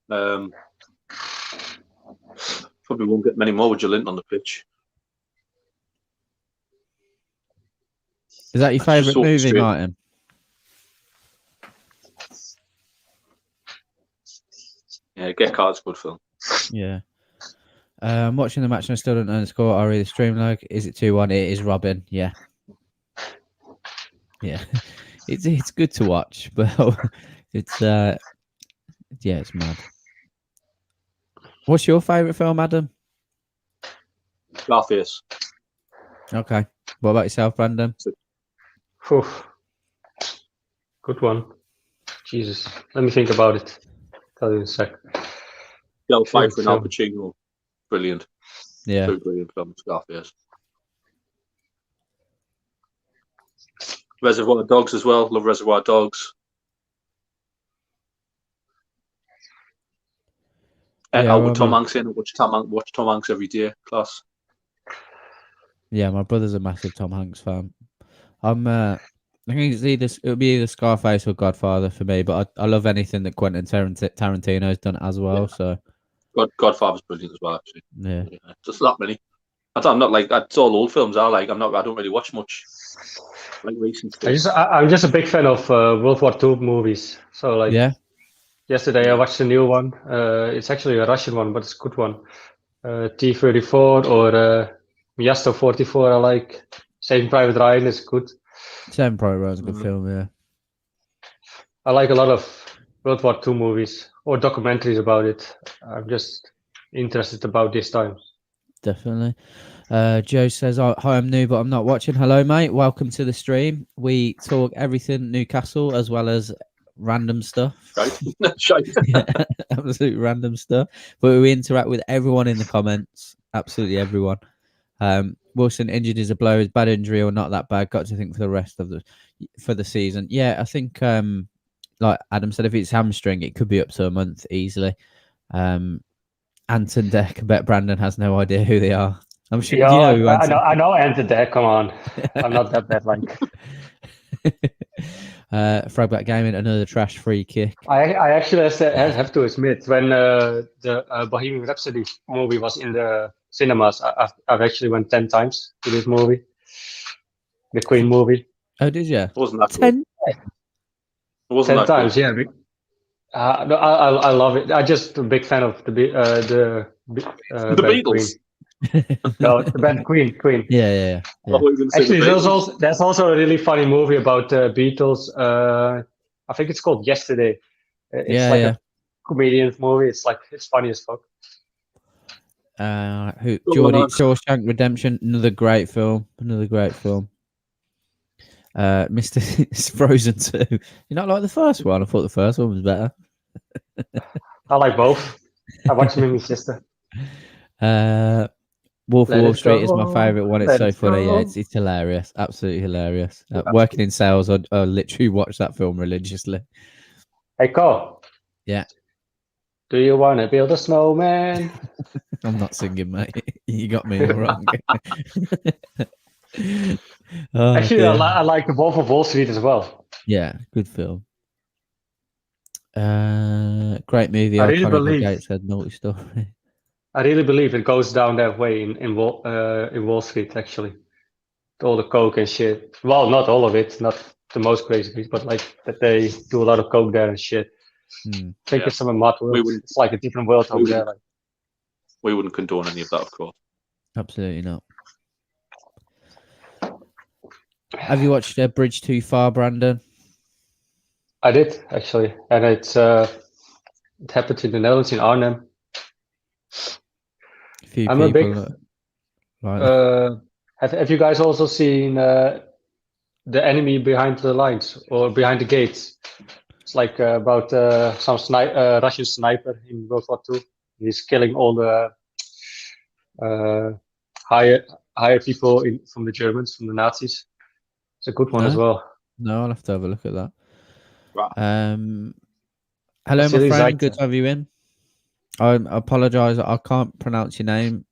Probably won't get many more with Jolinton on the pitch. Is that your favourite movie, Martin? Yeah, Get Card's a good film. Yeah. I'm watching the match and I still don't know the score. I read the stream log. Is it 2-1? It is Robin. Yeah. Yeah. It's good to watch, but it's it's mad. What's your favourite film, Adam? Scarface. Okay. What about yourself, Brandon? Oof. Good one. Jesus. Let me think about it. Tell you in a sec. Del Pfeiffer and Al Pacino. Brilliant. Yeah. 2 brilliant films, Scarface. Reservoir Dogs as well. Love Reservoir Dogs. With Tom Hanks in. Watch Tom Hanks every day. Class. Yeah, my brother's a massive Tom Hanks fan. I think it'll be either Scarface or Godfather for me, but I love anything that Quentin Tarantino's done as well. Yeah. So Godfather's brilliant as well, actually. Yeah. Just not many. I'm not like that's all old films I like. I don't really watch much like recent stuff. I'm just a big fan of World War II movies. So like yesterday I watched a new one. It's actually a Russian one, but it's a good one. T-34 or Miasto 44 I like. Saving Private Ryan is good. Saving Private Ryan is a good film, yeah. I like a lot of World War II movies or documentaries about it. I'm just interested about this time. Definitely. Joe says, hi, I'm new, but I'm not watching. Hello, mate. Welcome to the stream. We talk everything Newcastle as well as random stuff. Yeah, absolute random stuff. But we interact with everyone in the comments. Absolutely everyone. Wilson injured is a blow. Is bad injury or not that bad? Got to think for the rest of the season. Yeah, I think like Adam said, if it's hamstring, it could be up to a month easily. Anton Deck, I bet Brandon has no idea who they are. I'm sure Yeah, you know who Anton. I know Anton Deck. Come on, I'm not that bad. Like Throwback Gaming, another trash free kick. I actually have to admit, when the Bohemian Rhapsody movie was in the cinemas, I've actually went 10 times to this movie, the Queen movie. Oh, did you? Wasn't that 10? It wasn't 10 that times, good. yeah. No, I love it. I'm just a big fan of the band Beatles. Queen. No, the band Queen. Yeah. Actually, there's also a really funny movie about the Beatles. I think it's called Yesterday. It's a comedian movie. It's funny as fuck. Geordie, Shawshank Redemption, another great film. Mr. Frozen 2. You not like the first one? I thought the first one was better. I like both. I watched them with my sister. Wolf of Let Wall it Street is my go. favourite one. It's Let so it funny. go. Yeah, it's hilarious. Absolutely hilarious. Working in sales, I literally watch that film religiously. Hey, Cole. Yeah. Do you want to build a snowman? I'm not singing, mate. You got me wrong. Oh, Actually, dear. I like the Wolf of Wall Street as well. Yeah, good film. Great movie. I really Iconic believe- Gateshead multi-story. I really believe it goes down that way in Wall Street, actually. All the coke and shit. Well, not all of it, not the most crazy bit, but like that they do a lot of coke there and shit. I think it's some of Mud World. It's like a different world over there. Like. We wouldn't condone any of that, of course. Absolutely not. Have you watched Bridge Too Far, Brandon? I did, actually. And it happened in the Netherlands, in Arnhem. I'm a big... Have you guys also seen The Enemy Behind the Lines or Behind the Gates? It's like about some Russian sniper in World War II. He's killing all the higher people from the Germans, from the Nazis. It's a good one as well. No, I'll have to have a look at that. Right. Hello, Vasily my friend. Zaitsev. Good to have you in. I apologise. I can't pronounce your name.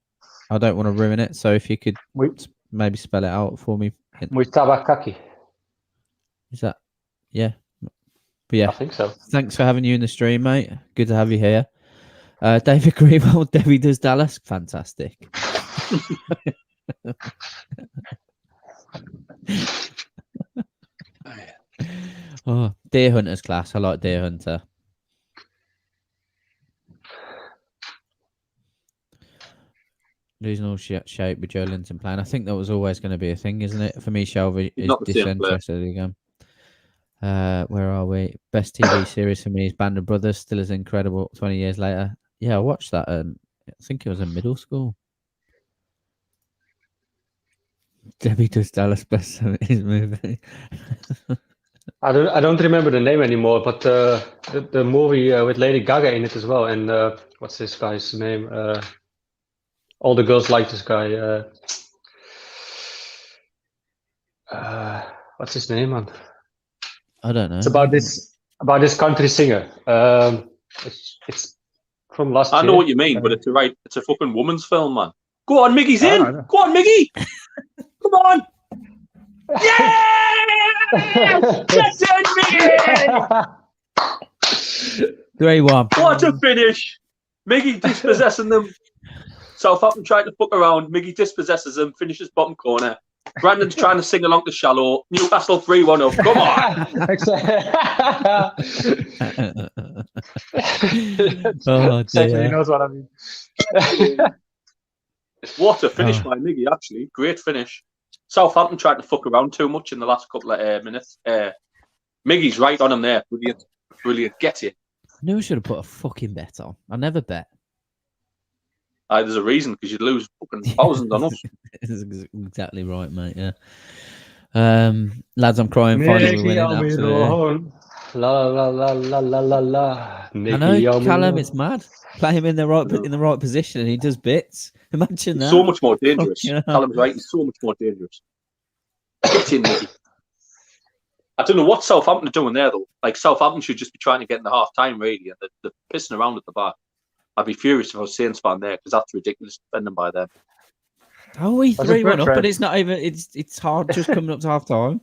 I don't want to ruin it. So if you could maybe spell it out for me. Mutabakaki. Is that? Yeah. But yeah. I think so. Thanks for having you in the stream, mate. Good to have you here. David Greenwald, Debbie Does Dallas. Fantastic. Oh, Deer Hunter's class. I like Deer Hunter. Losing all shape with Joe Linton playing. I think that was always going to be a thing, isn't it? For me, Shelby is Not the same player. disinterested again. Where are we? Best TV series for me is Band of Brothers. Still as incredible 20 years later. Yeah, I watched that. I think it was in middle school. Debbie Does Dallas, best 70s movie. I don't remember the name anymore, but the movie with Lady Gaga in it as well. And what's this guy's name? All the girls like this guy. What's his name, man? I don't know. It's about this country singer. It's from last year. I know what you mean, but it's a fucking woman's film, man. Go on, Miggy's in. Go on, Miggy. Come on. Yeah! Get in, Miggy! 3-1. What a finish. Miggy dispossessing them. Southampton trying to fuck around. Miggy dispossesses them, finishes bottom corner. Brandon's trying to sing along to Shallow. Newcastle 3-1 up. Come on. Oh, Exactly, dear. he knows what I mean. What a finish by Miggy, actually. Great finish. Southampton tried to fuck around too much in the last couple of minutes. Miggy's right on him there. Brilliant. Brilliant. Get it. I knew I should have put a fucking bet on. I never bet. There's a reason, because you'd lose fucking thousands on us. That's exactly right, mate. Yeah. Lads, I'm crying. Finally, we win it. Absolutely. La la la la la la la. I Mickey know, on Callum, me. it's mad. Play him in the right position and he does bits. Imagine He's that. so much more dangerous. Fucking hell. Callum's right. He's so much more dangerous. Get in, Mickey. I don't know what Southampton are doing there, though. Like, Southampton should just be trying to get in the half-time, really, and they're pissing around at the back. I'd be furious if I was Saints fan there, because that's ridiculous defending by them. Oh, we Was it 3-1 up, Brentford? but it's not even. It's hard just coming up to half time.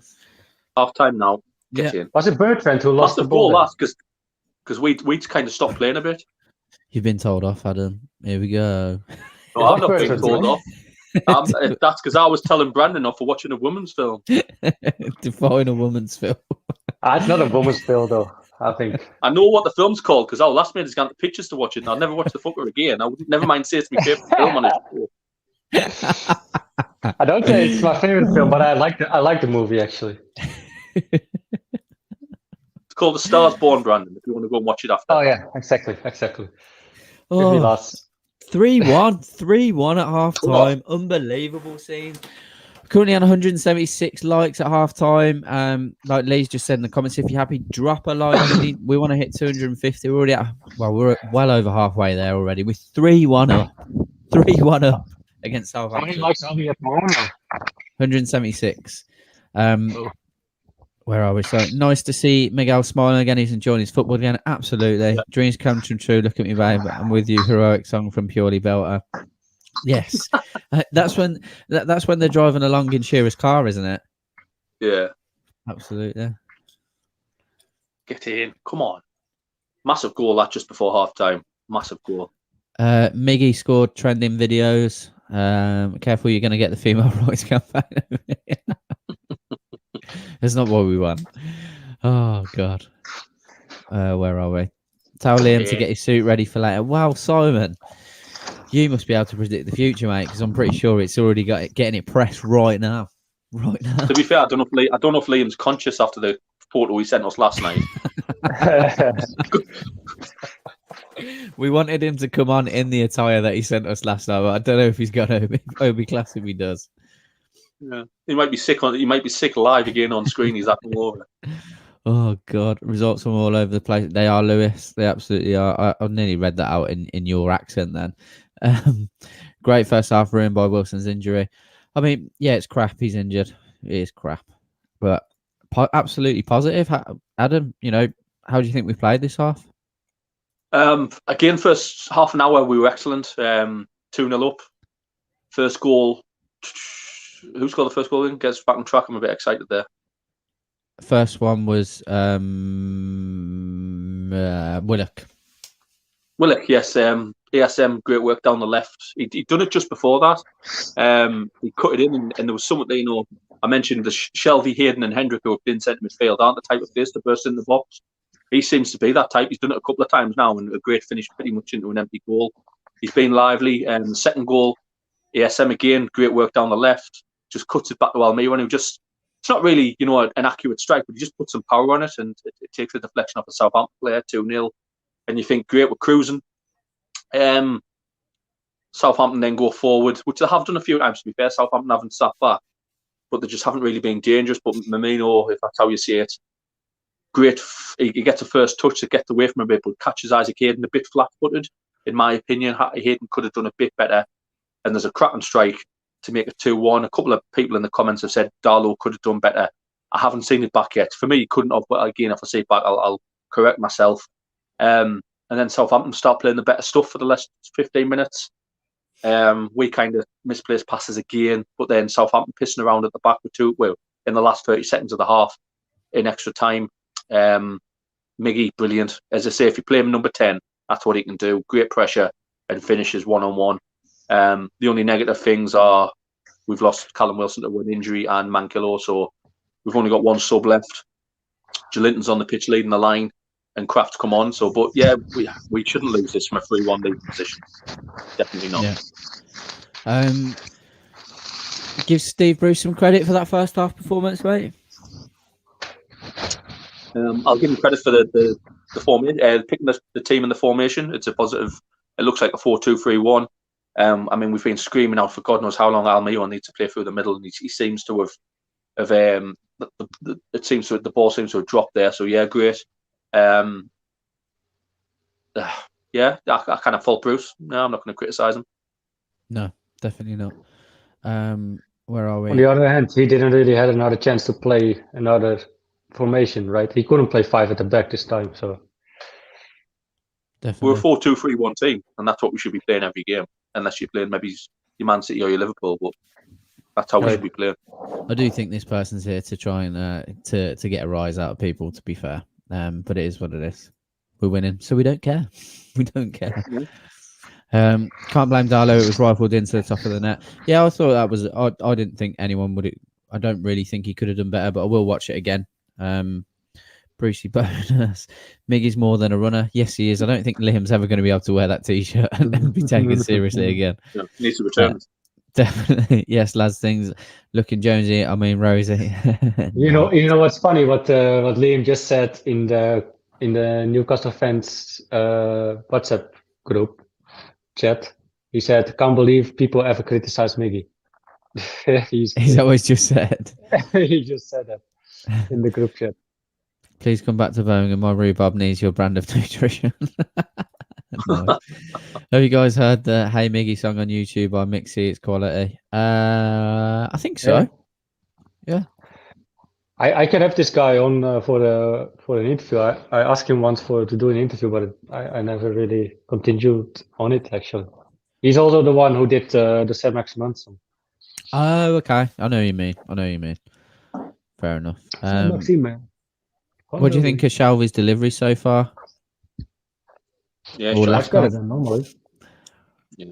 Half-time now. Get Yeah. in. Was it Bertrand who lost the Massive ball? goal, then? that, because we kind of stopped playing a bit. You've been told off, Adam. Here we go. No, I'm not being Bertrand, told yeah. off. That's because I was telling Brandon off for watching a woman's film. Define a woman's film. It's not a woman's film, though, I think. I know what the film's called because our last mate has gone to pictures to watch it, and I'll never watch the fucker again. I would never mind say it's my favourite film on it. I don't say it's my favorite film, but I like the movie, actually. It's called The Stars Born, Brandon, if you want to go and watch it after. Oh, yeah, exactly. If we Oh, lost. 3-1 at half time. Unbelievable scene. Currently on 176 likes at half time. Like Lee's just said in the comments, if you're happy, drop a like. We want to hit 250. We're already at, we're well over halfway there already. We're 3-1 up. 3-1 up against How many Southampton. likes are we at the moment? 176. Where are we? So nice to see Miguel smiling again. He's enjoying his football again. Absolutely. Yeah. Dreams come true. Look at me, babe. I'm with you. Heroic song from Purely Belter. Yes. That's when they're driving along in Shearer's car, isn't it? Yeah. Absolutely. Get in. Come on. Massive goal that just before half time. Massive goal. Miggy scored trending videos. Careful, you're going to get the female rights campaign. It's not what we want. Oh, God. Where are we? Tell Liam to get his suit ready for later. Wow, Simon. You must be able to predict the future, mate, because I'm pretty sure it's already getting it pressed right now. Right now. To be fair, I don't know if Liam's conscious after the photo he sent us last night. We wanted him to come on in the attire that he sent us last night, but I don't know if he's got Obi class if he does. Yeah, he might be sick live again on screen. He's up all over. Oh God! Results from all over the place. They are, Lewis. They absolutely are. I nearly read that out in your accent then. Great first half ruined by Wilson's injury. I mean, yeah, it's crap. He's injured. It is crap, but absolutely positive. Adam, how do you think we played this half? Again, first half an hour we were excellent. 2-0 up. First goal. Who scored the first goal? Gets back on track. I'm a bit excited there. First one was Willock. Willock, yes. ASM, great work down the left. He'd done it just before that. He cut it in, and there was something that, I mentioned the Shelvey, Hayden, and Hendrick who have been sent to midfield aren't the type of players to burst in the box. He seems to be that type. He's done it a couple of times now, and a great finish pretty much into an empty goal. He's been lively. The second goal, ASM again, great work down the left. Just cuts it back to Almiron, who just, it's not really, an accurate strike, but he just puts some power on it, and it takes a deflection off a Southampton player, 2-0. And you think, great, we're cruising. Southampton then go forward, which they have done a few times, to be fair. Southampton haven't sat back, but they just haven't really been dangerous. But Mamino, if that's how you see it, great. He gets a first touch that gets away from him a bit, but catches Isaac Hayden a bit flat-footed. In my opinion, Hayden could have done a bit better. And there's a cracking strike to make it 2-1. A couple of people in the comments have said Darlow could have done better. I haven't seen it back yet. For me, he couldn't have, but again, if I see it back, I'll correct myself. And then Southampton start playing the better stuff for the last 15 minutes. We kind of misplaced passes again, but then Southampton pissing around at the back with in the last 30 seconds of the half in extra time. Miggy, brilliant. As I say, if you play him number 10, that's what he can do. Great pressure and finishes one-on-one. The only negative things are we've lost Callum Wilson to an injury and Mankillo, so we've only got one sub left. Jolinton's on the pitch leading the line, and Kraft's come on. So, but yeah, we shouldn't lose this from a 3-1 lead position. Definitely not. Yeah. Give Steve Bruce some credit for that first half performance, mate. I'll give him credit for the formation, picking the team and the formation. It's a positive. It looks like a 4-2-3-1. I mean, we've been screaming out for God knows how long Almiron needs to play through the middle, and he seems to have it seems to the ball seems to have dropped there. So yeah, great. Yeah, I kind of fault Bruce. No, I'm not going to criticise him. No, definitely not. Where are we? On the other hand, he didn't really have another chance to play another formation, right? He couldn't play 5 at the back this time, so Definitely. We're a 4-2-3-1 team, and that's what we should be playing every game, unless you're playing maybe your Man City or your Liverpool, but that's how we should be playing. I do think this person's here to try and to get a rise out of people, to be fair. But it is what it is. We're winning, so we don't care. We don't care. Can't blame Darlow. It was rifled into the top of the net. Yeah, I thought that was. I didn't think anyone would. I don't really think he could have done better, but I will watch it again. Brucey bonus. Miggy's more than a runner. Yes, he is. I don't think Liam's ever going to be able to wear that T-shirt and be taken seriously again. Yeah, needs to return. Definitely. Yes, lads. Things looking Jonesy. I mean, Rosie. You know what's funny? What Liam just said in the Newcastle fans WhatsApp group chat. He said, "Can't believe people ever criticize Miggy." He's always just said. He just said that in the group chat. Please come back to Birmingham. My rhubarb needs your brand of nutrition. Nice. Have you guys heard the Hey Miggy song on YouTube by Mixie? It's quality. I think so. Yeah. I can have this guy on for an interview. I asked him once to do an interview, but I never really continued on it, actually. He's also the one who did the saint-maximin song. Oh, okay. I know what you mean. Fair enough. Saint-maximin. What do you think of Shelby's delivery so far? Yeah, much better than normally. Yeah,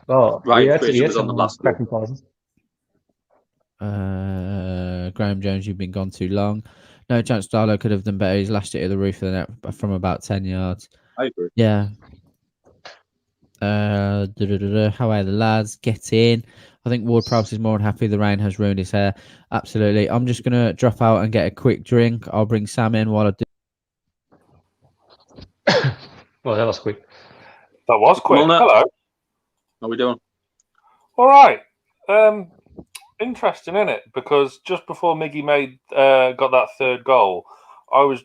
well, Ryan he Fraser had was on the some last cracking passes. Graham Jones, you've been gone too long. No chance Darlow could have done better. He's lashed it at the roof of the net from about 10 yards. I agree. Yeah. How are the lads? Get in. I think Ward Prowse is more than happy. The rain has ruined his hair. Absolutely. I'm just going to drop out and get a quick drink. I'll bring Sam in while I do. Well, that was quick. That was quick. Well, Hello. How are we doing? All right. Interesting, isn't it? Because just before Miggy got that third goal, I was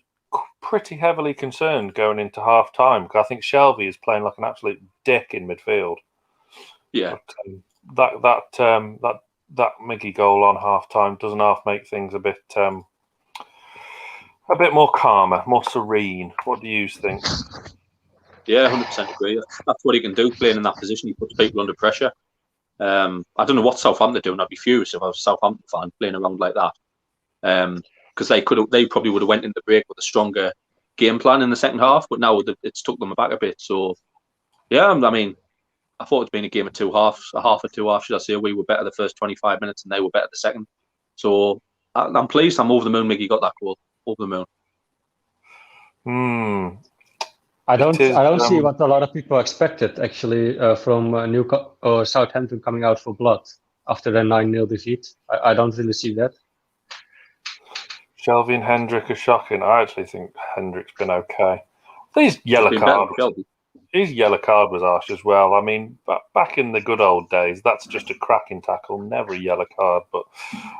pretty heavily concerned going into half time because I think Shelby is playing like an absolute dick in midfield. Yeah. But, that Miggy goal on half time doesn't half make things a bit more calmer, more serene. What do you think? Yeah, 100% agree. That's what he can do, playing in that position. He puts people under pressure. I don't know what Southampton are doing. I'd be furious if I was a Southampton fan playing around like that. Because they probably would have went into break with a stronger game plan in the second half, but now it's took them back a bit. So, yeah, I mean, I thought it'd been a game of two halves, a half of two halves, should I say. We were better the first 25 minutes and they were better the second. So, I'm pleased. I'm over the moon Miggy got that goal. Over the moon. I don't see what a lot of people expected actually from Newcastle or Southampton coming out for blood after their 9-0 defeat. I don't really see that. Shelby and Hendrick are shocking. I actually think Hendrick's been okay. His yellow card was harsh as well. I mean, back in the good old days, that's just a cracking tackle, never a yellow card. But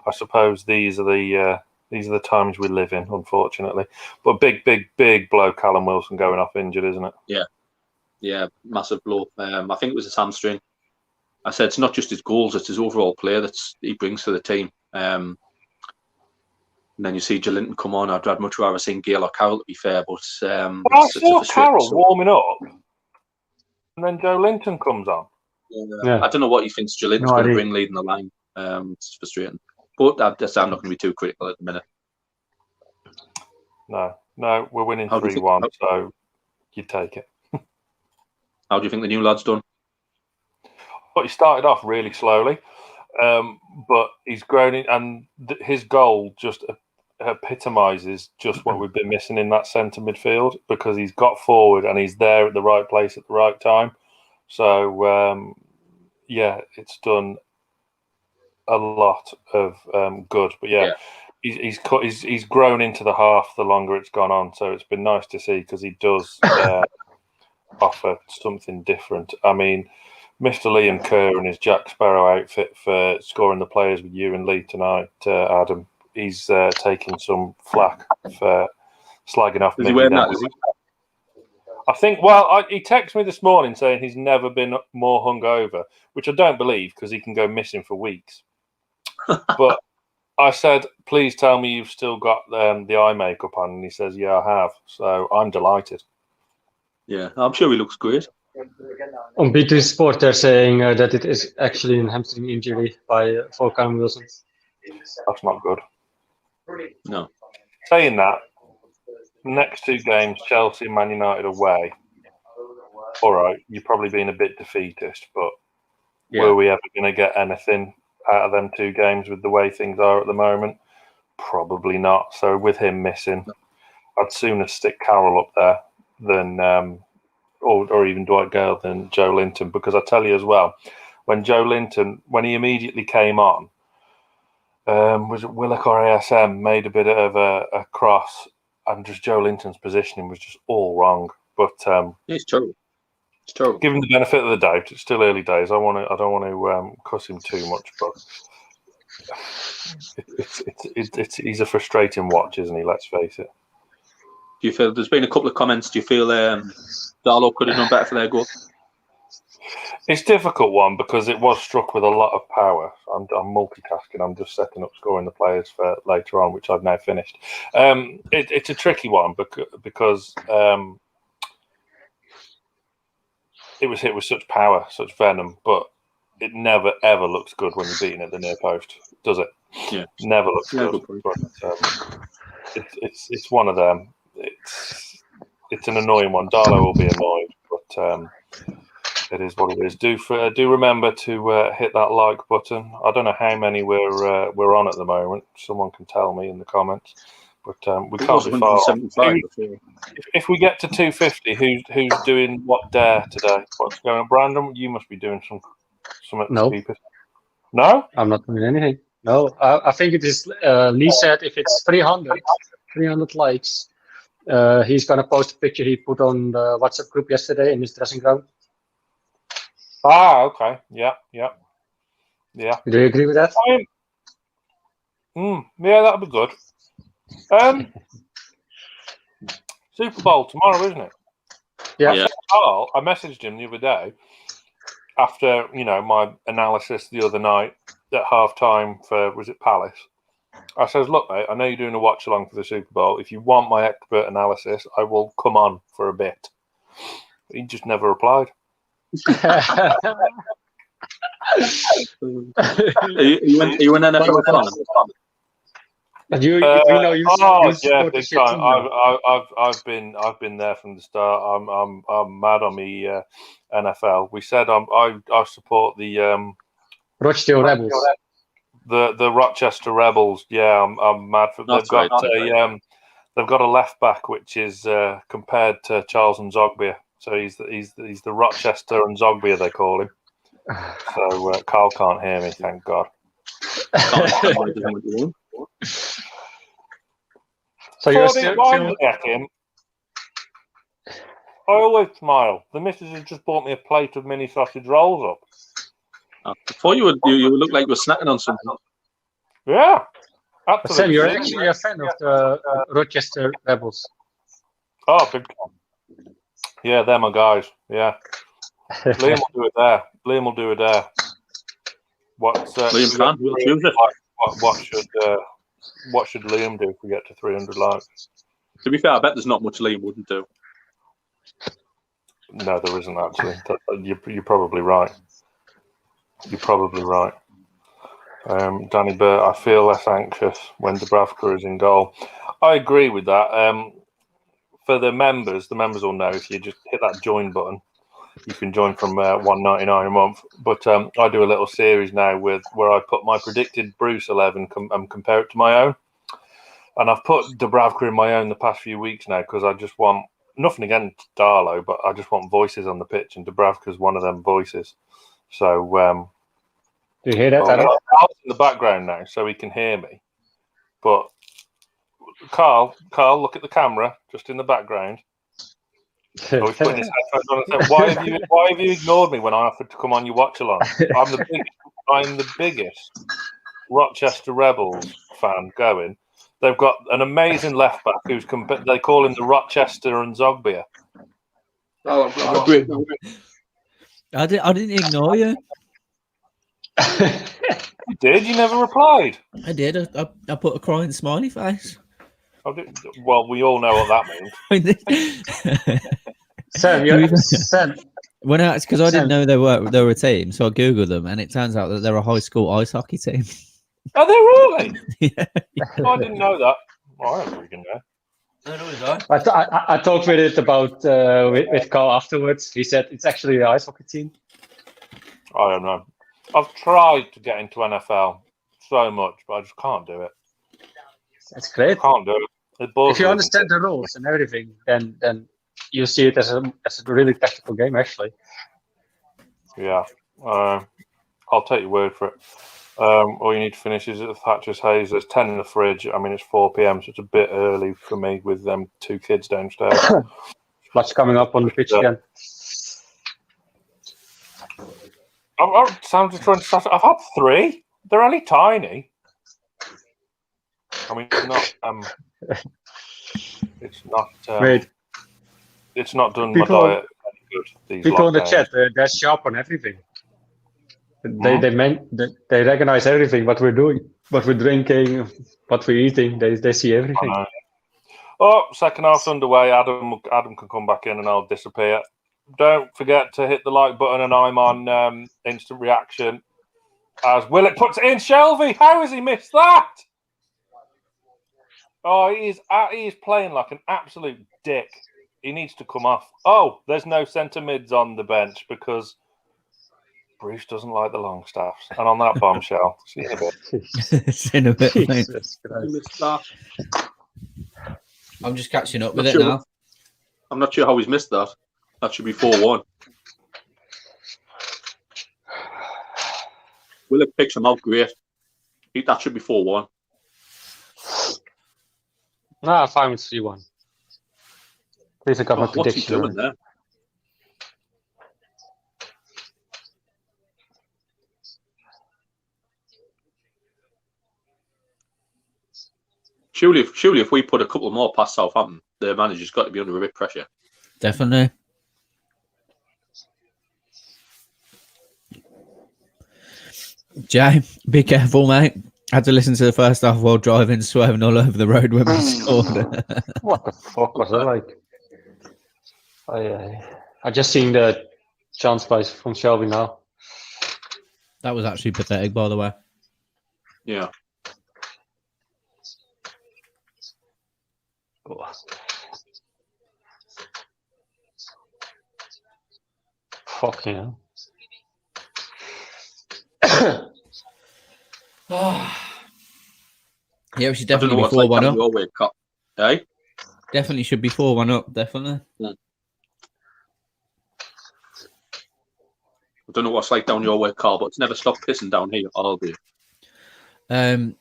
I suppose these are the times we live in, unfortunately. But big blow, Callum Wilson going off injured, isn't it? Yeah, massive blow. I think it was his hamstring. I said it's not just his goals; it's his overall play that he brings to the team. And then you see Joelinton come on. I'd much rather seen Gale or Carroll, to be fair. But I saw Carroll warming up, and then Joelinton comes on. Yeah. I don't know what he thinks Joelinton's going to bring leading the line. It's frustrating. But I'm not going to be too critical at the minute. No, we're winning 3-1, so you take it. How do you think the new lad's done? But he started off really slowly, but he's grown in, and his goal just epitomises just what we've been missing in that centre midfield, because he's got forward and he's there at the right place at the right time. So, it's done a lot of good, but he's grown into the half the longer it's gone on, so it's been nice to see because he does offer something different. I mean, Mr. Liam Kerr and his Jack Sparrow outfit for scoring the players with you and Lee tonight, Adam, he's taking some flack for slagging off Is he Miggy. wearing then. that? Is he? I think. Well, he texted me this morning saying he's never been more hungover, which I don't believe because he can go missing for weeks. But I said, "Please tell me you've still got the eye makeup on," and he says, "Yeah, I have." So I'm delighted. Yeah, I'm sure he looks great. On BT Sport, they're saying that it is actually a hamstring injury for Callum Wilson. That's not good. No. Saying that, next 2 games, Chelsea and Man United away. All right, you're probably being a bit defeatist, but were we ever going to get anything out of them 2 games with the way things are at the moment? Probably not. So with him missing, I'd sooner stick Carroll up there than, or even Dwight Gale than Joe Linton, because I tell you as well, when Joe Linton, when he immediately came on, was it Willock or ASM made a bit of a cross, and just Joe Linton's positioning was just all wrong. But it's terrible. It's terrible. Given the benefit of the doubt, it's still early days. I don't want to cuss him too much, but he's a frustrating watch, isn't he? Let's face it. Do you feel there's been a couple of comments? Do you feel Darlow could have done better for their goal? It's a difficult one because it was struck with a lot of power. I'm multitasking. I'm just setting up scoring the players for later on, which I've now finished. It's a tricky one because it was hit with such power, such venom, but it never ever looks good when you're beating at the near post, does it? Yeah, never looks good. But, it's one of them. It's an annoying one. Darlow will be annoyed, but it is what it is. Do remember to hit that like button. I don't know how many we're on at the moment. Someone can tell me in the comments. But we can't be far off. If we get to 250, who's doing what dare today? What's going on, Brandon? You must be doing something No. stupid. No, I'm not doing anything. No, I think it is. Lee said if it's 300 likes, he's gonna post a picture he put on the WhatsApp group yesterday in his dressing gown. Ah, okay. Yeah. Do you agree with that? Yeah, that'd be good. Super Bowl tomorrow, isn't it? Yeah. Carl, I messaged him the other day after my analysis the other night at half time for, was it Palace? I says, look, mate, I know you're doing a watch along for the Super Bowl. If you want my expert analysis, I will come on for a bit. He just never replied. Are you an NFL fan? You know you yeah, big time. I've been there from the start. I'm mad on the NFL. We said I support the Rochdale Rebels. The Rochester Rebels. Yeah, I'm mad for. They've got a left back which is compared to Charles Nzogbia. So he's the Rochester Nzogbia they call him. So Carl can't hear me, thank God. So you're still at him. I always smile. The missus has just bought me a plate of mini sausage rolls up. I thought you would look like you were snacking on something. Yeah. Sam, you're actually a fan of the Rochester Rebels. Oh, big time. Yeah, they're my guys. Yeah. Liam will do it there. Liam can. We'll choose it. What should Liam do if we get to 300 likes? To be fair, I bet there's not much Liam wouldn't do. No, there isn't actually. You're probably right. Danny Burt, I feel less anxious when Dubravka is in goal. I agree with that. For the members will know if you just hit that join button, you can join from $1.99 a month. But I do a little series now where I put my predicted Bruce 11 and compare it to my own. And I've put Dubravka in my own the past few weeks now because I just want, nothing against Darlow, but I just want voices on the pitch, and Dubravka's one of them voices. So do you hear that? Carl's in the background now, so he can hear me. But Carl, look at the camera, just in the background. So he's putting his headphones on and saying, why have you ignored me when I offered to come on your watch along? I'm the biggest Rochester Rebels fan going. They've got an amazing left back who's they call him the Rochester and Zogbia. Oh, great. I didn't ignore you. You did? You never replied? I did. I put a crying smiley face. Well, we all know what that means. Sam, When because I didn't know they were a team, so I googled them, and it turns out that they're a high school ice hockey team. Are they really? Yeah. Oh, I didn't know that. Well, I don't freaking know. I talked with it about with Carl afterwards. He said it's actually the ice hockey team. I don't know. I've tried to get into NFL so much, but I just can't do it. That's great. I can't do it. If you understand the rules and everything, then you see it as a really tactical game, actually. Yeah. I'll take your word for it. All you need to finish is at the Thatcher's Hayes. There's 10 in the fridge. I mean, it's 4 p.m, so it's a bit early for me with them 2 kids downstairs. Floods coming up on the pitch again. I'm just trying to start. I've had 3. They're only tiny. I mean, it's not. It's not. Wait. It's not done People- my diet any good. These People in the lockdowns. chat, they're sharp on everything. They recognize everything, what we're doing, what we're drinking, what we're eating. They see everything. I know. Oh, second half's underway. Adam can come back in and I'll disappear. Don't forget to hit the like button, and I'm on instant reaction. As Willett puts it in, Shelby. How has he missed that? Oh, he is playing like an absolute dick. He needs to come off. Oh, there's no centre mids on the bench because Bruce doesn't like the long staffs. And on that bombshell, see you in a bit. See you in a bit, mate. You missed that. I'm just catching up Not with it sure. now. I'm not sure how he's missed that. That should be 4-1. Willett picks him out great. That should be 4-1. Nah, fine with 3-1. At least I got my What's he prediction. doing there? Surely, if we put a couple more past Southampton, the manager's got to be under a bit of pressure. Definitely. Jay, be careful, mate. Had to listen to the first half while driving, swerving all over the road when we scored. What the fuck was that like? I just seen the chance plays from Shelby now. That was actually pathetic, by the way. Yeah. Fuck yeah. Yeah, we should I don't know definitely be what's like 4-1 down up. your way, Cop. Eh? Definitely should be 4-1 up, definitely. Yeah. I don't know what's like down your way, Carl, but it's never stopped pissing down here all day.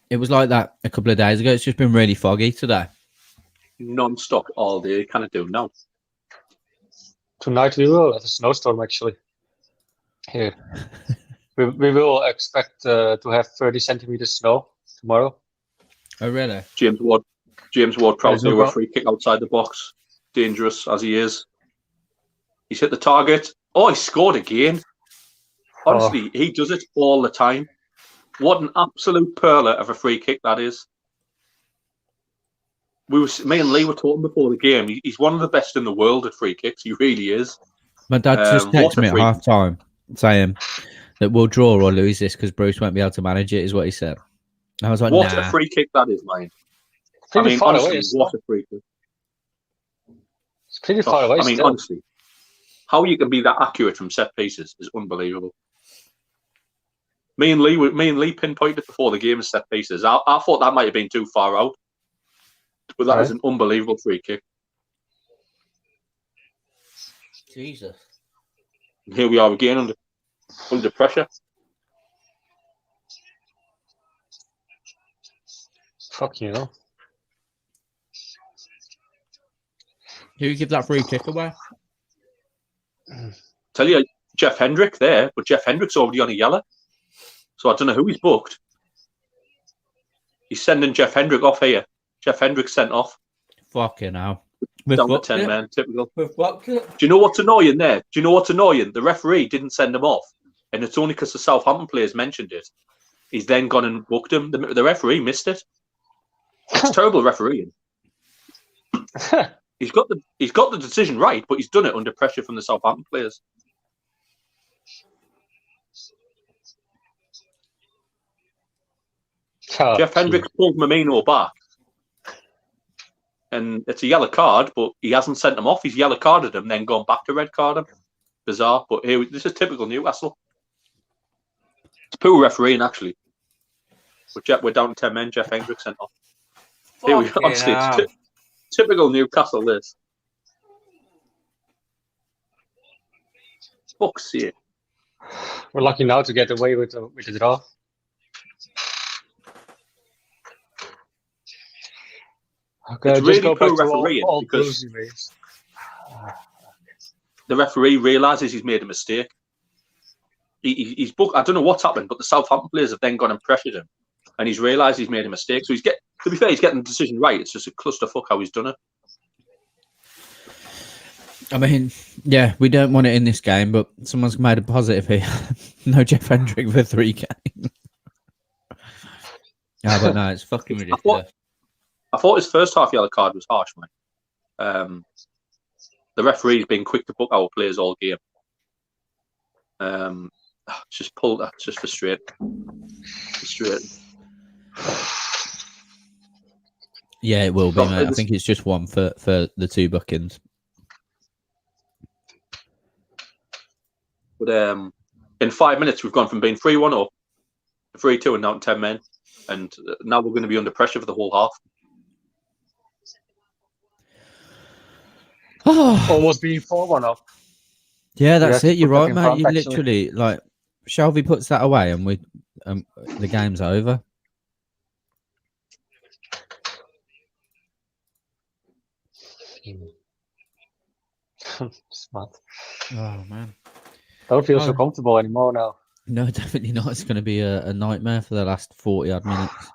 It was like that a couple of days ago. It's just been really foggy today. Non-stop all day. You kind of do now. Tonight we will have a snowstorm actually. Here. we will expect to have 30 centimeters snow tomorrow. Oh, really? James Ward proud There's to no do a go- free kick outside the box. Dangerous as he is. He's hit the target. Oh, he scored again. Honestly, he does it all the time. What an absolute perler of a free kick that is. Me and Lee were talking before the game. He's one of the best in the world at free kicks. He really is. My dad just what texted a me at free- half time saying that we'll draw or lose this because Bruce won't be able to manage it, is what he said. And I was like, What nah. a free kick that is, man. I Pretty mean, far honestly, away, isn't what a free kick. It's pretty far away. I mean, still. honestly, how you can be that accurate from set pieces is unbelievable. Me and Lee pinpointed before the game as set pieces. I thought that might have been too far out, but that is an unbelievable free kick. Jesus. And here we are again under pressure. Fuck you know. Who give that free kick away? Tell you, Jeff Hendrick there, but Jeff Hendrick's already on a yellow. So I don't know who he's booked. He's sending Jeff Hendrick off here. Jeff Hendrick sent off. Fucking hell. Down to 10 men, typical. We've blocked it. Do you know what's annoying there? Do you know what's annoying? The referee didn't send him off. And it's only because the Southampton players mentioned it. He's then gone and booked him. The referee missed it. It's terrible refereeing. He's got the decision right, but he's done it under pressure from the Southampton players. Jeff Hendricks pulled Mamino back. And it's a yellow card, but he hasn't sent him off. He's yellow carded him, then gone back to red card him. Bizarre, but here this is typical Newcastle. It's poor refereeing, actually. But we're down to 10 men. Jeff Hendricks sent off. Here we go. Honestly, it's typical Newcastle. This. Fuck's sake. We're lucky now to get away with the draw. Okay, it's just really go back poor to refereeing because the referee realises he's made a mistake. He's booked. I don't know what's happened, but the Southampton players have then gone and pressured him, and he's realised he's made a mistake. So to be fair, he's getting the decision right. It's just a clusterfuck how he's done it. I mean, yeah, we don't want it in this game, but someone's made a positive here. No Jeff Hendrick for 3 games. Yeah, but no, it's fucking ridiculous. I thought his first half yellow card was harsh, man. The referee's been quick to book our players all game. It's just pulled. It's just frustrating. Yeah, it will be, mate. I think it's just one for the 2 bookings. But in 5 minutes, we've gone from being 3-1 up to 3-2 and now to 10 men, and now we're going to be under pressure for the whole half. Almost being 4-1 up. Yeah, that's it. You're right, mate. You literally like Shelby puts that away, and we the game's over. Smart. Oh man, I don't feel so comfortable anymore now. No, definitely not. It's going to be a nightmare for the last 40-odd minutes.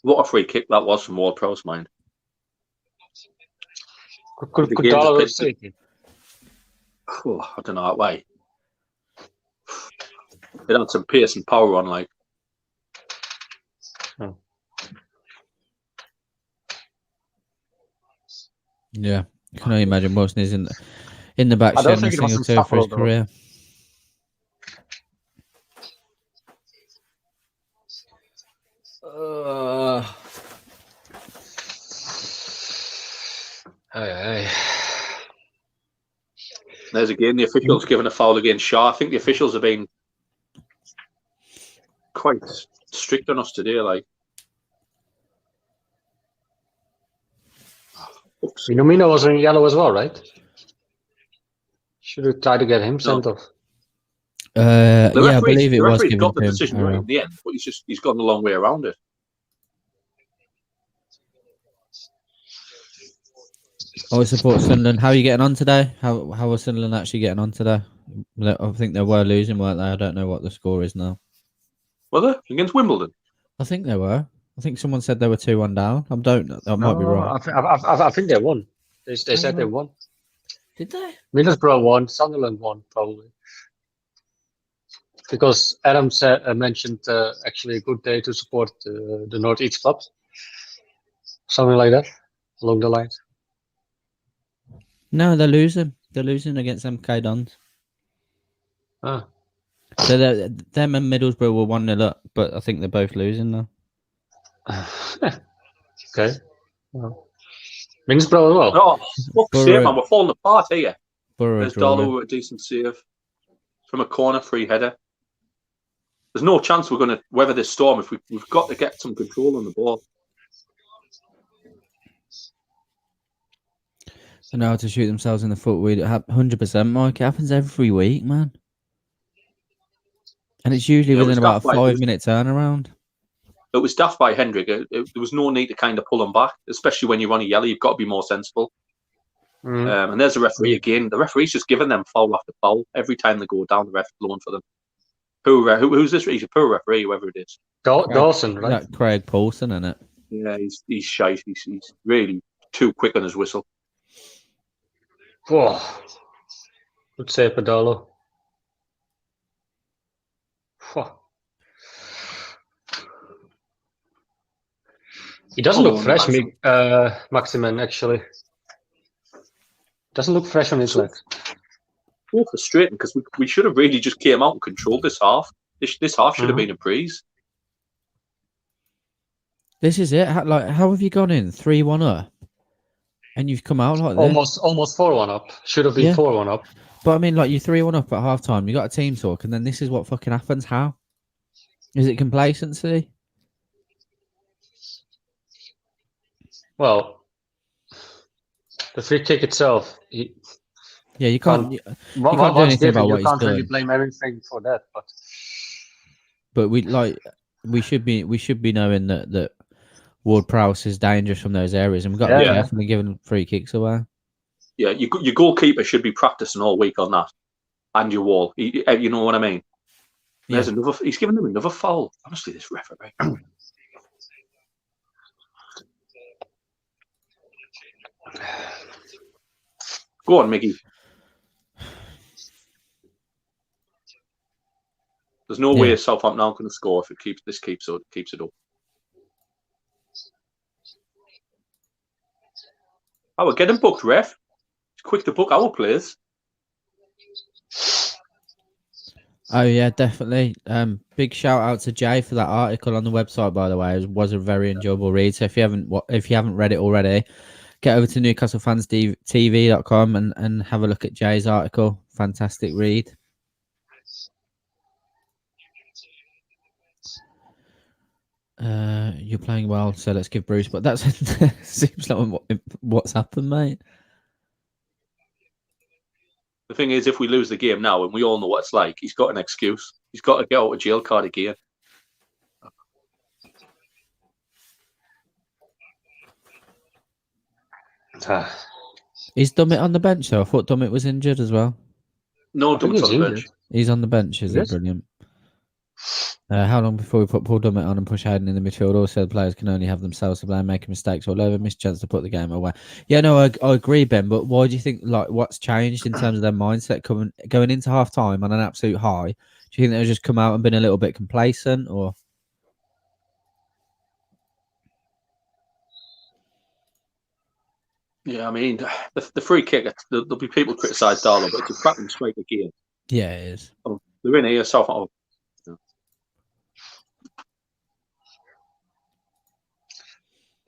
What a free kick that was from Ward Prowse, mind. Could Dollar see it? I don't know that way. It had some pace and power on, like. Yeah, I can only imagine Wilson is in the back shed a single two for his career. There's again the officials given a foul against Shaw. I think the officials have been quite strict on us today. Like, Minamino was in yellow as well, right? Should have tried to get him sent off. Yeah, I believe it was given got the to decision him. right in the end, but he's gone a long way around it. I support Sunderland. How are you getting on today? How are Sunderland actually getting on today? I think they were losing, weren't they? I don't know what the score is now. Were they against Wimbledon? I think they were. I think someone said they were 2-1 down. I might be wrong. I think they won. They said they won. Did they? Middlesbrough won. Sunderland won, probably. Because Adam mentioned actually a good day to support the North East clubs. Something like that, along the lines. No, they're losing. They're losing against MK Dons. Ah. So them and Middlesbrough were 1-0 up, but I think they're both losing now. Okay. Well. Middlesbrough as well. Oh, fuck's sake, man. We're falling apart here. There's Darlow with a decent save from a corner, free header. There's no chance we're going to weather this storm if we've got to get some control on the ball. So now to shoot themselves in the foot, 100%, Mike. It happens every week, man. And it's usually within about a 5-minute turnaround. It was daft by Hendrick. There was no need to kind of pull him back, especially when you're on a yellow. You've got to be more sensible. And there's a referee again. The referee's just giving them foul after foul. Every time they go down, the ref's blowing for them. Who's this? He's a poor referee, whoever it is. Dawson, right? That Craig Paulson, isn't it? Yeah, he's shite. He's really too quick on his whistle. Oh, would say Padolo. Oh. He doesn't look fresh, Maximin, actually. Doesn't look fresh on his legs. So frustrating, because we should have really just came out and controlled this half. This half should have been a breeze. This is it. How have you gone in 3-1 up, and you've come out like this? Almost 4-1 up. Should have been 4-1 up. But I mean, like, you're 3-1 up at half time. You got a team talk, and then this is what fucking happens. How? Is it complacency? Well, the free kick itself. You can't. You can't do what's anything different, about what you he's can't doing. really blame everything for that. But we should be knowing that Ward-Prowse is dangerous from those areas, and we've got to be careful in giving free kicks away. Yeah, your goalkeeper should be practicing all week on that, and your wall. You know what I mean? There's another. He's giving them another foul. Honestly, this referee. Go on, Miggy. There's no way Southampton are going to score if this keeps it up. Oh, we're getting booked, ref. It's quick to book our players. Oh yeah, definitely. Big shout out to Jay for that article on the website. By the way, it was a very enjoyable read. So if you haven't read it already, get over to NewcastleFansTV.com and have a look at Jay's article. Fantastic read. You're playing well, so let's give Bruce. But that seems like what's happened, mate. The thing is, if we lose the game now, and we all know what it's like, he's got an excuse. He's got to get out of jail card again. Is Dummett on the bench though? I thought Dummett was injured as well. No, Dummett's on the bench. He's on the bench, is it? Brilliant. How long before we put Paul Dummett on and push Hayden in the midfield? Also, the players can only have themselves to blame, making mistakes all over, missed chance to put the game away. Yeah, no, I agree, Ben. But why do you think, like, what's changed in terms of their mindset going into half time on an absolute high? Do you think they've just come out and been a little bit complacent, or? Yeah, I mean, the free kick. There'll be people criticise Darlow, but it's a cracking strike again. Yeah, it is. Oh, they're in here, Southampton.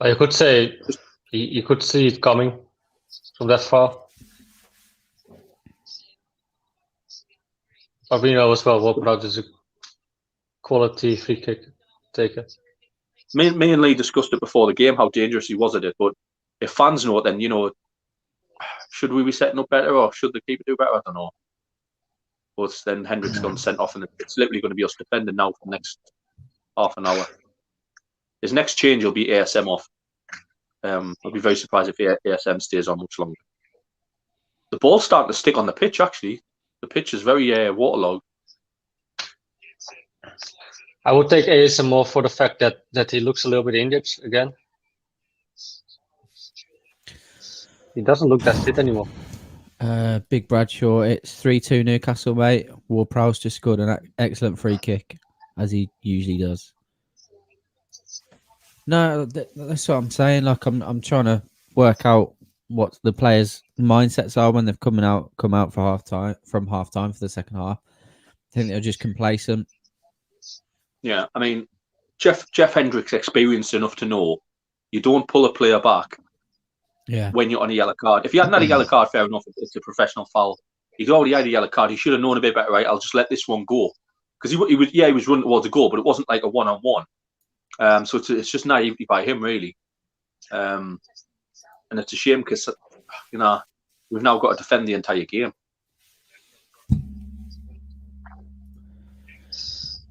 You could say you could see it coming from that far. But we know as well Ward-Prowse is a quality free kick taker. Me and Lee discussed it before the game, how dangerous he was at it. But if fans know it, then, should we be setting up better, or should the keeper do better? I don't know. But then Hendrick's gone sent off, and it's literally going to be us defending now for the next half an hour. His next change will be ASM off. I'll be very surprised if ASM stays on much longer. The ball's starting to stick on the pitch, actually. The pitch is very waterlogged. I would take ASM off for the fact that he looks a little bit injured again. He doesn't look that fit anymore. Big Bradshaw, it's 3-2 Newcastle, mate. Ward-Prowse just scored an excellent free kick, as he usually does. No, that's what I'm saying. Like, I'm trying to work out what the players' mindsets are when they've come out for half time for the second half. I think they're just complacent. Yeah, I mean, Jeff Hendrick's experienced enough to know you don't pull a player back. Yeah. When you're on a yellow card. If he hadn't had a yellow card, fair enough. It's a professional foul. He's already had a yellow card. He should have known a bit better. Right, I'll just let this one go, because he was running towards a goal, but it wasn't like a one-on-one. So it's just naivety by him, really. And it's a shame because, we've now got to defend the entire game.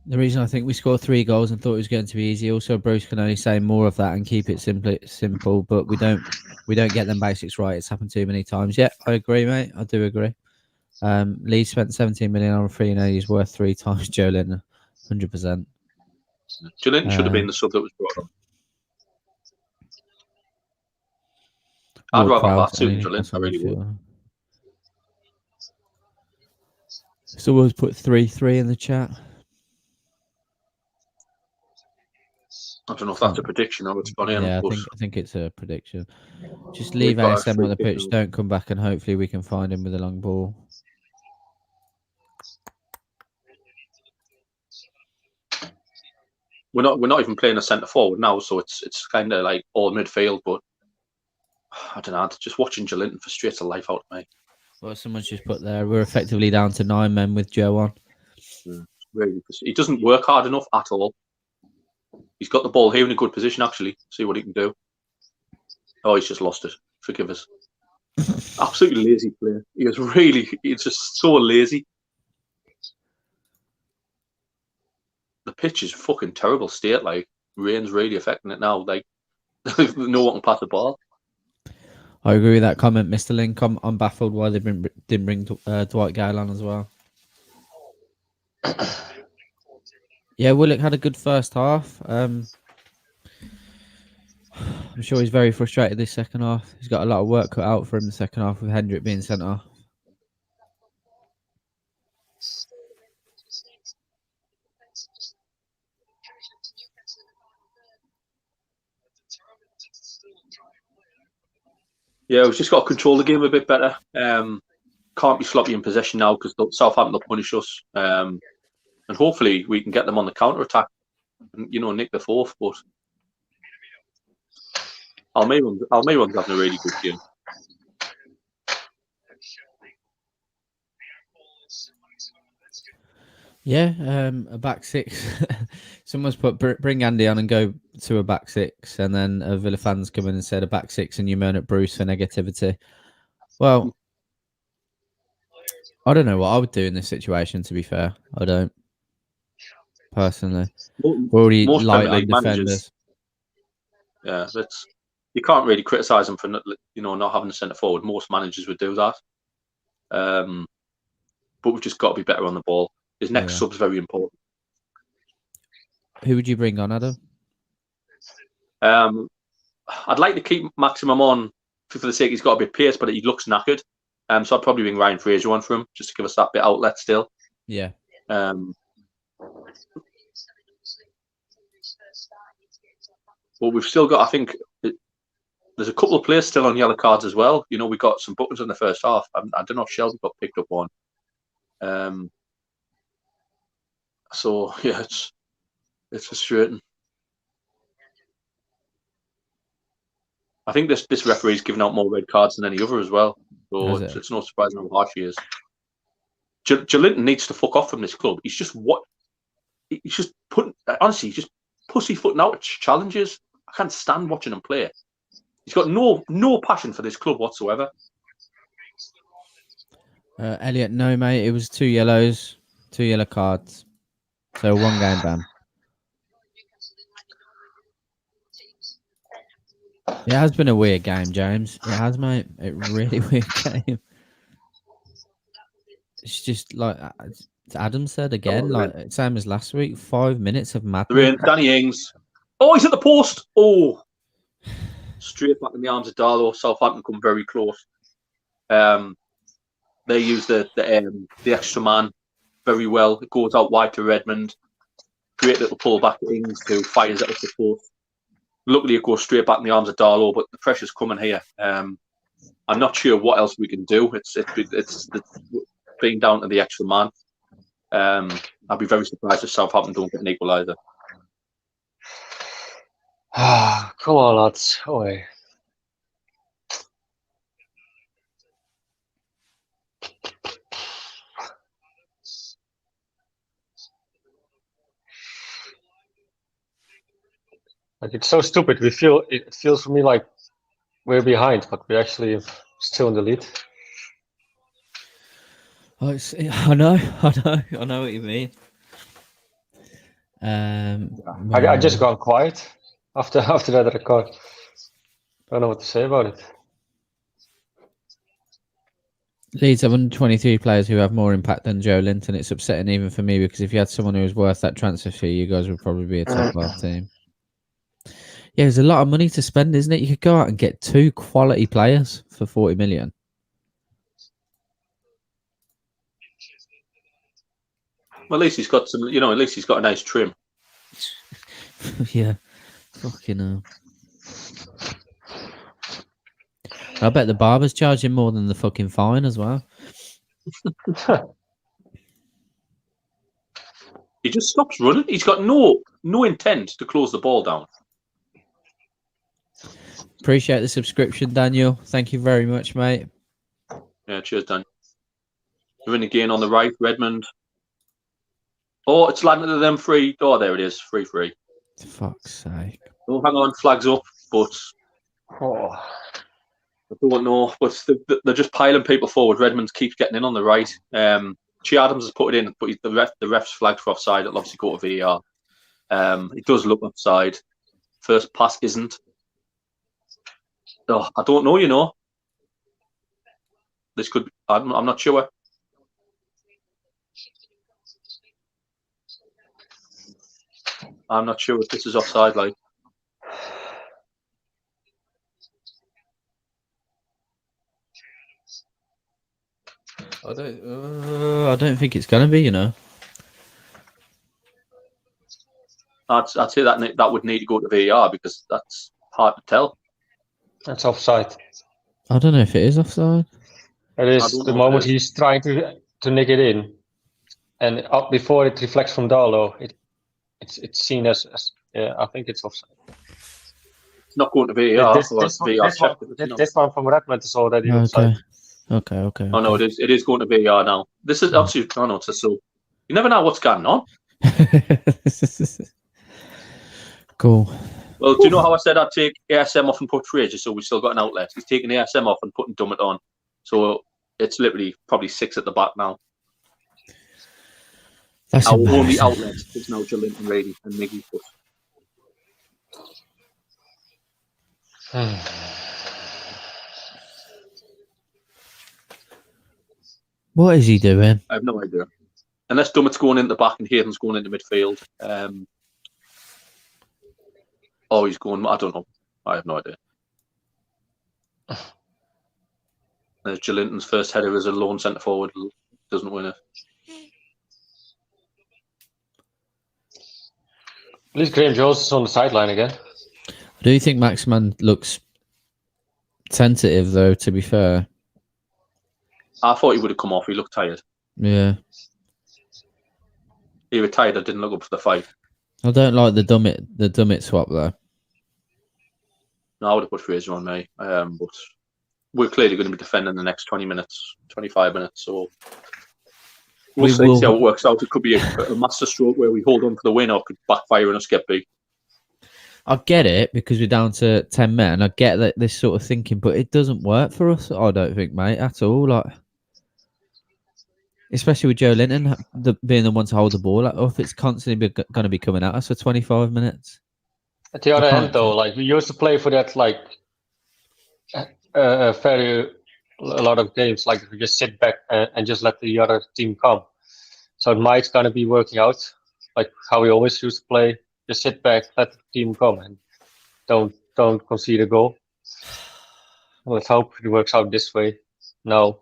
The reason I think we scored 3 goals and thought it was going to be easy. Also, Bruce can only say more of that and keep it simple, but we don't get them basics right. It's happened too many times. Yeah, I agree, mate. I do agree. Leeds spent 17 million on Frino. He's worth 3 times Joe Linton, 100%. Joe Linton should have been the sub that was brought on. I'd rather have that too than Joe Linton. I really would. Someone's put 3-3 in the chat. I don't know if that's a prediction or it's funny. Yeah, I think it's a prediction. Just leave ASM on the pitch. Don't come back, and hopefully we can find him with a long ball. We're not even playing a centre forward now, so it's kind of like all midfield. But I don't know. Just watching Joe Linton frustrates the life out of me. Well, someone's just put there. We're effectively down to 9 men with Joe on. Really, he doesn't work hard enough at all. He's got the ball here in a good position, actually. See what he can do. Oh, he's just lost it. Forgive us. Absolutely lazy player. He's just so lazy. The pitch is fucking terrible state. Like, rain's really affecting it now. Like, no one can pass the ball. I agree with that comment, Mr. Link. I'm baffled why they didn't bring Dwight Gale on as well. Yeah, Willock had a good first half. I'm sure he's very frustrated this second half. He's got a lot of work cut out for him the second half with Hendrick being sent off. Yeah, we've just got to control the game a bit better. Can't be sloppy in possession now because Southampton will punish us. And hopefully we can get them on the counter attack and nick the fourth. But Almiron's having a really good game. Yeah, a back six. Someone's put bring Andy on and go to a back six, and then a Villa fans come in and said a back six, and you moan at Bruce for negativity. Well, I don't know what I would do in this situation. To be fair, I don't personally. We're already light on defenders. Yeah, you can't really criticise them for not having a centre forward. Most managers would do that. But we've just got to be better on the ball. His next sub's very important. Who would you bring on, Adam? I'd like to keep Maximum on for the sake he's got a bit of pace, but he looks knackered. So I'd probably bring Ryan Fraser on for him just to give us that bit outlet still. Yeah. But we've still got, I think, there's a couple of players still on yellow cards as well. We got some buttons in the first half. I don't know if Shelby got picked up one. So yeah, it's frustrating. I think this referee's giving out more red cards than any other as well. So it's no surprise how harsh he is. Joe Linton needs to fuck off from this club. He's just honestly, he's just pussyfooting out challenges. I can't stand watching him play. He's got no passion for this club whatsoever. Elliot, no mate, it was 2 yellow cards. So 1 game ban. It has been a weird game, James. It has, mate. A really weird game. It's just like Adam said again, like same as last week. 5 minutes of madness. Danny Ings. Oh, he's at the post. Oh, straight back in the arms of Darlow. Southampton come very close. They use the extra man very well. It goes out wide to Redmond. Great little pull back to Ings who fires it up the post. Luckily, it goes straight back in the arms of Darlow, but the pressure's coming here. I'm not sure what else we can do. It's being down to the extra man. I'd be very surprised if Southampton don't get an equaliser. Come on, lads. Away. Like, it's so stupid. It feels for me like we're behind, but we're actually still in the lead. Oh, I know what you mean. I just gone quiet after that record. I don't know what to say about it. Leeds have 123 players who have more impact than Joe Linton. It's upsetting even for me because if you had someone who was worth that transfer fee, you guys would probably be a top 5 team. Yeah, there's a lot of money to spend, isn't it? You could go out and get 2 quality players for 40 million. Well, at least he's got some, at least he's got a nice trim. Yeah. Fucking hell. I bet the barber's charging more than the fucking fine as well. He just stops running. He's got no intent to close the ball down. Appreciate the subscription, Daniel. Thank you very much, mate. Yeah, cheers, Dan. You're in again on the right, Redmond. Oh, it's landed to them free. Oh, there it is. 3-3. For fuck's sake. Oh, hang on, flags up, but I don't know. But they're just piling people forward. Redmond keeps getting in on the right. Chi Adams has put it in, but the ref's flagged for offside. It'll obviously go to VAR. It does look offside. First pass isn't. Oh, I don't know, This could be, I'm not sure. I'm not sure if this is offside, like. I don't think it's gonna be, I'd say that would need to go to VAR because that's hard to tell. That's offside. I don't know if it is offside. It is the moment he's trying to nick it in, and up before it reflects from Darlow, it's seen as I think it's offside. It's not going to VAR. This one from Redmond is already offside. Okay. Oh no, it is going to VAR now. This is actually it's a so. You never know what's going on. Cool. Well, do you know how I said I'd take ASM off and put Fraser so we've still got an outlet? He's taking ASM off and putting Dummett on. So it's literally probably 6 at the back now. That's our embarrassing. only outlet is now Jolinton, Rady and Miggy. What is he doing? I have no idea. Unless Dummett's going into the back and Hayden's going into midfield. He's going. I don't know. I have no idea. There's Jolinton's first header as a lone centre forward. Doesn't win it. At least Graham Jones is on the sideline again. Do you think Maximin looks tentative, though, to be fair? I thought he would have come off. He looked tired. Yeah. He was tired. I didn't look up for the fight. I don't like the Dummett swap, though. No, I would have put Fraser on me. But we're clearly going to be defending the next 20 minutes, 25 minutes. So we'll see how it works out. It could be a master stroke where we hold on for the win, or could backfire and us get beat. I get it because we're down to 10 men. I get that this sort of thinking, but it doesn't work for us. I don't think, mate, at all. Like, especially with Joe Linton being the one to hold the ball. Like, if it's constantly going to be coming at us for 25 minutes. At the other hand, though, like we used to play for that, like a lot of games. Like we just sit back and just let the other team come. So it might kind of be working out, like how we always used to play. Just sit back, let the team come, and don't concede a goal. Let's hope it works out this way. No.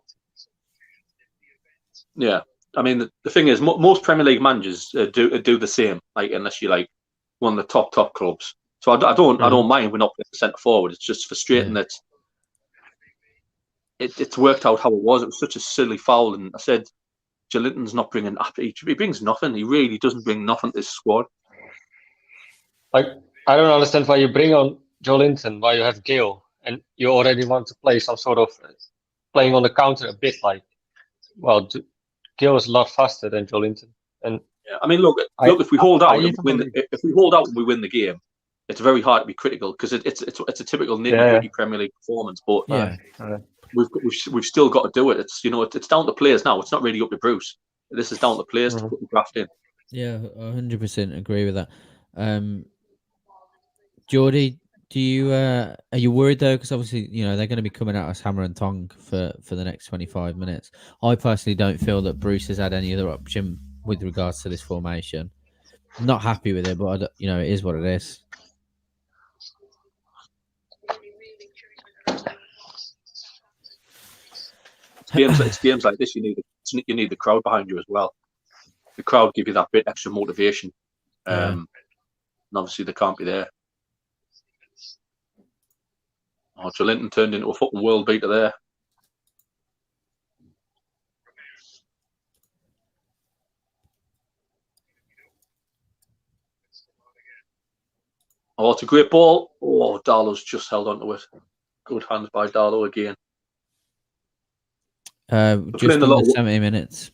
Yeah, I mean the thing is, most Premier League managers do the same. Like unless you like one of the top clubs. So I don't mind we're not playing centre forward. It's just frustrating that it's worked out how it was. It was such a silly foul, and I said Jolinton's not bringing. He brings nothing. He really doesn't bring nothing to this squad. Like, I don't understand why you bring on Jolinton, why you have Gale, and you already want to play some sort of playing on the counter a bit. Like, well, Gale is a lot faster than Jolinton. And yeah, I mean, look. If we hold out, if we hold out and we win the game, it's very hard to be critical because it's a typical nitty-gritty Premier League performance. But we've still got to do it. It's it's down to players now. It's not really up to Bruce. This is down to players to put the graft in. Yeah, 100% agree with that. Geordie, Do you are you worried though? Because obviously, they're going to be coming at us hammer and tongue for the next 25 minutes. I personally don't feel that Bruce has had any other option with regards to this formation. Not happy with it, but it is what it is. It's games like this. You need the crowd behind you as well. The crowd give you that bit extra motivation, and obviously they can't be there. Oh, Jolinton turned into a fucking world beater there. Oh, it's a great ball. Oh, Darlow's just held onto it. Good hands by Darlow again. Just under 70 minutes.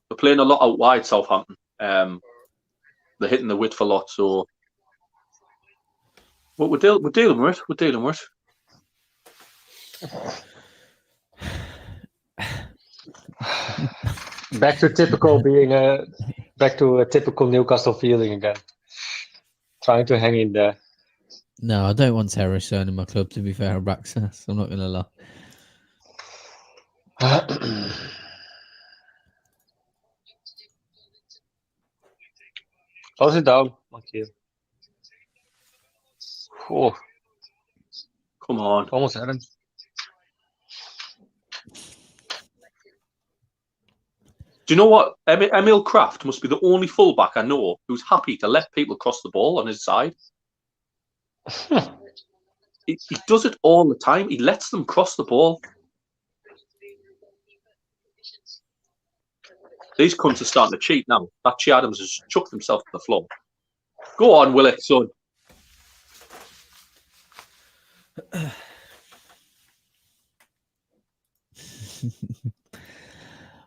They're playing a lot out wide, Southampton. They're hitting the width a lot, so we're dealing with it. We're dealing with it. Back to a typical Newcastle feeling again. Trying to hang in there. No, I don't want terrorists owning my club, to be fair, Braxas. I'm not going to lie. Close it down. Thank you. Oh. Come on. Almost had him. Do you know what? Emil Kraft must be the only fullback I know who's happy to let people cross the ball on his side. He does it all the time. He lets them cross the ball. These cunts are starting to cheat now. That Che Adams has chucked himself to the floor. Go on, Willock, son.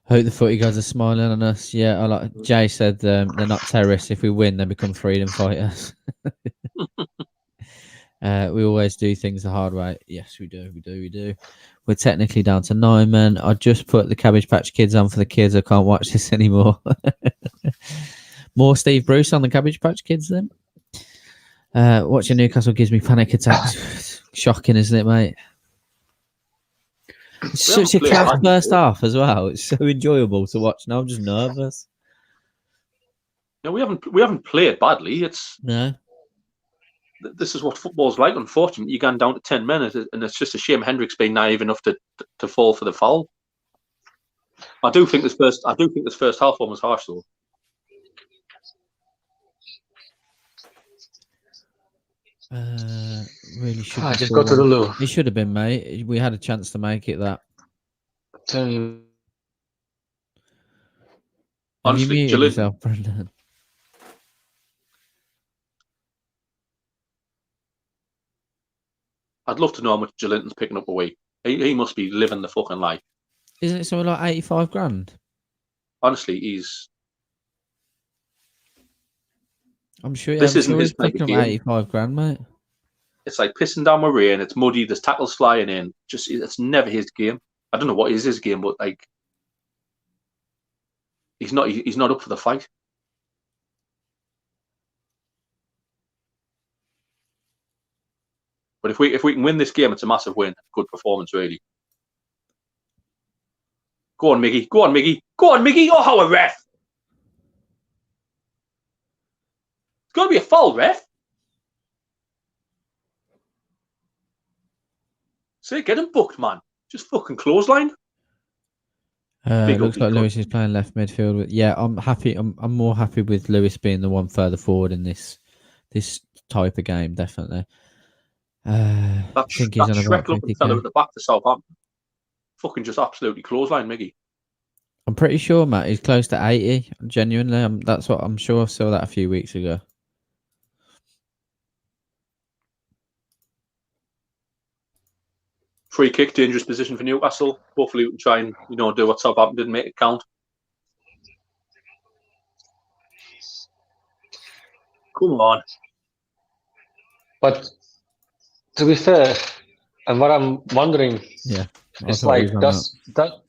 Hope the footy guys are smiling on us. Yeah, like Jay said, they're not terrorists. If we win, they become freedom fighters. We always do things the hard way. Yes, we do. We're technically down to 9 men. I just put the Cabbage Patch Kids on for the kids. I can't watch this anymore. More Steve Bruce on the Cabbage Patch Kids then. Watching Newcastle gives me panic attacks. Shocking, isn't it, mate? It's such a class first half as well. It's so enjoyable to watch. Now I'm just nervous. No, we haven't played badly. This is what football's like. Unfortunately, you're going down to 10 men, and it's just a shame Hendrick's been naive enough to fall for the foul. I do think this first half one was harsh though. Really should. I just got to the loo. It should have been, mate. We had a chance to make it. That. Honestly, you muted yourself, Brendan? I'd love to know how much Jolinton's picking up a week. He must be living the fucking life. Isn't it something like 85 grand? Honestly, I'm sure. This isn't his picking up 85 grand, mate. It's like pissing down my rain. It's muddy. There's tackles flying in. Just it's never his game. I don't know what is his game, but like he's not up for the fight. But if we can win this game, it's a massive win. Good performance, really. Go on, Miggy. Go on, Miggy. Go on, Miggy. Oh, how a ref! It's got to be a foul, ref. Say, get him booked, man. Just fucking clothesline. Looks like Lewis is playing left midfield. I'm happy. I'm more happy with Lewis being the one further forward in this type of game. Definitely. That Shrek looking fellow at the back for Southampton. Fucking just absolutely clothesline, Miggy. I'm pretty sure, Matt, he's close to 80. Genuinely, that's what I'm sure I saw that a few weeks ago. Free kick, dangerous position for Newcastle. Hopefully we can try and do what Southampton didn't make it count. Come on. But to be fair, and what I'm wondering is like, does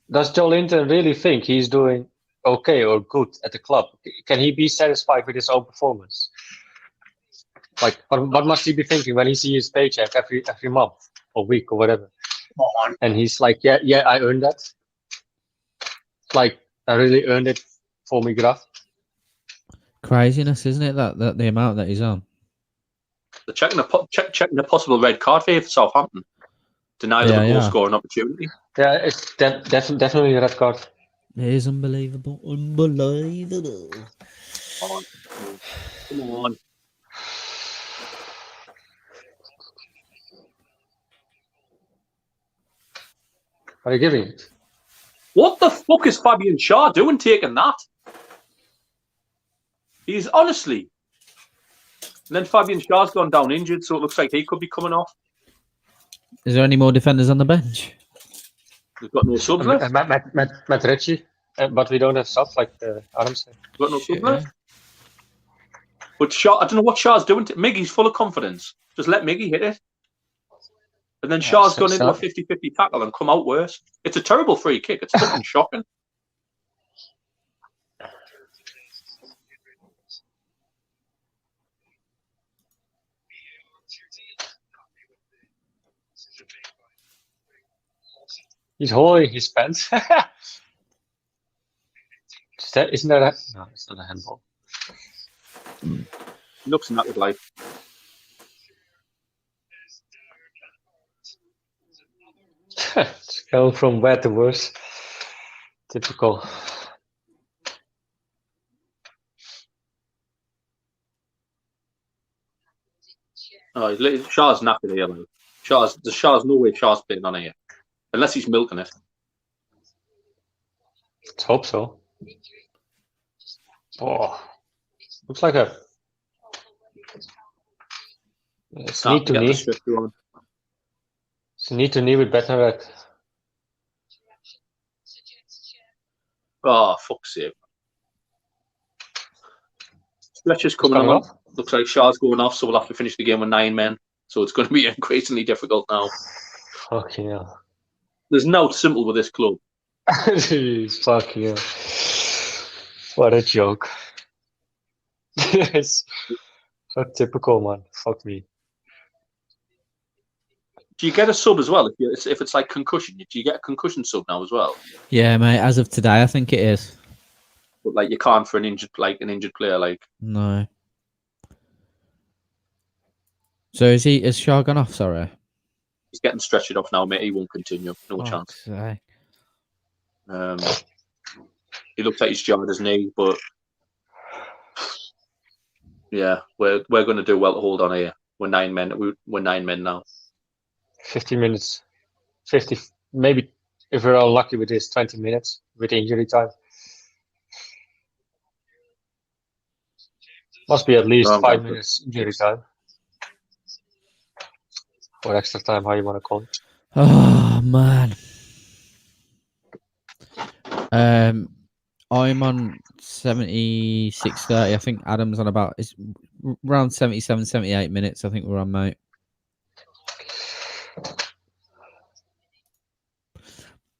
Jolinton really think he's doing okay or good at the club? Can he be satisfied with his own performance? Like, what must he be thinking when he sees his paycheck every month or week or whatever? Come on. And he's like, yeah, I earned that. Like, I really earned it for me, Graf. Craziness, isn't it? That the amount that he's on. They're checking a possible red card for Southampton. Denied of a goal scoring opportunity. Yeah, it's definitely a red card. It is unbelievable. Unbelievable. Come on. Are you giving it? What the fuck is Fabian Schär doing taking that? He's honestly. And then Fabian Schär's gone down injured, so it looks like he could be coming off. Is there any more defenders on the bench? We've got no subs left. Matt Ritchie, but we don't have subs like Adam said. We've got no subs left. But Schär, I don't know what Schär's doing. Miggy's full of confidence. Just let Miggy hit it. And then Schär's gone into a 50-50 tackle and come out worse. It's a terrible free kick. It's fucking shocking. He's holding his pants. Isn't that no, it's not a handball. Looks in that with life. It's going from bad to worse. Typical. Oh, Schär's knackered here, like. Schär's no way Schär's playing on here. Unless he's milking it. Let's hope so. Oh, looks like it's knee to knee. It's knee to knee with better red. Oh, fuck's sake. Fletcher's coming on. Looks like Schär's going off, so we'll have to finish the game with 9 men. So it's going to be increasingly difficult now. Fucking hell. There's no simple with this club. Jeez, fucking hell. What a joke. It's so typical, man. Fuck me. Do you get a sub as well if it's like concussion? Do you get a concussion sub now as well? Yeah, mate. As of today, I think it is. But like you can't for an injured player, like. No. So is Schär gone off? Sorry. He's getting stretched off now, mate. He won't continue. No chance. Say. He looks like he's jammed his knee, but yeah, we're going to do well to hold on here. We're 9 men. We're 9 men now. 50 minutes. 50, maybe if we're all lucky with this, 20 minutes with injury time. Must be at least 5 minutes injury time. Or extra time, how you want to call it. Oh, man. I'm on 76:30. I think Adam's on it's around 77, 78 minutes. I think we're on, mate.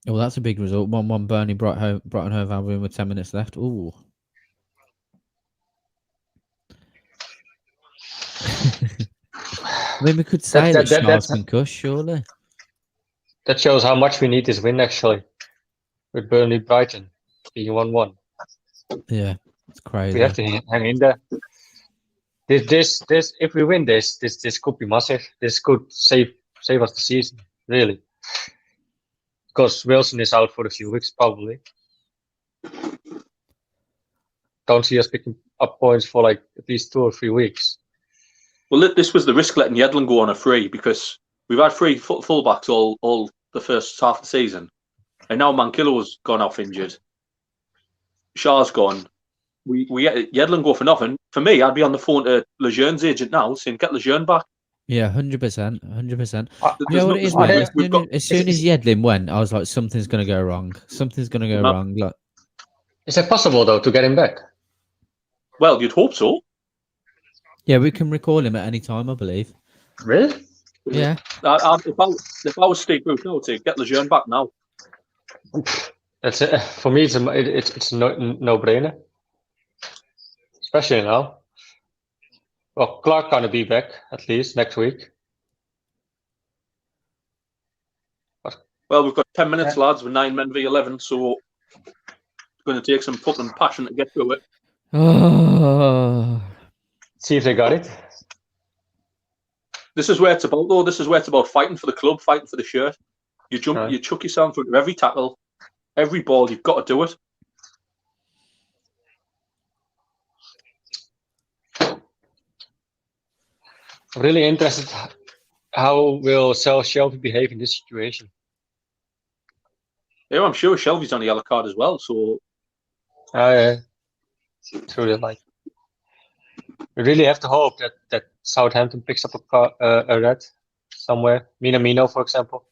Oh, that's a big result. 1-1 Burnley, Brighton Hove Albion with 10 minutes left. Ooh. I mean, we could say that Schär's concussed, surely. That shows how much we need this win, actually. With Burnley Brighton being 1-1. Yeah, it's crazy. We have to hang in there. This if we win this could be massive. This could save us the season, really. Because Wilson is out for a few weeks, probably. Don't see us picking up points for like at least 2 or 3 weeks. Well, this was the risk letting Yedlin go on a free because we've had 3 fullbacks all the first half of the season, and now Manquillo's gone off injured. Schär's gone. We get Yedlin go for nothing. For me, I'd be on the phone to Lejeune's agent now saying get Lejeune back. Yeah, 100%, 100%. You know what it is, mate? As soon as Yedlin went, I was like, something's going to go wrong. Something's going to go wrong. Like, is it possible though to get him back? Well, you'd hope so. Yeah, we can recall him at any time, I believe. Really? Yeah. If I was Steve Bruce, I would say get Lejeune back now. That's it. For me, it's a no-brainer, especially now. Well, Clark gonna be back at least next week. Well, we've got 10 minutes, lads, with 9 men v 11, so it's going to take some fucking passion to get through it. See if they got it. This is where it's about, though. This is where it's about fighting for the club, fighting for the shirt. You jump, you chuck yourself in front of every tackle, every ball. You've got to do it. I'm really interested. How will Shelby behave in this situation? Yeah, I'm sure Shelby's on the yellow card as well. So, it's really like we really have to hope that Southampton picks up a red somewhere. Minamino, for example.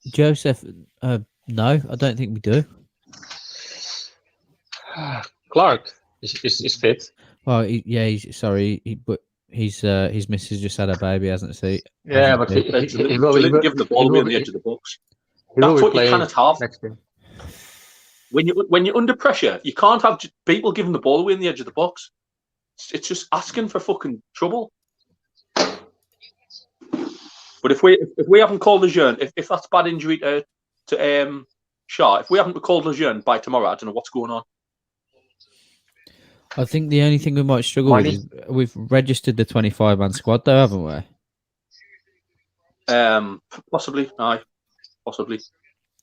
Joseph, no, I don't think we do. Clark is fit. Well, but his missus just had a baby, hasn't she? Yeah, but he will give him the ball away on the edge of the box. That's what you cannot have. Next game. When you're under pressure, you can't have people giving the ball away on the edge of the box. It's just asking for fucking trouble. But if we haven't called Lejeune, if that's bad injury to Shaw, if we haven't called Lejeune by tomorrow, I don't know what's going on. I think the only thing we might struggle with is we've registered the 25-man squad, though, haven't we? Possibly, aye, possibly.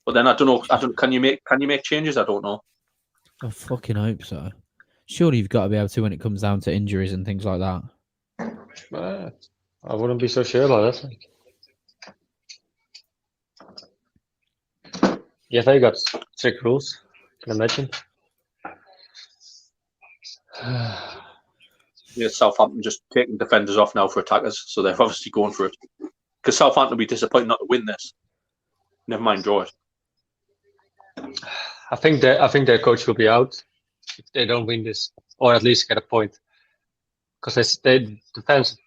But then I don't know. Can you make changes? I don't know. I fucking hope so. Surely you've got to be able to when it comes down to injuries and things like that. I wouldn't be so sure about that. Yeah, they got strict rules. Can imagine. Yeah, Southampton just taking defenders off now for attackers, so they're obviously going for it. Because Southampton will be disappointed not to win this. Never mind draw it. I think their coach will be out if they don't win this, or at least get a point. Because they defense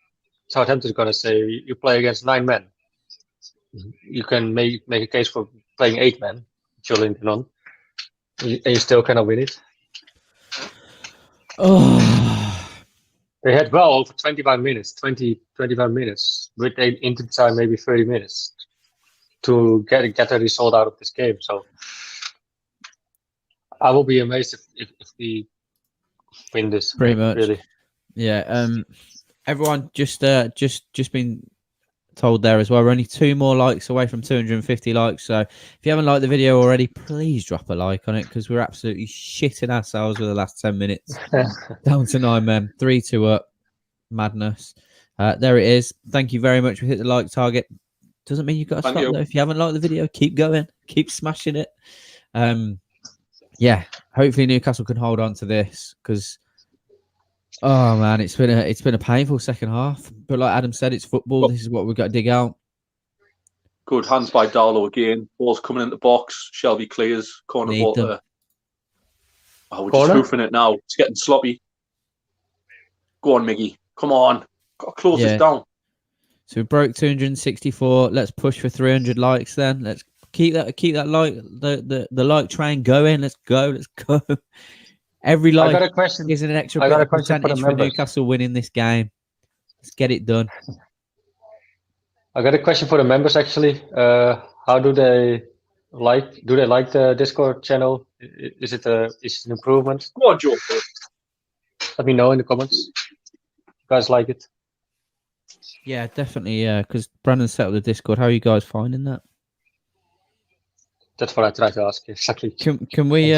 Southampton is going to say you play against 9 men. You can make a case for playing 8 men, Jolinton on, and you still cannot win it. Oh, they had well over 25 minutes, 25 minutes, with into time maybe 30 minutes to get a result out of this game. So I will be amazed if we win this. Pretty much, really. Yeah. Everyone just been told there as well. We're only 2 more likes away from 250 likes. So if you haven't liked the video already, please drop a like on it because we're absolutely shitting ourselves with the last 10 minutes. Down to 9 men, 3-2 up. Madness. There it is. Thank you very much. We hit the like target. Doesn't mean you've got to stop though. If you haven't liked the video, keep going. Keep smashing it. Yeah. Hopefully Newcastle can hold on to this because oh man, it's been a painful second half. But like Adam said, it's football. This is what we've got to dig out. Good hands by Darlow again. Ball's coming in the box. Shelby clears. Corner ball there. Oh, we're just hoofing it now. It's getting sloppy. Go on, Miggy. Come on. Got to close this down. So we broke 264. Let's push for 300 likes then. Let's keep that like the like train going. Let's go. Every like is an extra percentage for Newcastle winning this game. Let's get it done. I got a question for the members actually. How do they like the Discord channel? Is it an improvement? Go on, Joe. Let me know in the comments. You guys like it? Yeah, definitely. Yeah, because Brandon set up the Discord. How are you guys finding that? That's what I tried to ask. Exactly. Can we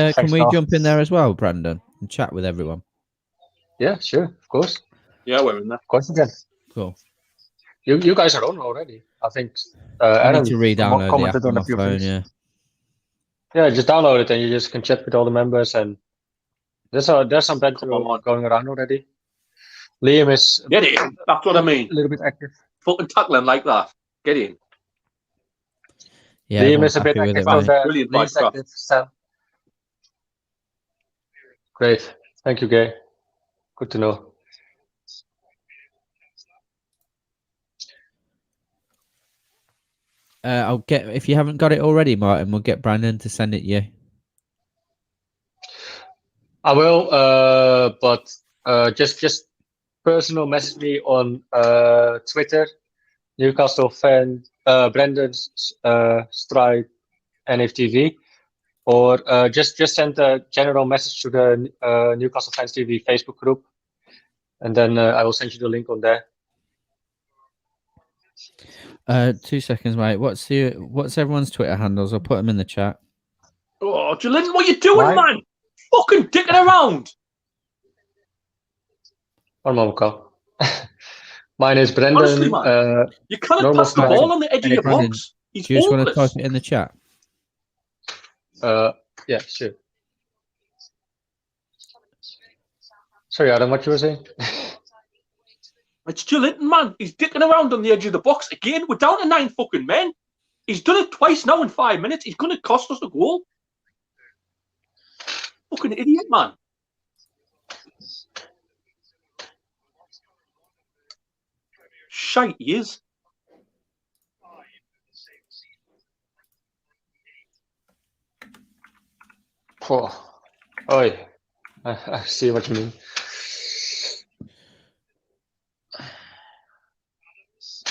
jump in there as well, Brandon, and chat with everyone? Yeah, sure, of course. Yeah, we're in there. Of course, again. Cool. You guys are on already. I think. I need to re-download the app on my phone. Yeah. Yeah, just download it and you just can chat with all the members and there's some banter going around already. Liam is. Get in. That's what I mean. A little bit active. Fucking tackling like that. Get in. Yeah, Liam is a bit active. Brilliant by Sam. Great. Thank you, Gay. Good to know. I'll get if you haven't got it already, Martin. We'll get Brandon to send it you. I will, but just personal message me on Twitter, Newcastle fan Brendan Stride NFTV, or just send a general message to the Newcastle Fans TV Facebook group, and then I will send you the link on there. 2 seconds, mate. What's everyone's Twitter handles? I'll put them in the chat. Oh, Julian, what are you doing, man? Fucking dicking around. One moment, Carl. Mine is Honestly, Brendan. man, you cannot pass the ball on the edge of your box. He's Do you just want to hopeless. type it in the chat? Yeah, sure. Sorry, Adam, what you were saying? It's Julian, man. He's dicking around on the edge of the box again. We're down to 9 fucking men. He's done it twice now in 5 minutes. He's going to cost us a goal. Fucking idiot, man. Shite he is. Oh, oi. I see what you mean.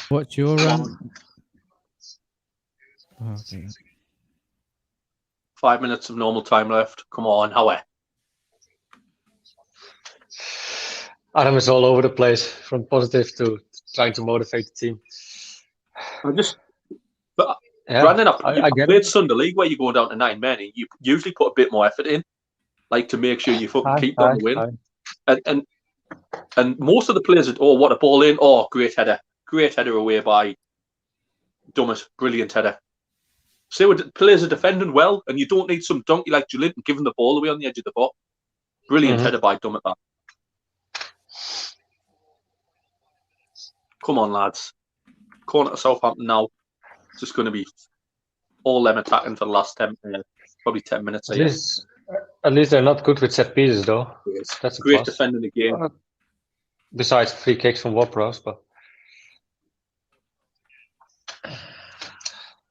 What's your Oh, okay. 5 minutes of normal time left. Come on, Howie. Adam is all over the place, from positive to trying to motivate the team. Brandon, I get played it. Sunday League where you're going down to 9 men and you usually put a bit more effort in, like to make sure you fucking keep on the win. And most of the players, what a ball in, great header away by Dummett, brilliant header. So when players are defending well, and you don't need some donkey like Julian giving the ball away on the edge of the box. Brilliant header by Dummett. That. Come on, lads. Corner to Southampton now. It's just going to be all them attacking for the last 10 minutes, probably 10 minutes. At least they're not good with set pieces, though. That's a Great plus. defending the game. Besides free kicks from Ward-Prowse, but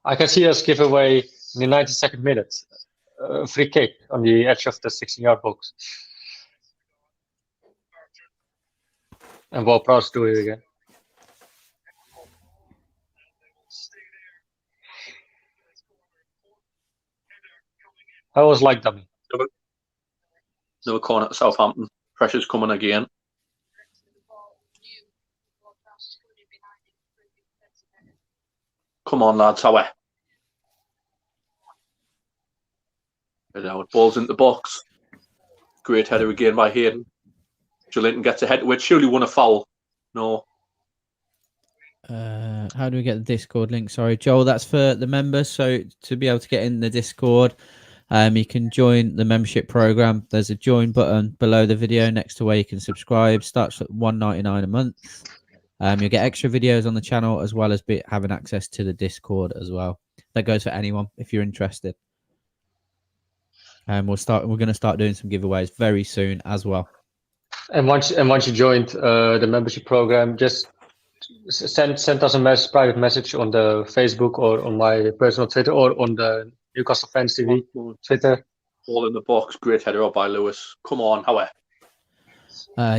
I can see us give away in the 92nd minute a free kick on the edge of the 16-yard box. And Ward-Prowse do it again. I always like dummy. Another corner to Southampton. Pressure's coming again. Come on, lads, Howie. Ball's into the box. Great header again by Hayden. Joelinton gets a head to it. Surely won a foul. No. How do we get the Discord link? Sorry, Joel, that's for the members. So to be able to get in the Discord, you can join the membership program. There's a join button below the video next to where you can subscribe. Starts at $1.99 a month. You'll get extra videos on the channel as well as having access to the Discord as well. That goes for anyone if you're interested. We're going to start doing some giveaways very soon as well. And once you joined the membership program, just send us a private message on the Facebook or on my personal Twitter or on the Newcastle Fans TV Twitter. Ball in the box. Great header up by Lewis. Come on, Howie.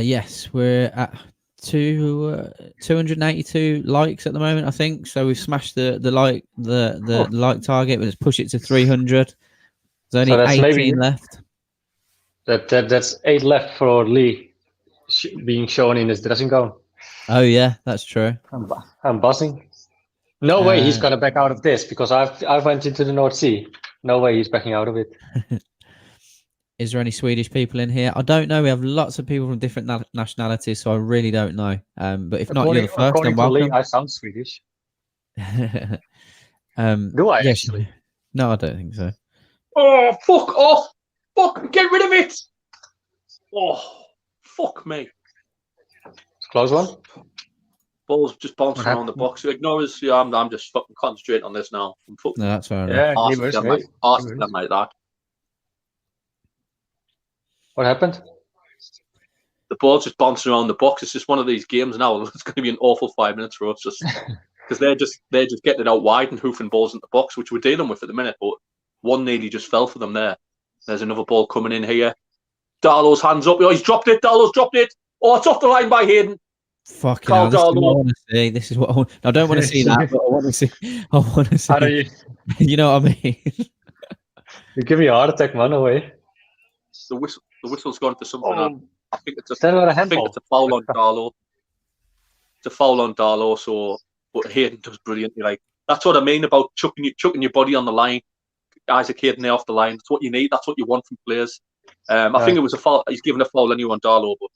Yes, we're at 282 likes at the moment, I think. So we've smashed the like target. Let's push it to 300. There's only 18 left. That's 8 left for Lee being shown in his dressing gown. Oh yeah, that's true. I'm buzzing. No way he's gonna back out of this because I've went into the North Sea. No way he's backing out of it. Is there any Swedish people in here? I don't know. We have lots of people from different nationalities, so I really don't know. But if not, you're the first. Then welcome. Lee, I sound Swedish. Do I actually? No, I don't think so. Oh, fuck off! Fuck, get rid of it! Oh, fuck me. It's a close one. Ball's just bouncing around the box. You ignore us. Yeah, I'm just fucking concentrating on this now. I'm fucking. No, that's fair enough. Asking them like that. What happened? The ball's just bouncing around the box. It's just one of these games now. It's going to be an awful 5 minutes for us, just because they're just getting it out wide and hoofing balls in the box, which we're dealing with at the minute. But one nearly just fell for them there. There's another ball coming in here. Darlow's hands up. Oh, he's dropped it. Darlow's dropped it. Oh, it's off the line by Hayden. Fucking hell, this is what I want to see. This is what I want. I don't want to see that, but I want to see. I want to see. How do you? You know what I mean? You give me a heart attack, man. Away. The whistle's gone for something. Oh. I think it's a foul on Darlow. It's a foul on Darlow. So, but Hayden does brilliantly. Like that's what I mean about chucking your body on the line. Isaac Hayden there off the line. That's what you need. That's what you want from players. I think it was a foul. He's given a foul anyway on Darlow, but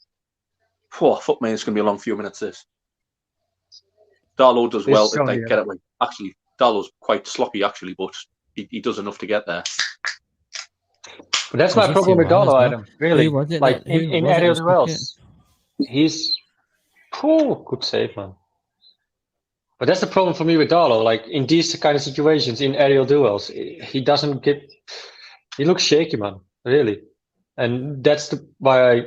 fuck me, it's going to be a long few minutes. This Darlow does well to get away. Actually, Darlow's quite sloppy actually, but he does enough to get there. But that's my problem with Darlow, Adam. Really, like in aerial duels, he's good save, man. But that's the problem for me with Darlow. Like in these kind of situations, in aerial duels, he doesn't get. He looks shaky, man. Really, and that's why I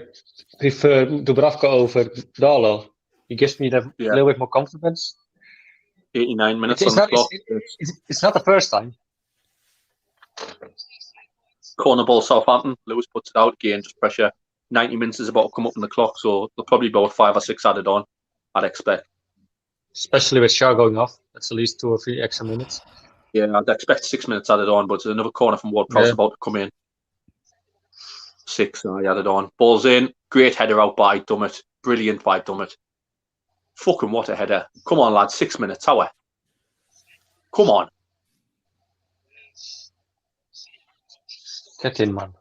prefer Dubravka over Darlow. He gives me a little bit more confidence. 89 minutes on the clock. It's not the first time. Corner ball, Southampton. Lewis puts it out again, just pressure. 90 minutes is about to come up on the clock, so there'll probably be about 5 or 6 added on, I'd expect. Especially with Shaw going off, that's at least 2 or 3 extra minutes. Yeah, I'd expect 6 minutes added on, but there's another corner from Ward-Prowse about to come in. 6, I added on. Ball's in. Great header out by Dummett. Brilliant by Dummett. Fucking what a header. Come on, lads. 6 minutes. How? Come on. Get in, man.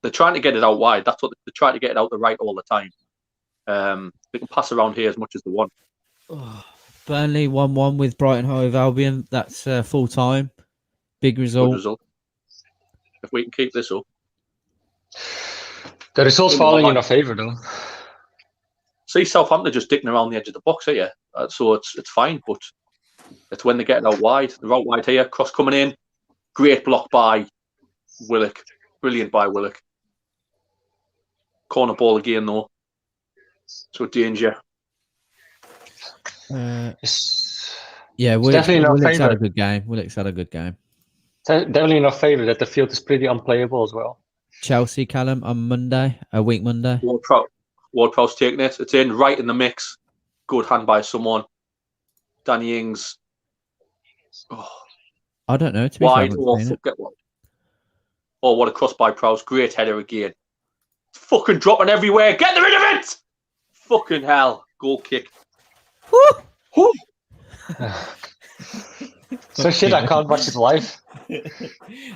They're trying to get it out wide. That's what they're trying to get it out the right all the time. They can pass around here as much as they want. Burnley 1-1 with Brighton Hove Albion. That's full time. Big result. Good result. If we can keep this up. The result's falling in our favour, though. See, Southampton just dicking around the edge of the box here. So it's fine, but it's when they get it out wide. They're out wide here. Cross coming in. Great block by Willock. Brilliant by Willock. Corner ball again, though. So danger. Yeah, definitely in our Willock's had favour. a good game. Willock's had a good game. Definitely in our favour that the field is pretty unplayable as well. Chelsea, Callum, on Monday, a week Monday. Ward-Prowse taking it. It's in, right in the mix. Good hand by someone. Danny Ings. Oh. I don't know. To be Wide. fair, Oh, what a cross by Prowse. Great header again. It's fucking dropping everywhere. Get rid of it! Fucking hell. Goal kick. Woo! So shit, I can't watch it live.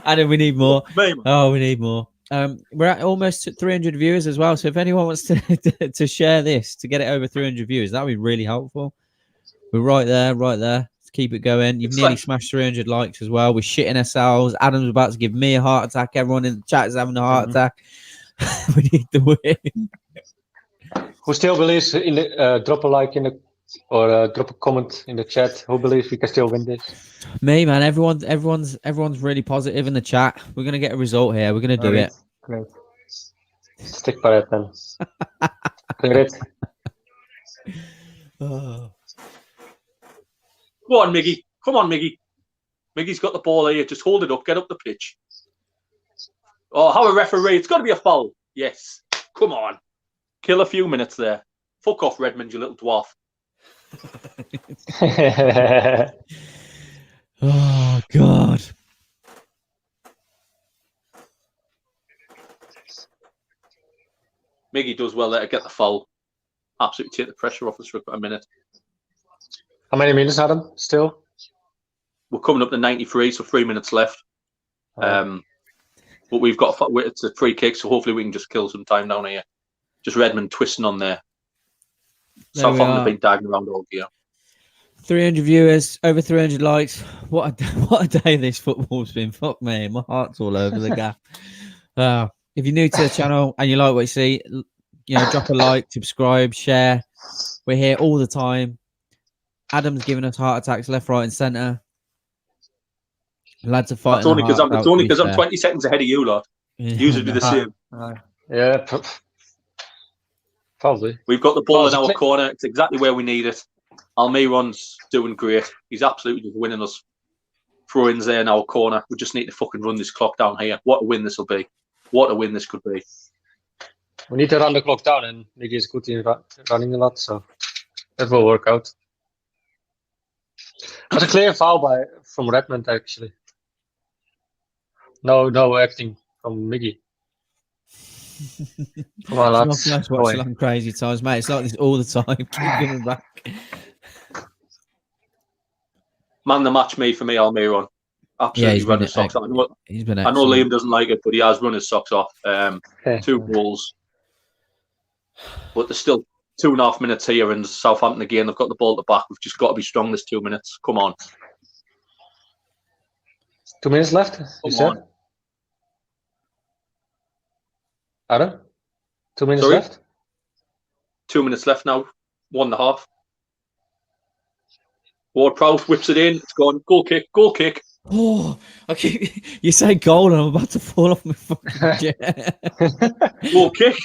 Adam, we need more. Oh, we need more. We're at almost 300 viewers as well. So if anyone wants to share this to get it over 300 viewers, that would be really helpful. We're right there. Let's keep it going. You've nearly smashed 300 likes as well. We're shitting ourselves. Adam's about to give me a heart attack. Everyone in the chat is having a heart attack. We need the win. Who still believes in the drop a like in the or drop a comment in the chat? Who believes we can still win this? Me, man. Everyone's really positive in the chat. We're gonna get a result here. We're gonna do it. Great. Stick by it then. Clear it. Oh. Go on, Miggy. Come on, Miggy. Miggy's got the ball here. Just hold it up. Get up the pitch. Oh, how a referee. It's got to be a foul. Yes. Come on. Kill a few minutes there. Fuck off, Redmond, you little dwarf. Oh, God. Miggy does well there to get the foul. Absolutely take the pressure off us for a minute. How many minutes, Adam? Still? We're coming up to 93, so 3 minutes left. But we've got it's a free kick, so hopefully we can just kill some time down here. Just Redmond twisting on there. Southampton have been diving around all year. 300 viewers, over 300 likes. What a day this football's been. Fuck me, my heart's all over the gap. If you're new to the channel and you like what you see, drop a like, subscribe, share. We're here all the time. Adam's giving us heart attacks left, right, and centre. Lads are fighting. It's only because I'm 20 seconds ahead of you lot. Usually do the same. Yeah, probably. We've got the ball in our corner. It's exactly where we need it. Almiron's doing great. He's absolutely just winning us. Throw-ins there in our corner. We just need to fucking run this clock down here. What a win this will be. What a win this could be. We need to run the clock down, and Miggy is good in running a lot, so that will work out. That's a clear foul from Redmond, actually. No acting from Miggy. Come on, lads. Nice watch along crazy times, mate. It's like this all the time. Keep coming back. Man the match me for me, Almiron. Absolutely run his socks off. I know Liam doesn't like it, but he has run his socks off. 2 goals. But there's still 2.5 minutes here in Southampton again. They've got the ball at the back. We've just got to be strong this 2 minutes. Come on. 2 minutes left, you said? Adam? 2 minutes left? 2 minutes left now. 1.5. Ward-Prowse whips it in. It's gone. Goal kick. Goal kick. Oh, you say goal and I'm about to fall off my fucking chair. Goal kick.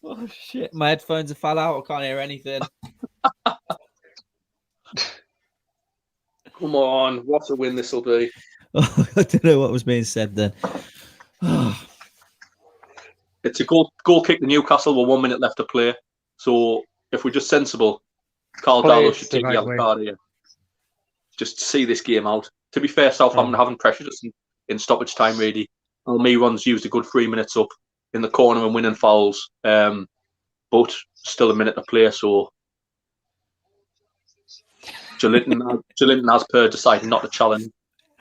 Oh shit! My headphones have fell out. I can't hear anything. Come on, what a win this will be. Oh, I don't know what was being said then. It's a goal kick to Newcastle with 1 minute left to play. So if we're just sensible, Carl Darlow should take the yellow card here. Just to see this game out. To be fair, Southampton haven't pressured us in stoppage time really. Almiron's used a good 3 minutes up in the corner and winning fouls. But still a minute to play, so Jolinton has per decided not to challenge.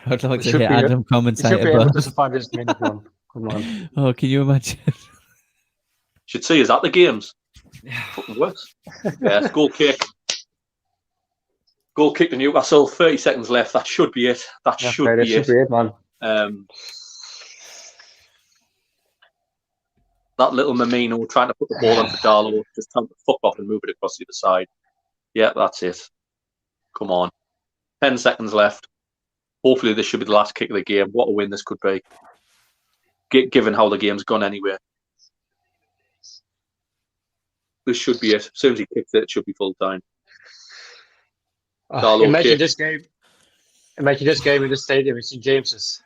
I'd like to hear Adam commentator. Should be able to survive this minute one. Come on. Oh, can you imagine? Should see us at the games. Fucking worse. Yeah, goal kick. Goal kick to Newcastle. 30 seconds left. That should be it. That should be it, man. That little Mamino trying to put the ball on for Darlow, just trying to fuck off and move it across the other side. Yeah, that's it. Come on. 10 seconds left. Hopefully this should be the last kick of the game. What a win this could be. Given how the game's gone anyway. This should be it. As soon as he kicks it, it should be full time. Imagine this game in the stadium in St James's.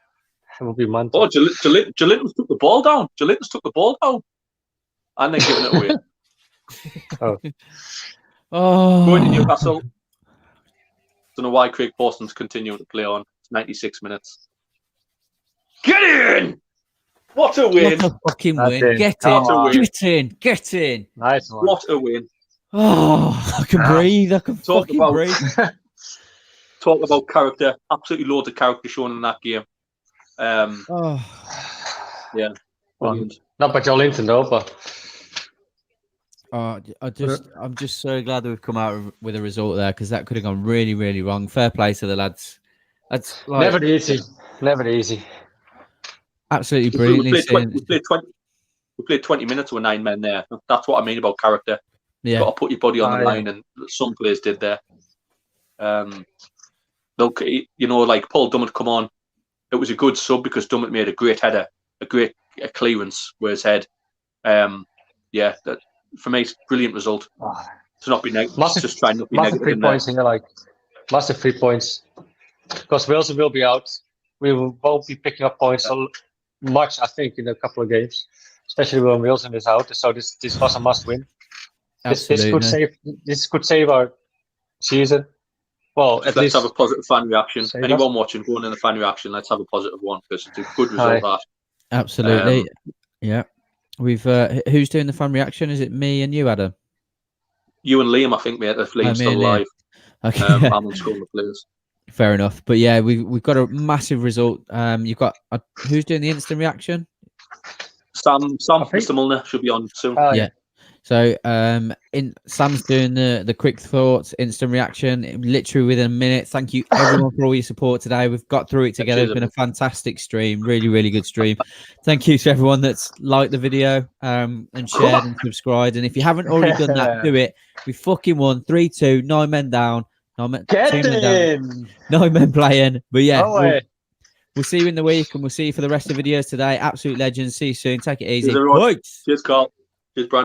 It would be mental. Oh, Jolinton's took the ball down. Jolinton's took the ball down. And then giving it away. Going to Newcastle. Don't know why Craig Pawson's continuing to play on. It's 96 minutes. Get in! What a win! What a fucking win! Get in! Nice one. What a win! Oh, I can breathe. I can fucking breathe. Talk about character. Absolutely loads of character shown in that game. Yeah. Not by Jolinton though, but I'm just so glad that we've come out with a result there, because that could have gone really, really wrong. Fair play to the lads. That's never easy. Never easy. Absolutely brilliant. We played 20 minutes with 9 men there. That's what I mean about character. Yeah. You've got to put your body on the line, and some players did there. Look, like Paul Dummett come on. It was a good sub because Dummett made a great header, a great clearance with his head. That, for me, it's a brilliant result. To not be negative, just try not to be negative. Massive 3 points here, massive 3 points. Because Wilson will be out. We won't be picking up points so much, I think, in a couple of games, especially when Wilson is out. So this was a must win. This could save our season. Well, let's have a positive fan reaction. Anyone watching, going in the fan reaction, let's have a positive one, because it's a good result. That absolutely, yeah. We've who's doing the fan reaction? Is it me and you, Adam? You and Liam, I think, mate. If Liam's still alive. Okay. I'm on school the players. Fair enough, but yeah, we've got a massive result. You've got who's doing the instant reaction? Sam, Mr. Milner should be on soon. Yeah. So Sam's doing the quick thoughts, instant reaction, literally within a minute. Thank you everyone for all your support today. We've got through it together. It's been a fantastic stream, really, really good stream. Thank you to everyone that's liked the video and shared and subscribed. And if you haven't already done that, do it. We fucking won 3-2, 9 men down. 9 men playing. But yeah, we'll see you in the week, and we'll see you for the rest of the videos today. Absolute legends. See you soon. Take it easy. Cheers, Carl. Cheers, Brian.